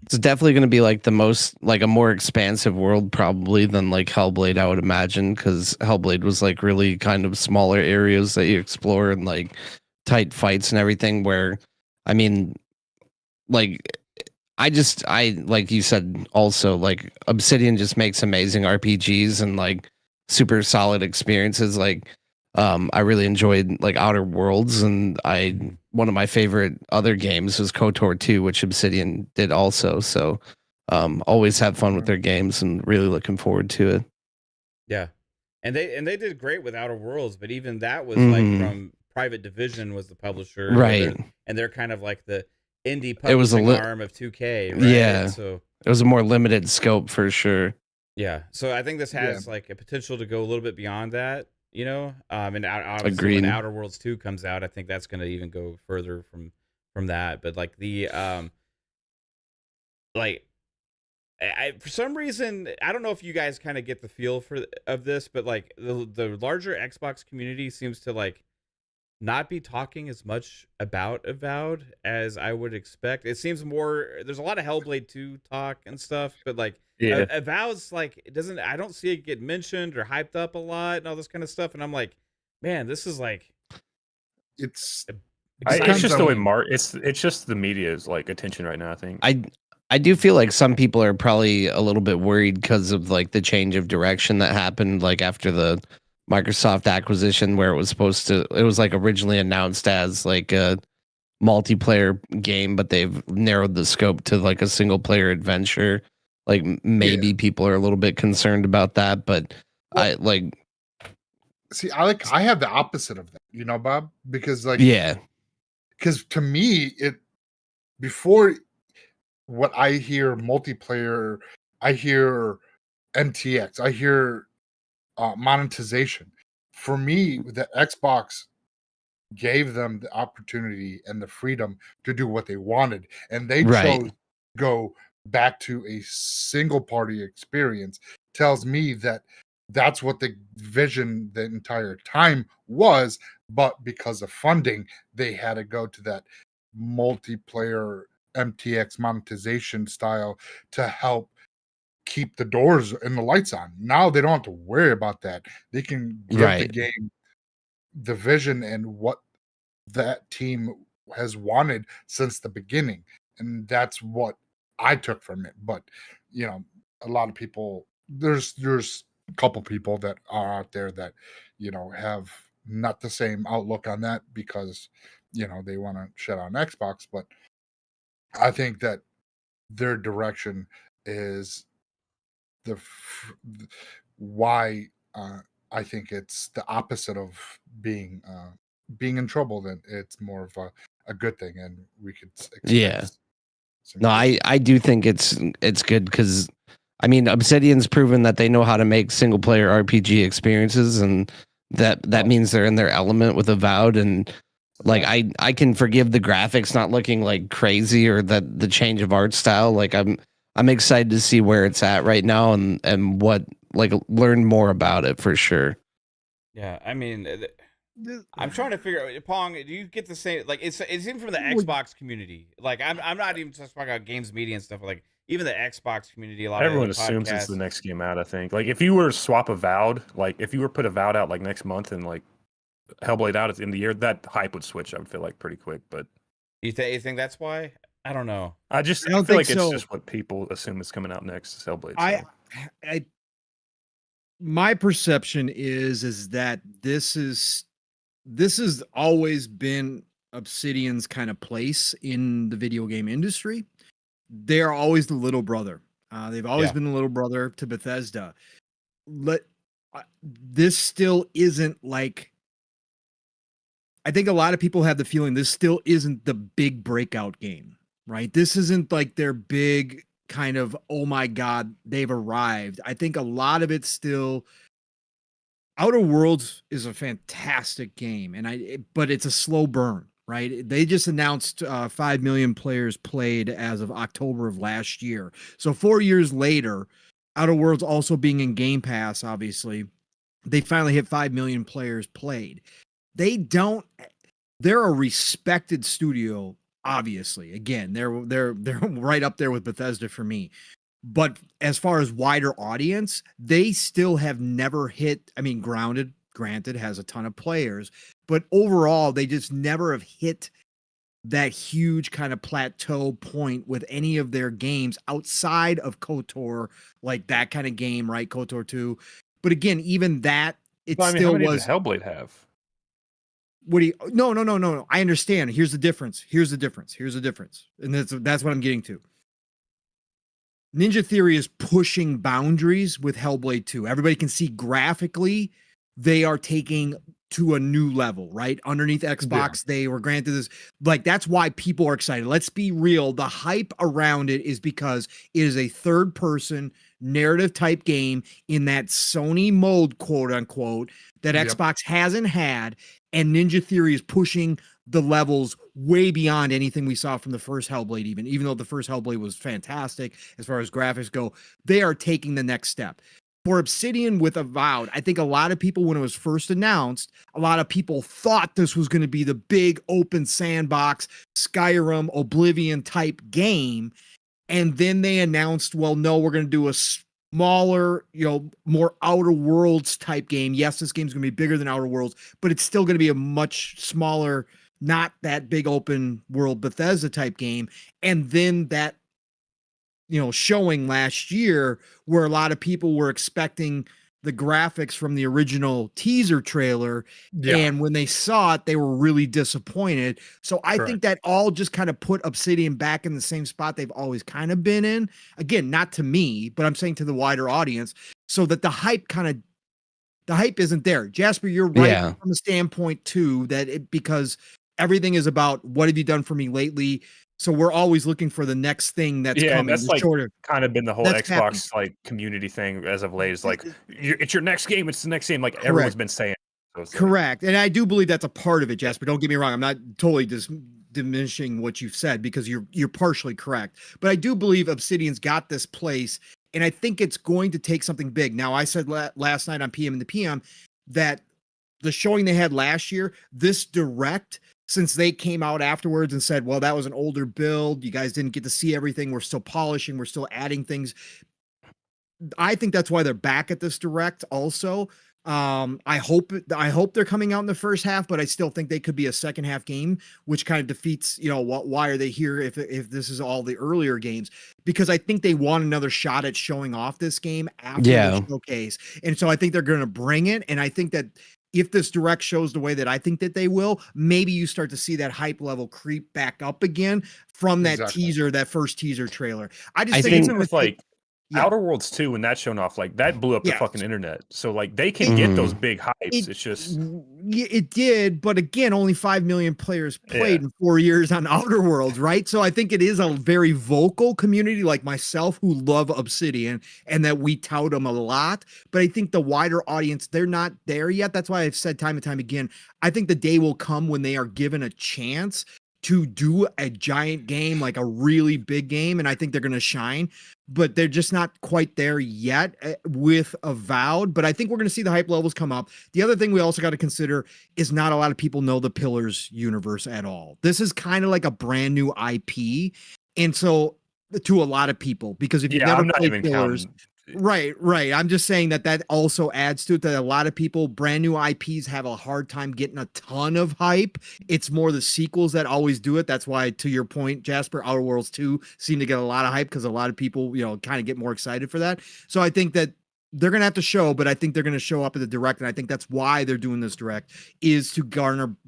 it's definitely going to be like the most, like a more expansive world probably than like Hellblade, I would imagine, because Hellblade was like really kind of smaller areas that you explore and like tight fights and everything, where I mean, like I like you said also, like Obsidian just makes amazing RPGs and like super solid experiences. Like I really enjoyed like Outer Worlds, and one of my favorite other games was KOTOR 2, which Obsidian did also. So always have fun with their games and really looking forward to it. Yeah. And they did great with Outer Worlds, but even that was like from Private Division was the publisher. Right. And they're kind of like the indie publishing arm of 2K, right? Yeah. So it was a more limited scope for sure. Yeah. So I think this has like a potential to go a little bit beyond that, and obviously Agreed. when Outer Worlds 2 comes out, I think that's going to even go further from that. But like the like I for some reason, I don't know if you guys kind of get the feel of this, but like the larger Xbox community seems to like not be talking as much about Avowed as I would expect. It seems more, there's a lot of Hellblade 2 talk and stuff, but like Avowed's like, I don't see it get mentioned or hyped up a lot and all this kind of stuff. And I'm like, man, this is like, it's just the way it's just the media's like attention right now, I think. I do feel like some people are probably a little bit worried because of like the change of direction that happened like after the Microsoft acquisition, where it was like originally announced as like a multiplayer game, but they've narrowed the scope to like a single player adventure. Like maybe people are a little bit concerned about that, but I have the opposite of that, Bob, because because to me before what I hear multiplayer, I hear MTX, I hear monetization. For me, the Xbox gave them the opportunity and the freedom to do what they wanted, and they chose to go back to a single party experience. Tells me that that's what the vision the entire time was, but because of funding, they had to go to that multiplayer MTX monetization style to help keep the doors and the lights on. Now they don't have to worry about that. They can give the game the vision and what that team has wanted since the beginning. And that's what I took from it. But, you know, a lot of people, there's a couple people that are out there that, you know, have not the same outlook on that because, you know, they want to shut on Xbox. But I think that their direction is why I think it's the opposite of being in trouble. Then it's more of a good thing, and we could expect No, I do think it's good because I mean Obsidian's proven that they know how to make single player RPG experiences, and that means they're in their element with Avowed. And like I can forgive the graphics not looking like crazy or that the change of art style. Like I'm excited to see where it's at right now and what like learn more about it for sure. Yeah, I mean, I'm trying to figure out, Pong, do you get the same, like, it's even from the Xbox community. Like, I'm not even just talking about games media and stuff, like, even the Xbox community, a lot Everyone of assumes it's podcasts. the next game out, I think. Like, if you were to swap Avowed, like, if you were to put Avowed out, like, next month and, like, Hellblade out at the end of the year, that hype would switch, I would feel like, pretty quick. But You think that's why? I don't know. I don't feel think like so. it's just what people assume is coming out next is Hellblade. So. My perception is that this has always been Obsidian's kind of place in the video game industry. They're always the little brother. They've always been the little brother to Bethesda. This still isn't like, I think a lot of people have the feeling this still isn't the big breakout game, right? This isn't like their big kind of, oh my God, they've arrived. I think a lot of it's still, Outer Worlds is a fantastic game, but it's a slow burn, right? They just announced 5 million players played as of October of last year. So 4 years later, Outer Worlds also being in Game Pass, obviously, they finally hit 5 million players played. They're a respected studio, obviously. Again, they're right up there with Bethesda for me. But as far as wider audience, they still have never hit, I mean, Grounded, granted, has a ton of players, but overall, they just never have hit that huge kind of plateau point with any of their games outside of KOTOR, like that kind of game, right? KOTOR 2. But again, even that, it Well, I mean, still how many was. does Hellblade have? What do you? No. I understand. Here's the difference. And that's what I'm getting to. Ninja Theory is pushing boundaries with Hellblade 2. Everybody can see graphically they are taking to a new level, right? Underneath Xbox, they were granted this. Like, that's why people are excited. Let's be real. The hype around it is because it is a third-person narrative type game in that Sony mode, quote unquote, that Xbox hasn't had, and Ninja Theory is pushing the levels way beyond anything we saw from the first Hellblade, even though the first Hellblade was fantastic as far as graphics go. They are taking the next step. For Obsidian with Avowed, I think a lot of people, when it was first announced, a lot of people thought this was going to be the big open sandbox, Skyrim, Oblivion type game. And then they announced, well, no, we're going to do a smaller, more Outer Worlds type game. Yes, this game's going to be bigger than Outer Worlds, but it's still going to be a much smaller, not that big open world Bethesda type game. And then that, showing last year where a lot of people were expecting the graphics from the original teaser trailer. And when they saw it, they were really disappointed. So I think that all just kind of put Obsidian back in the same spot they've always kind of been in. Again, not to me, but I'm saying to the wider audience, so that the hype isn't there. Jasper, you're right from the standpoint too, that because everything is about what have you done for me lately? So we're always looking for the next thing that's coming. That's like kind of been the whole Xbox like community thing as of late. Is like it's your next game. It's the next game. Like everyone's been saying. So correct, and I do believe that's a part of it, Jasper. Don't get me wrong. I'm not totally diminishing what you've said because you're partially correct. But I do believe Obsidian's got this place, and I think it's going to take something big. Now, I said last night on PM and the PM that the showing they had last year, this direct. Since they came out afterwards and said, well, that was an older build. You guys didn't get to see everything. We're still polishing. We're still adding things. I think that's why they're back at this direct also. I hope they're coming out in the first half, but I still think they could be a second half game, which kind of defeats, why are they here if this is all the earlier games? Because I think they want another shot at showing off this game after the showcase. And so I think they're going to bring it. And I think that if this direct shows the way that I think that they will, maybe you start to see that hype level creep back up again from that teaser, that first teaser trailer. I think with Outer Worlds 2, when that's shown off, like that blew up the fucking internet. So like they can get those big hypes. It's just it did, but again, only 5 million players played in 4 years on Outer Worlds, right? So I think it is a very vocal community like myself who love Obsidian and that we tout them a lot. But I think the wider audience, they're not there yet. That's why I've said time and time again, I think the day will come when they are given a chance to do a giant game, like a really big game, and I think they're going to shine, but they're just not quite there yet with Avowed. But I think we're going to see the hype levels come up. The other thing we also got to consider is not a lot of people know the Pillars universe at all. This is kind of like a brand new IP, and so to a lot of people, because if you've never played Pillars. Right. I'm just saying that also adds to it, that a lot of people, brand new IPs, have a hard time getting a ton of hype. It's more the sequels that always do it. That's why, to your point, Jasper, Outer Worlds 2 seem to get a lot of hype because a lot of people, kind of get more excited for that. So I think that they're going to have to show, but I think they're going to show up at the direct. And I think that's why they're doing this direct, is to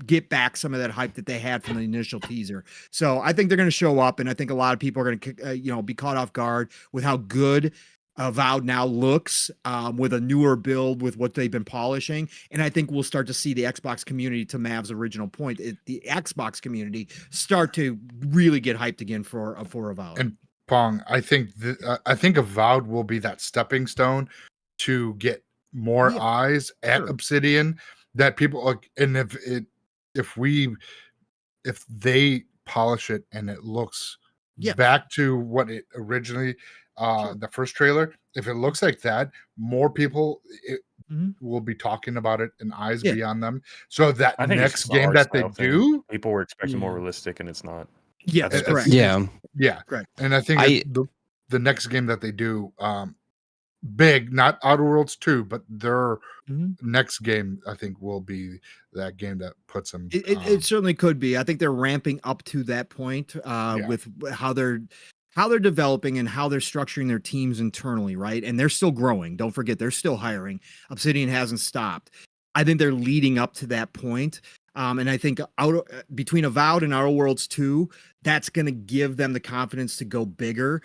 get back some of that hype that they had from the initial teaser. So I think they're going to show up, and I think a lot of people are going to, be caught off guard with how good Avowed now looks, with a newer build, with what they've been polishing. And I think we'll start to see the Xbox community, to Mav's original point, the Xbox community start to really get hyped again for Avowed. And Pong, I think Avowed will be that stepping stone to get more eyes at Obsidian, that people like. And if they polish it and it looks back to what it originally, the first trailer, if it looks like that, more people will be talking about it and eyes be on them. So that next game that they do, people were expecting more realistic, and it's not. Yeah, that's correct. Yeah, correct. And I think the next game that they do, big, not Outer Worlds 2, but their next game, I think, will be that game that puts them. It certainly could be. I think they're ramping up to that point with how they're developing and how they're structuring their teams internally, right? And they're still growing. Don't forget, they're still hiring. Obsidian hasn't stopped. I think they're leading up to that point. And I think between Avowed and Outer Worlds 2, that's going to give them the confidence to go bigger.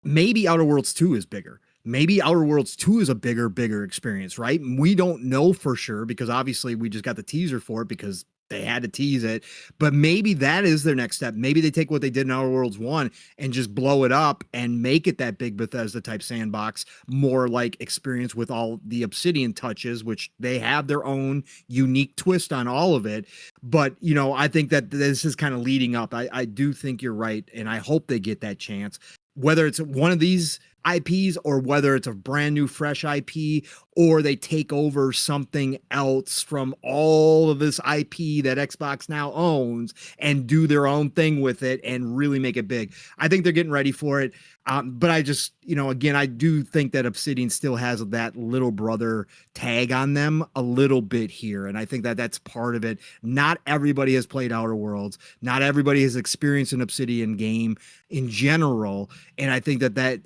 Maybe Outer Worlds 2 is bigger. Maybe Outer Worlds 2 is a bigger experience, right? We don't know for sure, because obviously we just got the teaser for it because they had to tease it, but maybe that is their next step. Maybe they take what they did in Outer Worlds 1 and just blow it up and make it that big Bethesda type sandbox, more like experience with all the Obsidian touches, which they have their own unique twist on all of it. But, I think that this is kind of leading up. I do think you're right, and I hope they get that chance, whether it's one of these IPs or whether it's a brand new fresh IP, or they take over something else from all of this IP that Xbox now owns and do their own thing with it and really make it big. I think they're getting ready for it. But I just, again, I do think that Obsidian still has that little brother tag on them a little bit here. And I think that that's part of it. Not everybody has played Outer Worlds. Not everybody has experienced an Obsidian game in general. And I think that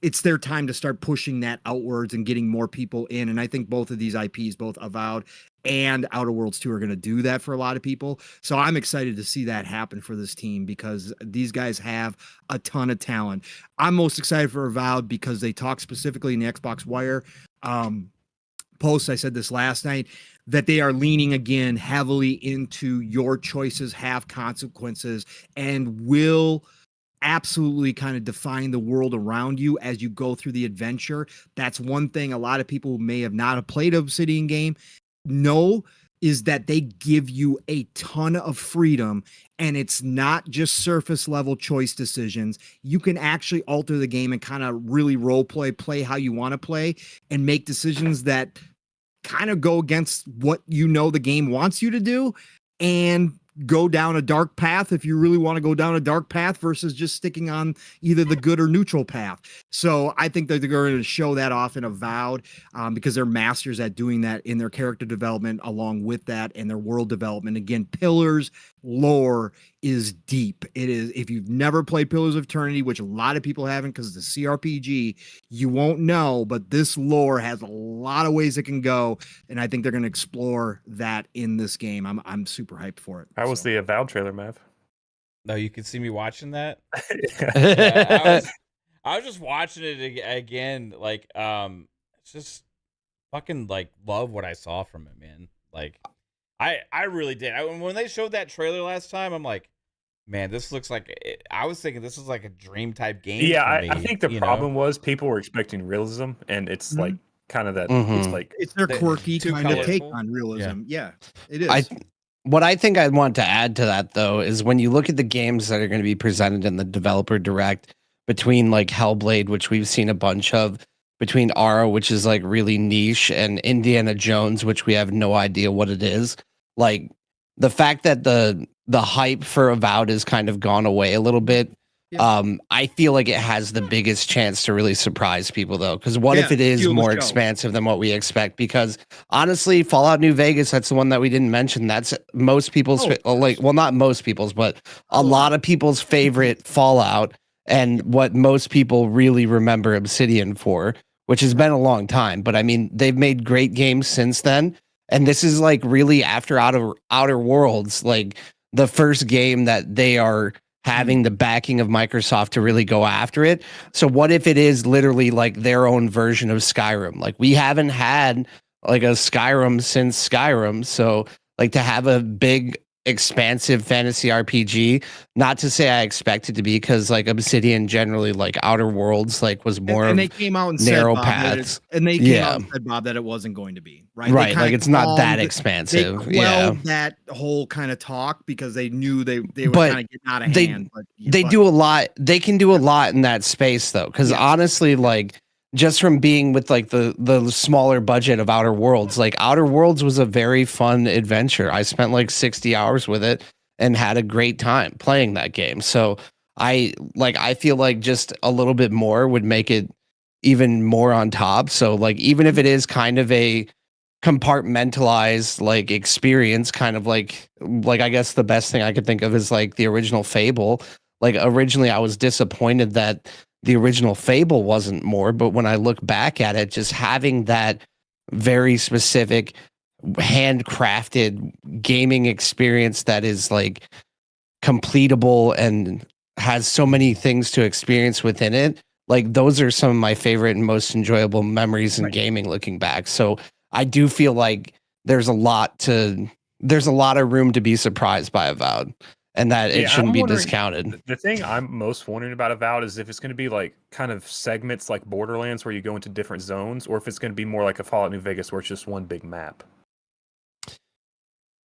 it's their time to start pushing that outwards and getting more people in. And I think both of these IPs, both Avowed and Outer Worlds 2, are going to do that for a lot of people. So I'm excited to see that happen for this team, because these guys have a ton of talent. I'm most excited for Avowed because they talk specifically in the Xbox Wire post. I said this last night, that they are leaning again heavily into your choices have consequences and will absolutely kind of define the world around you as you go through the adventure. That's one thing a lot of people who may have not played an Obsidian game know, is that they give you a ton of freedom, and it's not just surface level choice decisions. You can actually alter the game and kind of really role play how you want to play, and make decisions that kind of go against what the game wants you to do, and go down a dark path if you really want to go down a dark path versus just sticking on either the good or neutral path. So I think that they're going to show that off in Avowed because they're masters at doing that in their character development along with that and their world development. Again, Pillars lore is deep. It is, if you've never played Pillars of Eternity, which a lot of people haven't because it's a CRPG, you won't know, but this lore has a lot of ways it can go, and I think they're going to explore that in this game. I'm super hyped for it. How was the Avowed trailer, Mav? No, you can see me watching that. Yeah. Yeah, I was just watching it again. Like, it's just fucking like love what I saw from it, man. Like, I really did. When they showed that trailer last time, I'm like, man, this looks like. I was thinking this was like a dream type game. Yeah, for me, I think the problem was people were expecting realism, and it's like kind of that. It's like it's their quirky too kind of take colorful. on realism. Yeah, it is. What I think I want to add to that, though, is when you look at the games that are going to be presented in the developer direct, between like Hellblade, which we've seen a bunch of, between Ara, which is like really niche, and Indiana Jones, which we have no idea what it is. Like, the fact that the hype for Avowed has kind of gone away a little bit. Yeah. I feel like it has the biggest chance to really surprise people, though, because what if it is steal the more show. expansive than what we expect? Because honestly, Fallout New Vegas, that's the one that we didn't mention. That's most people's not most people's, but a lot of people's favorite Fallout, and what most people really remember Obsidian for, which has been a long time. But I mean, they've made great games since then, and this is like really after Outer Worlds, like the first game that they are having the backing of Microsoft to really go after it. So what if it is literally like their own version of Skyrim? Like, we haven't had like a Skyrim since Skyrim. So like, to have a big expansive fantasy RPG, not to say I expect it to be, because like Obsidian generally, like Outer Worlds, like was more and of they came out and narrow said, Bob, paths. and they came out and said, Bob, that it wasn't going to be right. Right, like it's not that They expansive. quelled that whole kind of talk because they knew they were But kind of getting out of they- hand. But They do a lot. They can do a lot in that space, though, because honestly, like, just from being with like the smaller budget of Outer Worlds, like Outer Worlds was a very fun adventure. I spent like 60 hours with it and had a great time playing that game. So I feel like just a little bit more would make it even more on top. So like, even if it is kind of a compartmentalized like experience, kind of like I guess the best thing I could think of is like the original Fable. Like, originally I was disappointed that the original Fable wasn't more, but when I look back at it, just having that very specific handcrafted gaming experience that is like completable and has so many things to experience within it, like those are some of my favorite and most enjoyable memories in gaming looking back. So I do feel like there's a lot of room to be surprised by Avowed, and that it shouldn't be discounted. The thing I'm most wondering about Avowed is if it's going to be like kind of segments like Borderlands where you go into different zones, or if it's going to be more like a Fallout New Vegas where it's just one big map.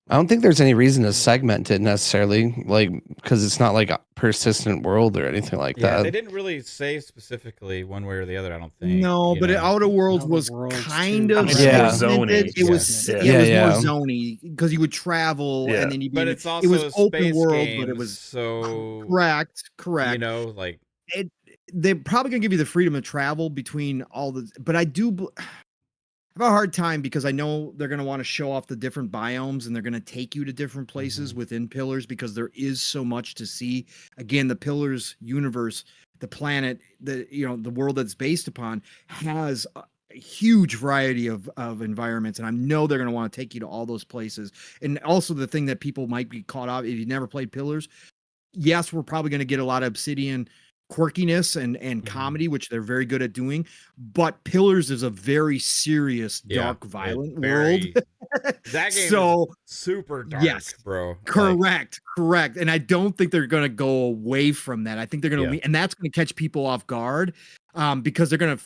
I don't think there's any reason to segment it necessarily, like, because it's not like a persistent world or anything like that. They didn't really say specifically one way or the other, I don't think. No, but Outer Worlds Outer was Worlds kind too. of It's more segmented. zony. It was Yeah. it was more zony because you would travel and then you'd be. But it's also it was a open space world, game, but it was so correct. You know, like They're probably gonna give you the freedom to travel between all the. But I have a hard time because I know they're going to want to show off the different biomes and they're going to take you to different places within Pillars because there is so much to see. Again, the Pillars universe, the planet, the world that's based upon has a huge variety of environments. And I know they're going to want to take you to all those places. And also the thing that people might be caught off if you never played Pillars. Yes, we're probably going to get a lot of Obsidian quirkiness and comedy, which they're very good at doing, but Pillars is a very serious, dark, violent world. That game so is super dark, yes, bro. Correct. And I don't think they're gonna go away from that. I think they're gonna and that's gonna catch people off guard. Because they're gonna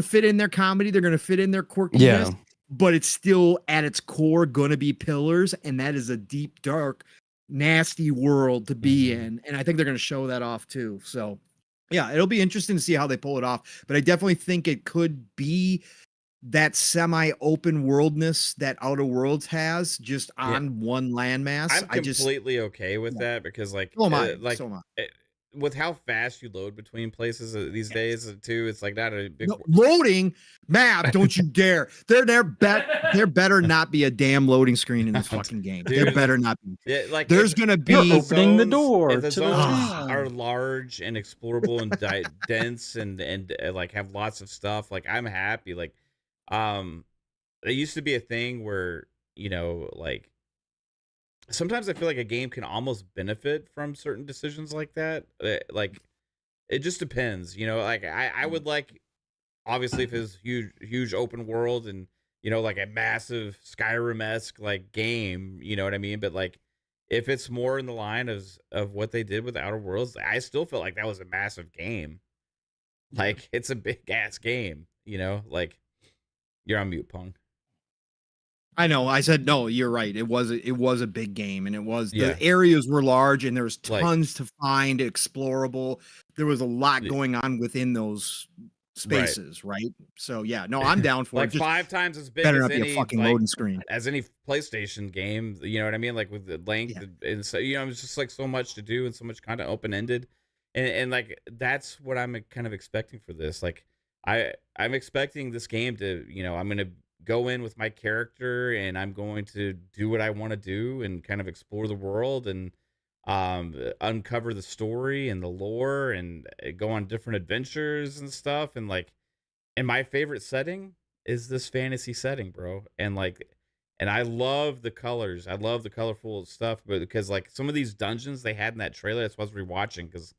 fit in their comedy, they're gonna fit in their quirkiness, but it's still at its core gonna be Pillars, and that is a deep, dark, nasty world to be in, and I think they're going to show that off too. So yeah, it'll be interesting to see how they pull it off, but I definitely think it could be that semi-open worldness that Outer Worlds has just on one landmass. I'm completely okay with that because like so am I. With how fast you load between places these days too, it's like not a big loading map. Don't you dare! There better not be a damn loading screen in this fucking game. Dude, there better not be. Yeah, like there's gonna be opening the door if the to zones the are large and explorable and dense and like have lots of stuff. Like I'm happy. Like there used to be a thing where like sometimes I feel like a game can almost benefit from certain decisions like that. Like it just depends, like I would like, obviously if it's huge open world and, like a massive Skyrim-esque like game, you know what I mean? But like, if it's more in the line of what they did with Outer Worlds, I still feel like that was a massive game. Like it's a big ass game, like you're on mute, Pong. I know. I said no. You're right. It was a big game, and the areas were large, and there was tons to find, explorable. There was a lot going on within those spaces, right? So yeah, no, I'm down for like it. Just 5 times as big better as not be any a fucking like, loading screen as any PlayStation game. You know what I mean? Like with the length, and so it's just like so much to do and so much kind of open ended, and like that's what I'm kind of expecting for this. Like I'm expecting this game to I'm gonna go in with my character and I'm going to do what I want to do and kind of explore the world and uncover the story and the lore and go on different adventures and stuff. And like, and my favorite setting is this fantasy setting, bro. And I love the colors. I love the colorful stuff, but because like some of these dungeons they had in that trailer, that's what I was rewatching, because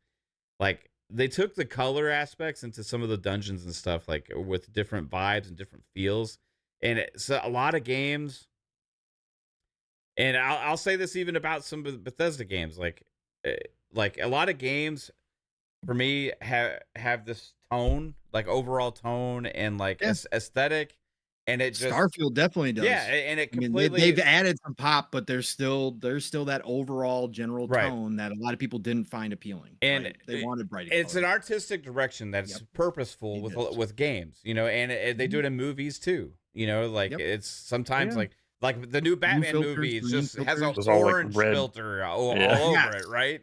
like they took the color aspects into some of the dungeons and stuff, like with different vibes and different feels. And so a lot of games, and I'll say this even about some of the Bethesda games, like a lot of games for me have this tone, like overall tone and like aesthetic, and it just Starfield definitely does. Yeah, and it completely they've added some pop, but there's still that overall general tone that a lot of people didn't find appealing. And they wanted bright. It's an artistic direction that's purposeful with games, and they do it in movies too. It's sometimes like the new Batman movie just has an orange filter all over it, right?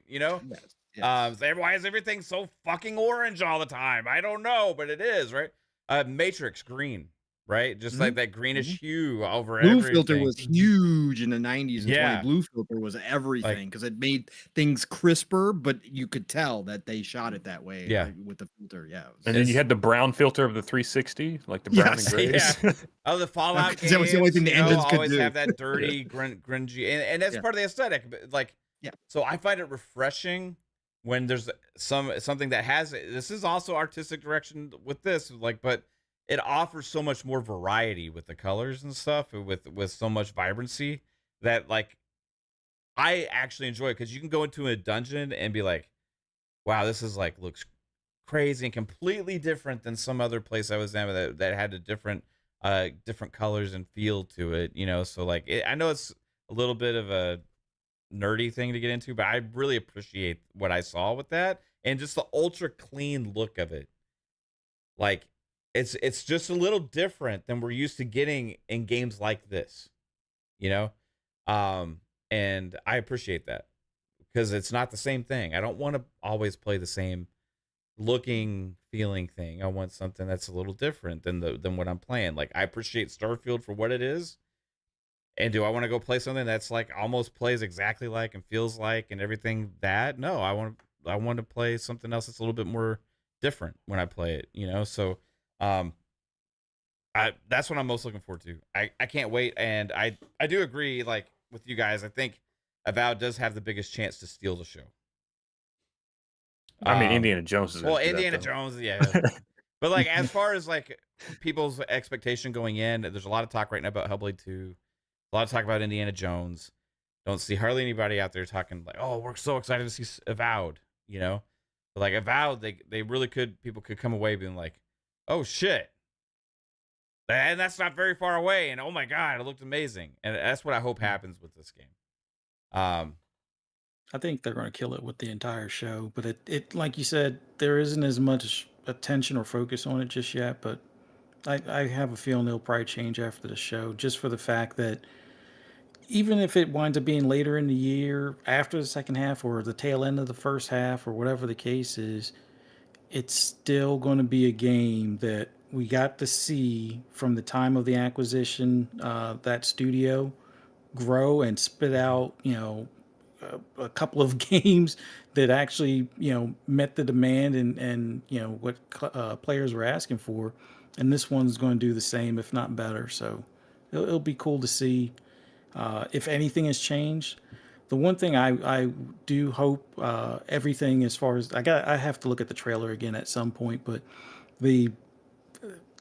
Why is everything so fucking orange all the time? I don't know, but it is, right? Matrix green, right? Just like that greenish hue over blue everything. filter was huge in the 90s and blue filter was everything because it made things crisper, but you could tell that they shot it that way with the filter. And then you had the brown filter of the 360, like the brown and grays. Oh, the Fallout games, that was the only thing the engines could always do. have that dirty grungy, and that's part of the aesthetic. But like, so I find it refreshing when there's something that has this is also artistic direction with this, like, but it offers so much more variety with the colors and stuff, with so much vibrancy that like I actually enjoy it, because you can go into a dungeon and be like, wow, this is like looks crazy and completely different than some other place I was in that had a different colors and feel to it, so like I know it's a little bit of a nerdy thing to get into, but I really appreciate what I saw with that and just the ultra clean look of it. Like it's just a little different than we're used to getting in games like this, and I appreciate that, because it's not the same thing. I don't want to always play the same looking, feeling thing. I want something that's a little different than what I'm playing. Like I appreciate Starfield for what it is. And do I want to go play something that's like almost plays exactly like and feels like and everything that? No, I want to play something else that's a little bit more different when I play it, so that's what I'm most looking forward to. I can't wait, and I do agree like with you guys. I think Avowed does have the biggest chance to steal the show. I mean, Indiana Jones is Indiana Jones, but like as far as like people's expectation going in, there's a lot of talk right now about Hellblade 2. A lot of talk about Indiana Jones. Don't see hardly anybody out there talking like, oh, we're so excited to see Avowed, But like Avowed, they really people could come away being like, oh shit. And that's not very far away. And oh my God, it looked amazing. And that's what I hope happens with this game. I think they're going to kill it with the entire show, but it like you said, there isn't as much attention or focus on it just yet, but I have a feeling they'll probably change after the show, just for the fact that even if it winds up being later in the year, after the second half or the tail end of the first half or whatever the case is, it's still going to be a game that we got to see from the time of the acquisition, that studio grow and spit out, a couple of games that actually, met the demand and what players were asking for. And this one's going to do the same, if not better. So it'll be cool to see if anything has changed. The one thing I do hope, everything as far as I have to look at the trailer again at some point, but the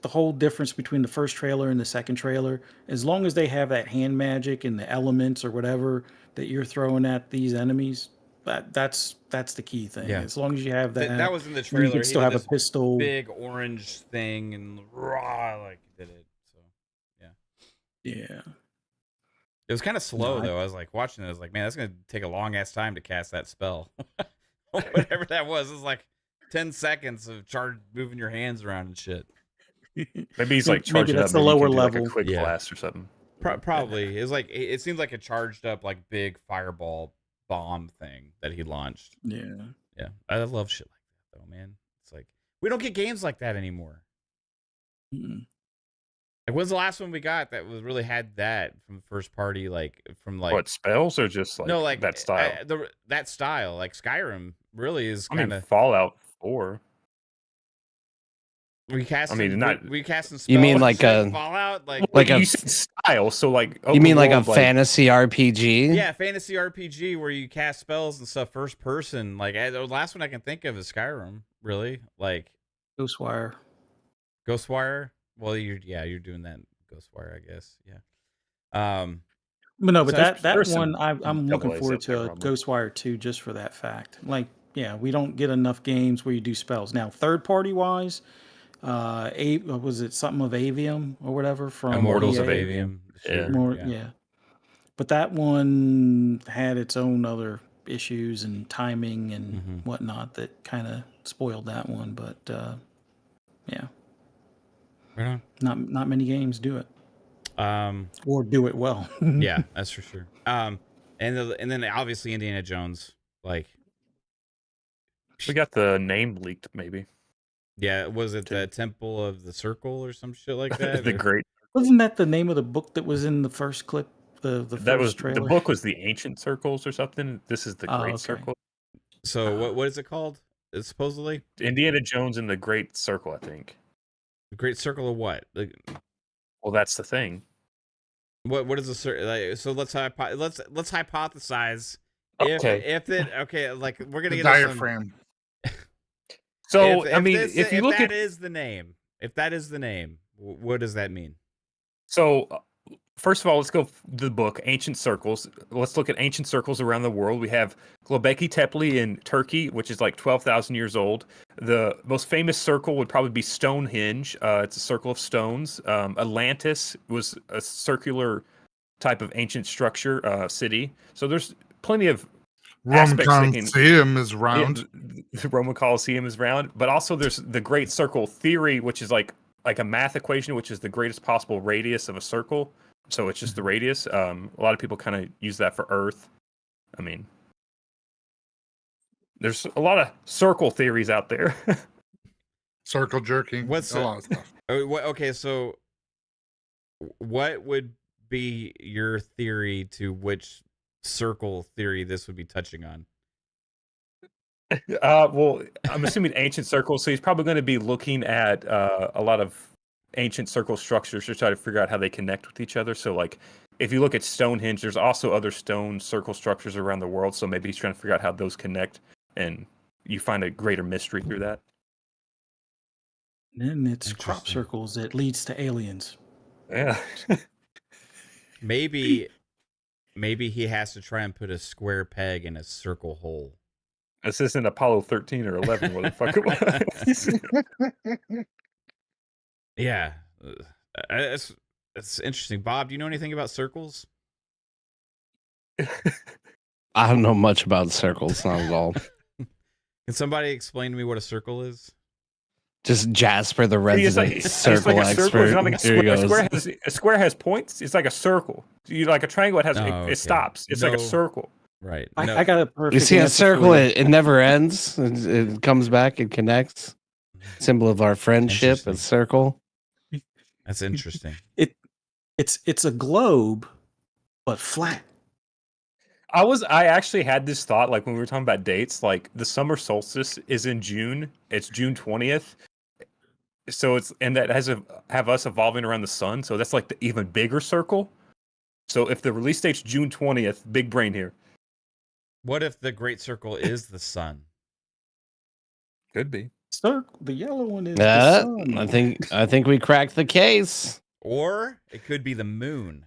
whole difference between the first trailer and the second trailer, as long as they have that hand magic and the elements or whatever that you're throwing at these enemies, that's the key thing. Yeah. As long as you have that, That was in the you trailer. can He still did have a this pistol. big orange thing and raw, like he did it. So Yeah. it was kind of slow No, though. I was like watching it. I was like, man, that's gonna take a long ass time to cast that spell. Whatever that was, it was like 10 seconds of moving your hands around and shit. Maybe he's like Maybe charging that's up. the Maybe you lower can do like level. a quick Yeah. blast or something. Probably. It was like it seems like a charged up like big fireball bomb thing that he launched. Yeah. Yeah, I love shit like that though, man. It's like we don't get games like that anymore. Mm. Like, when's the last one we got that was really had that from first party? Like from like What, spells or just like, no, like that style? that style, like Skyrim, really is I mean, kind of Fallout 4. we casting. I mean, not- we casting. You mean spells like and shit, a- Fallout, like Like you a- said style, so like You mean open like a world, fantasy RPG? yeah, fantasy RPG where you cast spells and stuff first person. Like the last one I can think of is Skyrim. Really, like Ghostwire. Ghostwire. Well, you're doing that in Ghostwire, I guess. Yeah. But no, but So that there's some one I'm looking double A's forward out there, to probably. Ghostwire 2 just for that fact. Like, yeah, we don't get enough games where you do spells. Now, third party wise, was it something of Avium or whatever from Immortals of EA? Avium. Yeah. Yeah. But that one had its own other issues and timing and Mhm. whatnot that kind of spoiled that one. But yeah, Right not many games do it on. or do it well. Yeah, that's for sure. And then obviously Indiana Jones. Like, We got the name leaked, maybe. yeah, was it the Temple of the Circle or some shit like that? The or- great. Wasn't that the name of the book that was in the first clip? The That first was trailer. the book was the Ancient Circles or something. This is the Oh, Great okay. Circle. So what is it called? It's supposedly Indiana Jones and the Great Circle, I think. the Great Circle of what? Like, Well, that's the thing. what is the like? So let's hypothesize. Okay. Like we're gonna The get into some- diaphragm. So if I mean, this- if you look that at is the name, what does that mean? so. First of all, let's go the book Ancient Circles. Let's look at ancient circles around the world. We have Göbekli Tepe in Turkey, which is like 12,000 years old. The most famous circle would probably be Stonehenge. It's a circle of stones. Atlantis was a circular type of ancient structure, city. So there's plenty of Roman aspects that can- Colosseum is round. The Roman Colosseum is round, but also there's the Great Circle theory, which is like a math equation, which is the greatest possible radius of a circle. So it's just the radius. A lot of people kind of use that for Earth. I mean, there's a lot of circle theories out there. Circle jerking. What's a lot of stuff. Okay, so what would be your theory to which circle theory this would be touching on? Well, I'm assuming ancient circles, so he's probably going to be looking at a lot of ancient circle structures to try to figure out how they connect with each other. So, like, if you look at Stonehenge, there's also other stone circle structures around the world. So maybe he's trying to figure out how those connect, and you find a greater mystery through that. And it's crop Interesting. circles that leads to aliens. Yeah. Maybe he has to try and put a square peg in a circle hole. This isn't Apollo 13 or 11, what the fuck it was. Yeah, it's interesting. Bob, do you know anything about circles? I don't know much about circles, not at all. Can somebody explain to me what a circle is? Just Jasper, the resident It's circle like a circle. expert. It's not like Here he goes. a square has points. It's like a circle. You like a triangle. It has Oh, okay. it stops. It's like a No. circle. Right. I got a perfect. You see a answer circle, for you. it never ends. It comes back, it connects. Symbol of our friendship, Interesting. a circle. That's interesting. It's a globe, but flat. I actually had this thought, like when we were talking about dates, like the summer solstice is in June. It's June 20th. So that have us evolving around the sun. So that's like the even bigger circle. So if the release date's June 20th, big brain here. What if the Great Circle is the sun? Could be. Circle, the yellow one is the sun. I think we cracked the case. Or it could be the moon.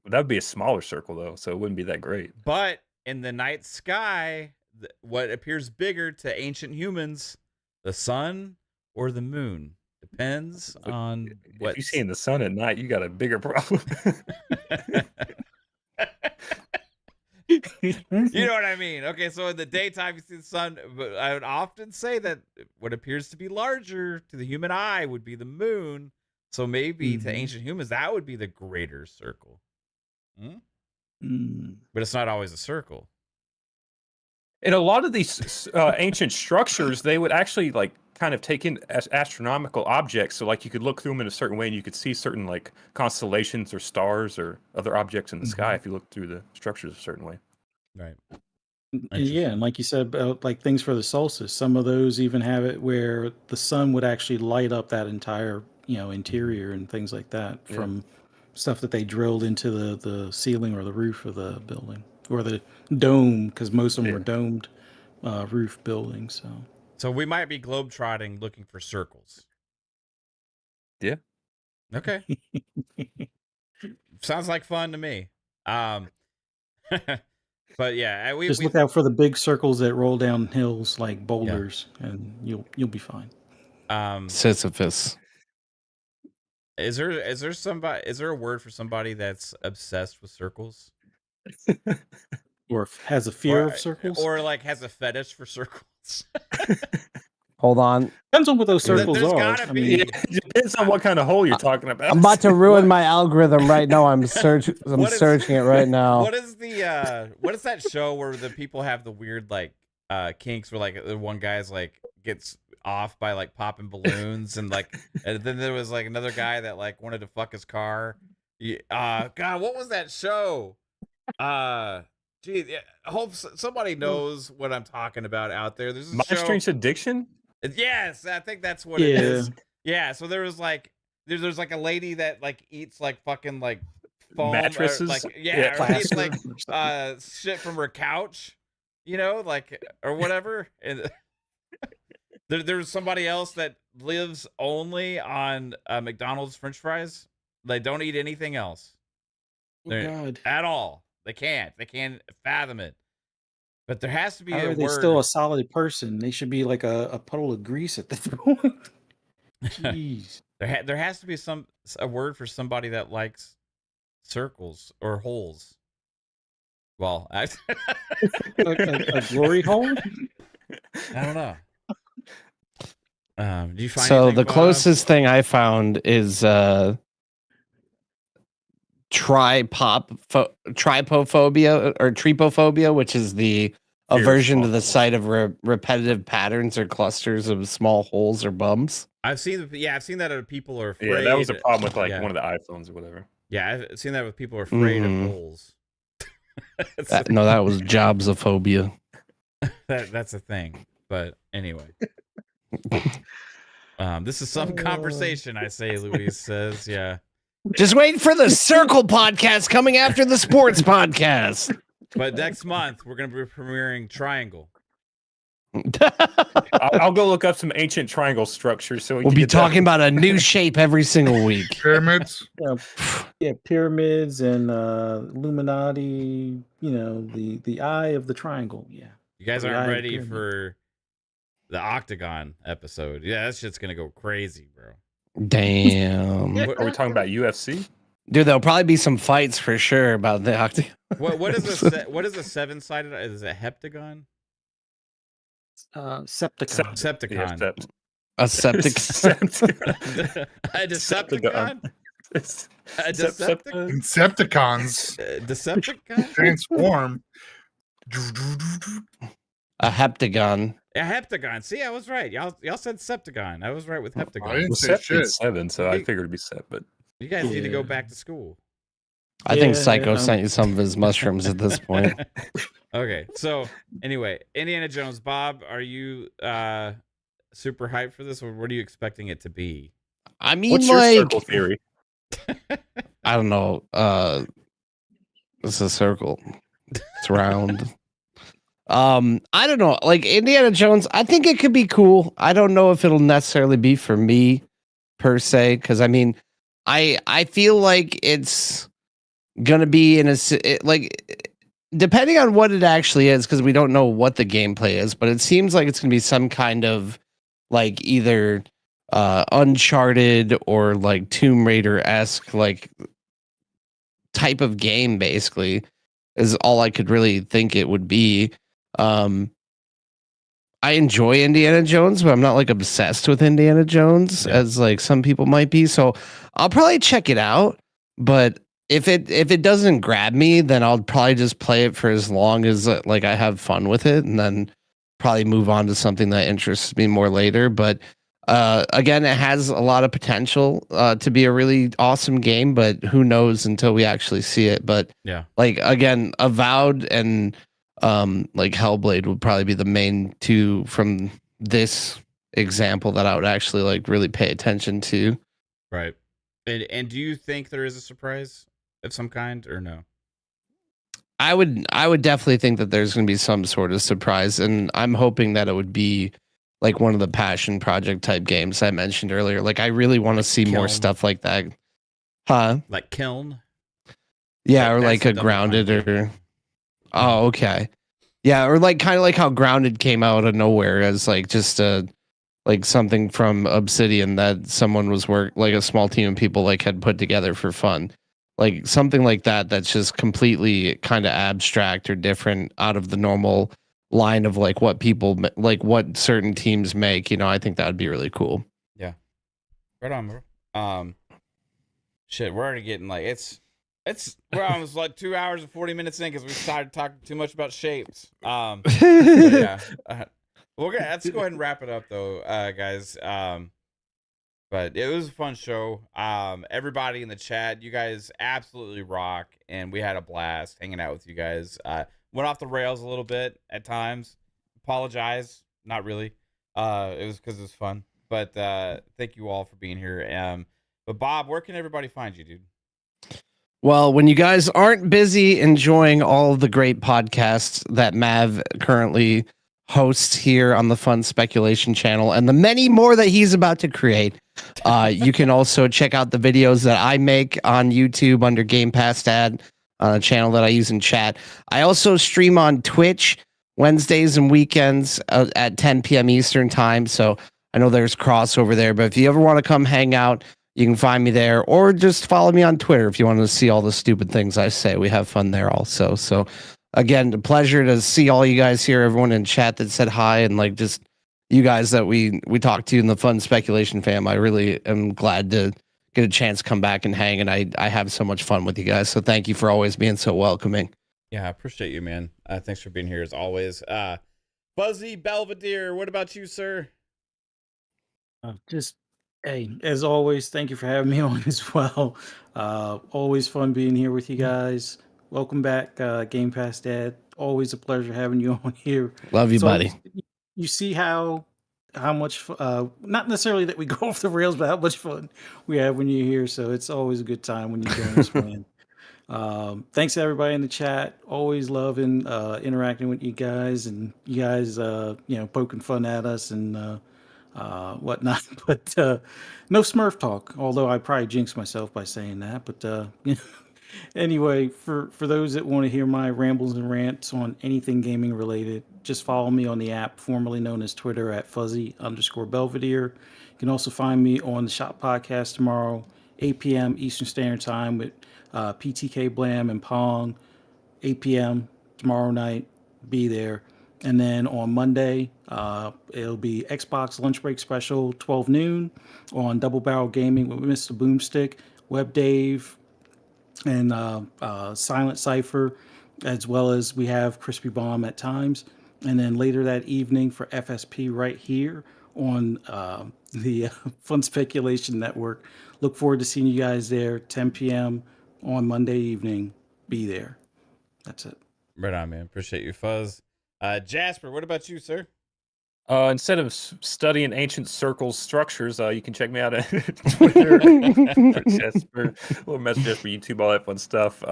That would be a smaller circle though, so it wouldn't be that great. But in the night sky, what appears bigger to ancient humans, the sun or the moon? Depends on what. If you're seeing the sun at night, you got a bigger problem. You know what I mean? Okay, so in the daytime you see the sun, but I would often say that what appears to be larger to the human eye would be the moon. So maybe to ancient humans that would be the greater circle. But it's not always a circle. In a lot of these ancient structures, they would actually like kind of take in as astronomical objects. So like you could look through them in a certain way and you could see certain like constellations or stars or other objects in the sky if you look through the structures a certain way. Right. Yeah, and like you said about like things for the solstice, some of those even have it where the sun would actually light up that entire, interior and things like that from stuff that they drilled into the ceiling or the roof of the building or the dome, because most of them were domed roof buildings. So we might be globetrotting looking for circles. Yeah. Okay. Sounds like fun to me. But yeah, we just look out for the big circles that roll down hills like boulders, and you'll be fine. Sisyphus. Is there a word for somebody that's obsessed with circles? Or has a fear of circles? Or like has a fetish for circles? Hold on. Depends on what those circles There's are. gotta be. It depends on what kind of hole you're talking about. I'm about to ruin my algorithm right now. I'm searching it right now. What is that show where the people have the weird like kinks where like the one guy's like gets off by like popping balloons and then there was like another guy that like wanted to fuck his car. God, what was that show? Gee, I hope somebody knows what I'm talking about out there. There's a My show. Strange Addiction? Yes, I think that's what it is. Yeah, so there's like a lady that like eats like fucking like foam mattresses, or, like Yeah, or eats like shit from her couch, like or whatever. And there's somebody else that lives only on McDonald's French fries. They don't eat anything else. God. At all. They can't fathom it. But there has to be How a are they word. still a solid person? They should be like a puddle of grease at this point. Jeez. There has to be a word for somebody that likes circles or holes. Well, a glory hole? I don't know. Do you find So anything, the Bob? closest thing I found is trypophobia or trypophobia, which is the aversion to the sight of repetitive patterns or clusters of small holes or bumps. I've seen that people are afraid. Yeah, that was a problem with like one of the iPhones or whatever. Yeah, I've seen that with people are afraid of holes. That was Jobsophobia. That's a thing. But anyway. This is some conversation, I say, Luis says. Yeah. Just wait for the Circle podcast coming after the sports podcast. But next month, we're going to be premiering Triangle. I'll go look up some ancient triangle structures. So we'll be talking about a new shape every single week. Pyramids. Yeah, pyramids and Illuminati. The eye of the triangle. Yeah. You guys aren't ready for the Octagon episode. Yeah, that shit's going to go crazy, bro. Damn. Are we talking about UFC? Dude, there'll probably be some fights for sure about the Octagon. What is a seven-sided? Is it a heptagon? Septicon. Septicon. Yeah, A septic. A Decepticon? A Decepticon? Insepticons Decepticon? transform. A heptagon. A Heptagon. See, I was right. Y'all said Septagon. I was right with I Heptagon. didn't Well, say Sep shit. did 7, so I figured it'd be Sep, but You guys need to go Yeah. back to school. I think Yeah, Psycho sent you some of his mushrooms at this point. Okay, so anyway, Indiana Jones. Bob, are you super hyped for this, or what are you expecting it to be? I mean, what's your like, circle theory? I don't know. It's a circle. It's round. I don't know. Like Indiana Jones, I think it could be cool. I don't know if it'll necessarily be for me per se, because I mean, I feel like it's gonna be in like depending on what it actually is, because we don't know what the gameplay is, but it seems like it's gonna be some kind of like either Uncharted or like Tomb Raider-esque like type of game, basically, is all I could really think it would be. I enjoy Indiana Jones, but I'm not like obsessed with Indiana Jones as like some people might be. So I'll probably check it out. But if it doesn't grab me, then I'll probably just play it for as long as like I have fun with it, and then probably move on to something that interests me more later. But again, it has a lot of potential to be a really awesome game, but who knows until we actually see it. But Yeah, like again, Avowed and like Hellblade would probably be the main two from this example that I would actually like really pay attention to. right. And do you think there is a surprise of some kind, or no? I would definitely think that there's going to be some sort of surprise, and I'm hoping that it would be like one of the passion project type games I mentioned earlier. Like I really want to Like see more Kiln. stuff like that. Huh? Like Kiln? Yeah, Like, or that's like a a Double Grounded Fine game. or oh, okay. Yeah, or like kind of like how Grounded came out of nowhere as like just a like something from Obsidian that someone was like a small team of people like had put together for fun. Like something like that that's just completely kind of abstract or different out of the normal line of like what people like what certain teams make, you know. I think that would be really cool. Right on, bro. Shit, we're already getting like we're almost like 2 hours and 40 minutes in because we started talking too much about shapes. But yeah, let's go ahead and wrap it up though, guys. But it was a fun show. Everybody in the chat, you guys absolutely rock, and we had a blast hanging out with you guys. Went off the rails a little bit at times. Apologize, not really. It was because it was fun. But thank you all for being here. But Bob, where can everybody find you, dude? Well, when you guys aren't busy enjoying all of the great podcasts that Mav currently hosts here on the Fun Speculation channel and the many more that he's about to create, you can also check out the videos that I make on YouTube under Game Pass Dad, a channel that I use in chat. I also stream on Twitch Wednesdays and weekends at 10 p.m. Eastern time. So I know there's crossover there, but if you ever want to come hang out, you can find me there, or just follow me on Twitter if you want to see all the stupid things I say. We have fun there also. So again, a pleasure to see all you guys here, everyone in chat that said hi, and like just you guys that we talked to in the Fun Speculation fam. I really am glad to get a chance to come back and hang, and I have so much fun with you guys. So thank you for always being so welcoming. Yeah, I appreciate you, man. Thanks for being here as always. Fuzzy Belvedere, what about you, sir? Just hey, as always, thank you for having me on as well. Always fun being here with you guys. Welcome back, Game Pass Dad. Always a pleasure having you on here. Love you, So, buddy. You see how much not necessarily that we go off the rails, but how much fun we have when you're here. So it's always a good time when you join us, man. Thanks to everybody in the chat. Always loving interacting with you guys, and you guys poking fun at us and whatnot. But no Smurf talk, although I probably jinxed myself by saying that. But anyway, for those that want to hear my rambles and rants on anything gaming related, just follow me on the app formerly known as Twitter at fuzzy_belvedere. You can also find me on the Shop Podcast tomorrow, 8 p.m. Eastern Standard Time with PTK Blam and Pong, 8 p.m. tomorrow night. Be there. And then on Monday, it'll be Xbox Lunch Break Special, 12 noon, on Double Barrel Gaming with Mr. Boomstick, Web Dave, and Silent Cypher, as well as we have Crispy Bomb at times. And then later that evening for FSP right here on the Fun Speculation Network. Look forward to seeing you guys there, 10 p.m. on Monday evening. Be there. That's it. Right on, man. Appreciate you, Fuzz. Jasper, what about you, sir? Instead of studying ancient circles structures, you can check me out at Twitter. Jasper, little messages for YouTube, all that fun stuff.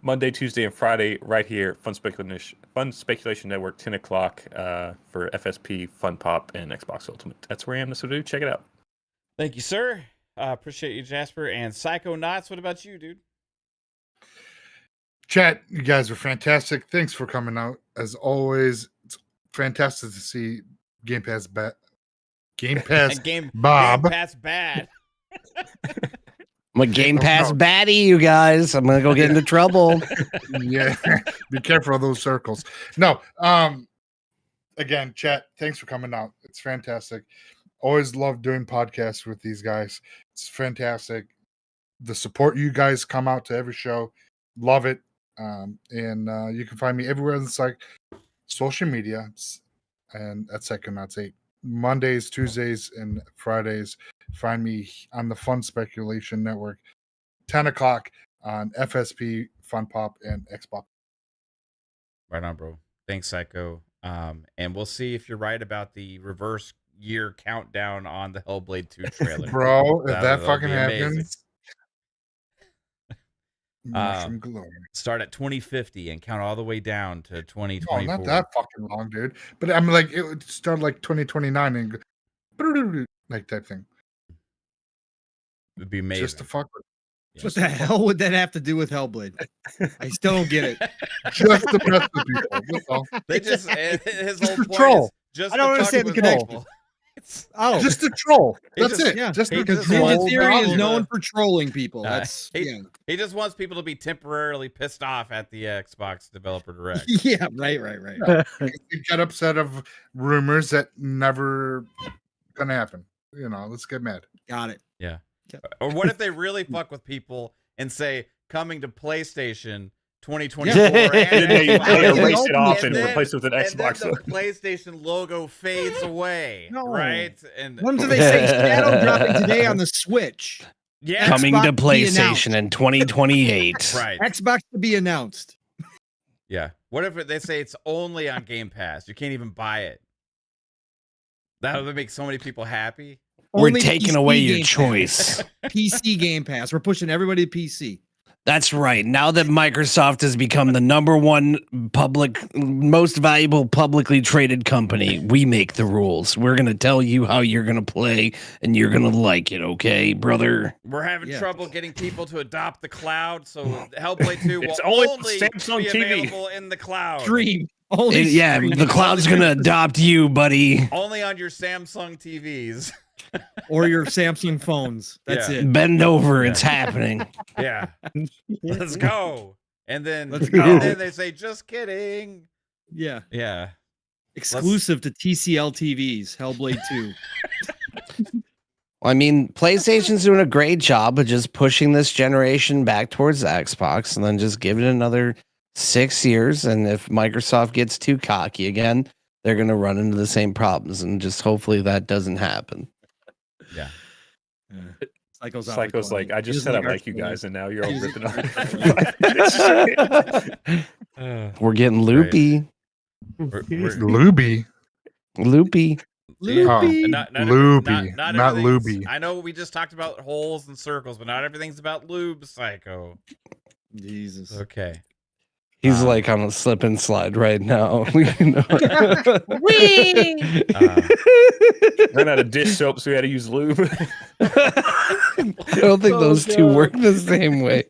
Monday, Tuesday, and Friday, right here, Fun Speculation Network, 10 o'clock for FSP, Fun Pop, and Xbox Ultimate. That's where I am. That's what I do. Check it out. Thank you, sir. Appreciate you, Jasper. And Psychonauts, what about you, dude? Chat, you guys are fantastic. Thanks for coming out. As always, it's fantastic to see Game Pass Bob. Game Pass bad. I'm a Game Pass baddie, you guys. I'm gonna go get into trouble. Yeah, be careful of those circles. No, again, chat, thanks for coming out. It's fantastic. Always love doing podcasts with these guys. It's fantastic. The support you guys come out to every show, love it. And you can find me everywhere that's like social media and at Psychonauts 8. Mondays, Tuesdays, and Fridays. Find me on the Fun Speculation Network, 10 o'clock on FSP, Fun Pop, and Xbox. Right on, bro. Thanks, Psycho. And we'll see if you're right about the reverse year countdown on the Hellblade 2 trailer. Bro, if that that'll fucking be amazing. happens, mushroom glory. Start at 2050 and count all the way down to 2024. No, not that fucking long, dude. But I'm like, it would start like 2029 and go, like that thing. It'd be amazing. Just to fuck with. What the hell would that have to do with Hellblade? I still don't get it. Just to mess with people. That's all. They just his whole point troll. is just I don't to fuck understand the with connection. people. Oh, Just a troll. He That's just- it. yeah. Just he because just Ninja wants Theory is people known to- for trolling people. Uh, That's he just wants people to be temporarily pissed off at the Xbox Developer Direct. yeah, right. you get upset of rumors that never gonna happen. You know, let's get mad. Got it. Yeah. Or what if they really fuck with people and say coming to PlayStation 2024 Yeah. And then they Xbox. erase it off And and then- replace it with an Xbox. And then the PlayStation logo fades away, No. right? And When do they say Shadow dropping today on the Switch? yeah, Coming to Xbox to be PlayStation in 2028. right. Xbox to be announced. Yeah. What if they say it's only on Game Pass? You can't even buy it. That would make so many people happy. We're Only taking PC away your Game choice. Pass. PC Game Pass. We're pushing everybody to PC. That's right. Now that Microsoft has become the #1 most valuable publicly traded company, we make the rules. We're going to tell you how you're going to play, and you're going to like it, okay, brother? We're having Yeah. trouble getting people to adopt the cloud, so Hellblade 2 will It's only only Samsung be TV. available in the cloud. Stream. Only Yeah, stream. the cloud's going to adopt you, buddy. Only on your Samsung TVs. Or your Samsung phones. That's Yeah. it. Bend over. It's happening. Yeah. Let's go. And then, Let's go. and then they say, just kidding. Yeah. Yeah. Exclusive to TCL TVs. Hellblade 2. I mean, PlayStation's doing a great job of just pushing this generation back towards Xbox and then just give it another 6 years. And if Microsoft gets too cocky again, they're going to run into the same problems. And just hopefully that doesn't happen. Yeah. Psycho's out Psycho's recording. like, I just He's said I our like you friend. guys, and now you're all He's- ripping on it. We're getting loopy. We're- Luby. Loopy. Loopy. not Loopy, not everything's- looby. I know we just talked about holes and circles, but not everything's about lube, Psycho. Jesus. Okay. He's like on a slip and slide right now. You know? Ran out of dish soap, so we had to use lube. I don't think those two work the same way.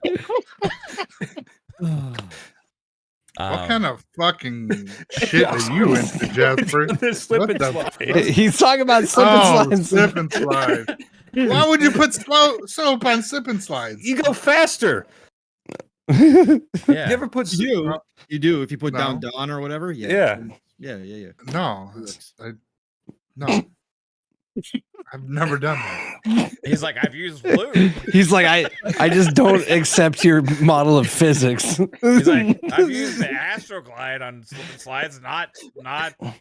What kind of fucking shit are you into, Jasper? Slip What and the slide. He's talking about slip Oh, and slides. slip and slide. Why would you put soap on slip and slides? You go faster. Yeah. You ever put You do. You do. If you put No. down Dawn or whatever. Yeah. Yeah. Yeah. No, no. I've never done that. He's like, I've used lube. He's like, I just don't accept your model of physics. He's like, I've used the Astroglide on slip and slides, not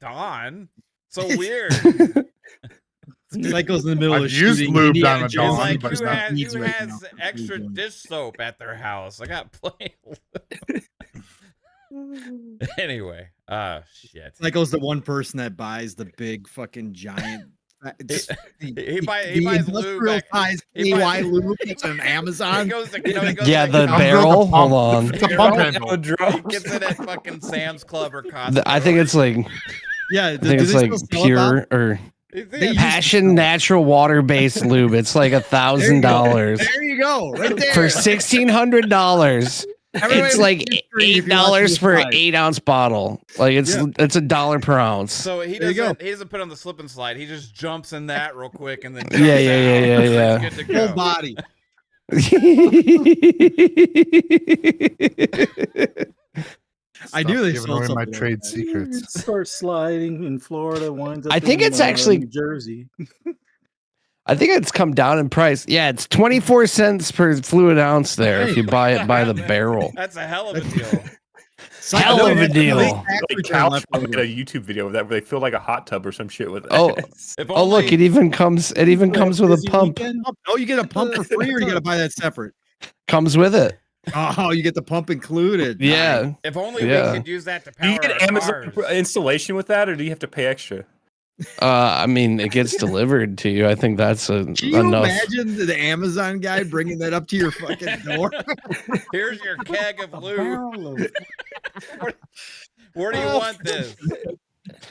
Dawn. So weird. Psycho's in the middle I've of used shooting lube Indiana down a He's Jones, Dawn, like, but but it's who not has, needs who right has now. extra dish soap at their house? I got plenty. Anyway, shit. Psycho's the one person that buys the big fucking giant. He buys lube. Size he buys- KY lube that's on He Amazon. goes to, he goes Yeah, to, the I'll barrel. build a pump. Hold on. It's a pump handle. he gets it at fucking Sam's Club or Costco. I think it's like Yeah, I think it's like pure or They use- Passion natural water based lube. It's like $1,000 There you go, right there. for $1,600. Everybody It's has like history if you watch $8 this for an live. 8-ounce bottle. Like it's $1 per ounce. So he There you go. doesn't put on the slip and slide. He just jumps in that real quick and then Yeah, jumps yeah. out. He's good to Full go. body. I Stop do. They giving sold away my something like trade that. secrets. Start sliding in Florida, winds up I think in, it's actually- New Jersey. I think it's come down in price. Yeah, it's 24 cents per fluid ounce there if you buy it by the barrel. That's a hell of a deal. Hell of a deal. Like Couch did a YouTube video of that where they fill like a hot tub or some shit with it. Oh, If oh look, only- it even comes with a Busy pump. weekend. Oh, you get a pump for free, or you got to buy that separate? Comes with it. Oh, you get the pump included. Yeah. If only Yeah. we could use that to Do you power get our Amazon cars. installation with that, or do you have to pay extra? I mean, it gets delivered to you. I think that's Can you enough. imagine the Amazon guy bringing that up to your fucking door? Here's your keg of A lube. barrel of- Where do you want this?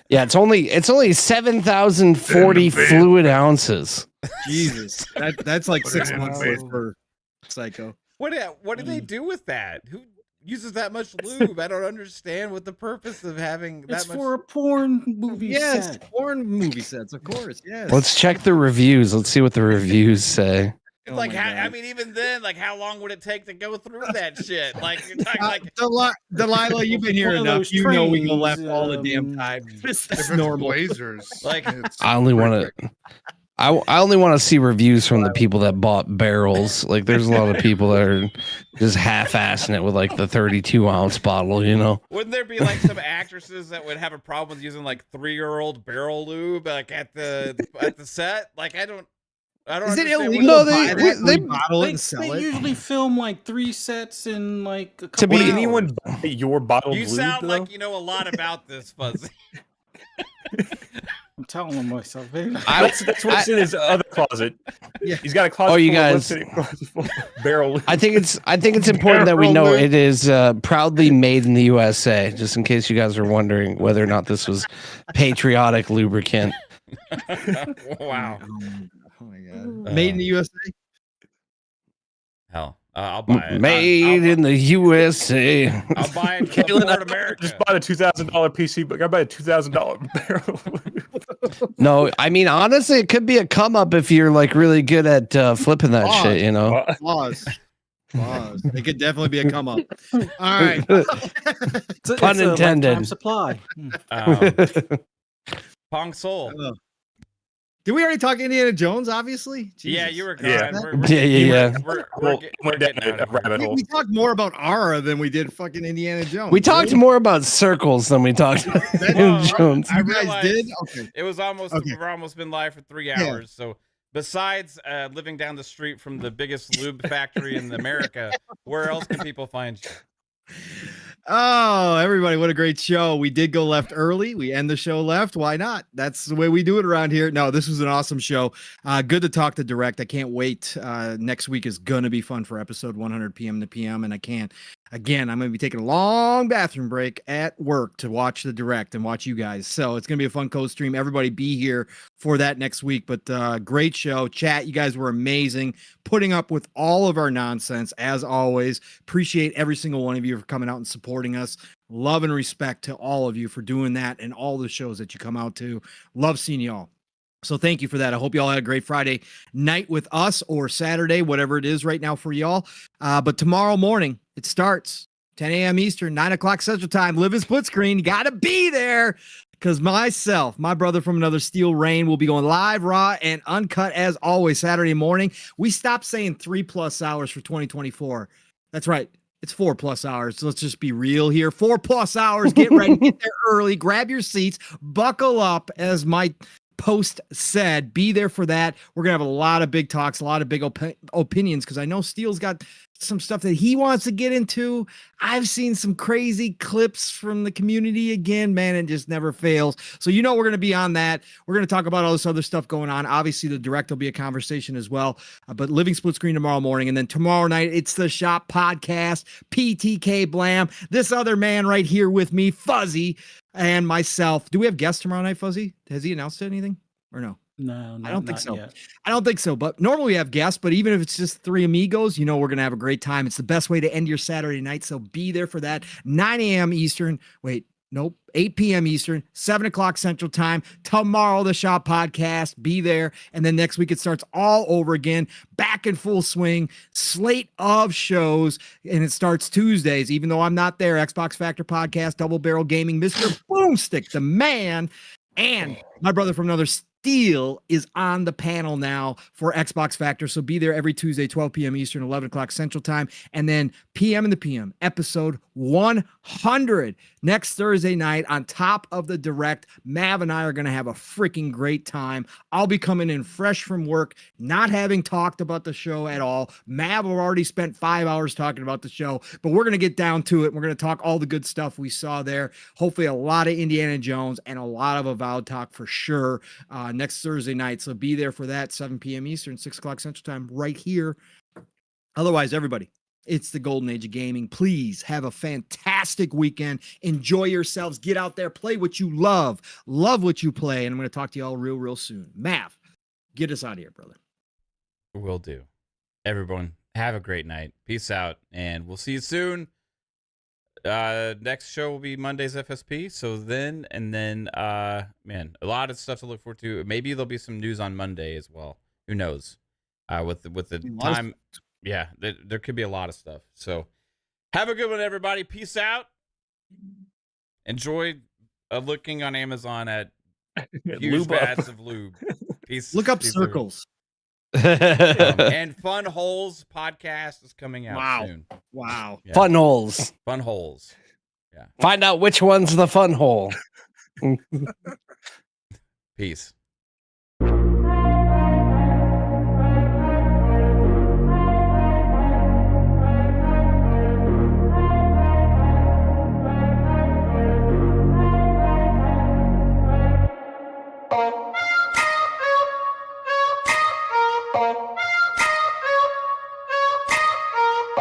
Yeah, it's only 7,040 fluid ounces. Jesus, that's like Put 6 it in months the face. for Psycho. What do they do with that? Who uses that much lube? I don't understand what the purpose of having that It's much. for a porn movie Yes, set. porn movie sets, of course. Yes. Let's check the reviews. Let's see what the reviews say. Oh Like, my how, I God. mean, even then, like, how long would it take to go through that shit? Like, you're talking like Delilah, you've been here One of enough. those You know we go trains, left all the damn time. This If is it's normal. Blazers, Like- it's I only want pretty to. I only want to see reviews from the people that bought barrels. Like, there's a lot of people that are just half-assing it with like the 32-ounce bottle. You know. Wouldn't there be like some actresses that would have a problem with using like 3-year-old barrel lube like at the set? Like, I don't Is it understand illegal No, to buy they- that, they- rebottle it They, and sell they it? usually film like 3 sets in like a To couple be- Would hours. anyone buy your bottle You of lube, sound though? like you know a lot about this, Fuzzy. I'm telling myself, baby. That's what's in his other closet. Yeah. He's got a closet. Oh, you full of guys- lipstick, closet full of barrel. I think it's important that we know it is proudly made in the USA. Just in case you guys are wondering whether or not this was patriotic lubricant. Wow. Oh my God. Made in the USA. Hell, I'll buy it. Made in the USA. I'll buy it. Caitlin, I Support America. just bought a $2,000 PC, but I bought a $2,000 barrel. No, I mean honestly, it could be a come up if you're like really good at flipping that Oh, shit. You know. Pause. Pause. It could definitely be a come up. All right. Pun a intended. lifetime supply. Pong Soul. Did we already talk Indiana Jones? Obviously. Yeah, Jesus. you were Yeah. gone. Yeah. We're Well, getting went down out a of here. rabbit hole. We talked more about Ara than we did fucking Indiana Jones. We talked more about circles than we talked about Well, Jones. I You guys realized did? Okay. It was almost Okay. we're almost been live for 3 Yeah. hours. So besides living down the street from the biggest lube factory in America, where else can people find you? Oh, everybody, what a great show. We did go left early. We end the show left. Why not? That's the way we do it around here. No, this was an awesome show. Good to talk to Direct. I can't wait. Next week is going to be fun for episode 100 p.m. to p.m. And I'm going to be taking a long bathroom break at work to watch the Direct and watch you guys. So it's going to be a fun co-stream. Everybody be here for that next week. But great show. Chat, you guys were amazing. Putting up with all of our nonsense, as always. Appreciate every single one of you for coming out and supporting us. Love and respect to all of you for doing that and all the shows that you come out to. Love seeing y'all. So thank you for that. I hope y'all had a great Friday night with us or Saturday, whatever it is right now for y'all. But tomorrow morning, it starts. 10 a.m. Eastern, 9 o'clock Central Time. Live in split screen. You got to be there because myself, my brother from another steel, Rainï, will be going live, raw, and uncut as always Saturday morning. We stopped saying 3+ hours for 2024. That's right. It's 4+ hours. So let's just be real here. 4+ hours. Get ready. Get there early. Grab your seats. Buckle up, as my post said. Be there for that. We're going to have a lot of big talks, a lot of big opinions, because I know Steele's got some stuff that he wants to get into. I've seen some crazy clips from the community again, man. It just never fails. So, we're going to be on that. We're going to talk about all this other stuff going on. Obviously, the direct will be a conversation as well, but living split screen tomorrow morning. And then tomorrow night, it's the Shop Podcast, PTK Blam. This other man right here with me, Fuzzy, and myself. Do we have guests tomorrow night, Fuzzy? Has he announced anything or no? No, I don't think so. Yet. I don't think so. But normally we have guests, but even if it's just three amigos, we're going to have a great time. It's the best way to end your Saturday night. So be there for that. 9 a.m. Eastern. Wait, nope. 8 p.m. Eastern, 7 o'clock Central Time. Tomorrow, the Shop Podcast. Be there. And then next week, it starts all over again. Back in full swing. Slate of shows. And it starts Tuesdays. Even though I'm not there, Xbox Factor Podcast, Double Barrel Gaming, Mr. Boomstick, the man, and my brother from another Steel is on the panel now for Xbox Factor. So be there every Tuesday, 12 p.m. Eastern, 11 o'clock Central Time. And then PM in the PM, episode 100 next Thursday night on top of the direct. Mav and I are going to have a freaking great time. I'll be coming in fresh from work, not having talked about the show at all. Mav already spent 5 hours talking about the show, but we're going to get down to it. We're going to talk all the good stuff we saw there. Hopefully a lot of Indiana Jones and a lot of Avowed talk for sure. Next Thursday night. So be there for that, 7 p.m. Eastern, 6 o'clock Central Time, right here. Otherwise, everybody, it's the golden age of gaming. Please have a fantastic weekend. Enjoy yourselves. Get out there. Play what you love. Love what you play. And I'm going to talk to you all real soon. Mav, get us out of here, brother. Will do. Everyone, have a great night. Peace out. And we'll see you soon. Next show will be Monday's FSP. So then, man, a lot of stuff to look forward to. Maybe there'll be some news on Monday as well. Who knows? With the time, yeah, there could be a lot of stuff. So have a good one, everybody. Peace out. Enjoy looking on Amazon at huge bags of lube. Peace. Look up peace, circles. And Fun Holes podcast is coming out soon. Wow. Yeah. Fun holes. Fun holes. Yeah. Find out which one's the fun hole. Peace.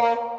Oh.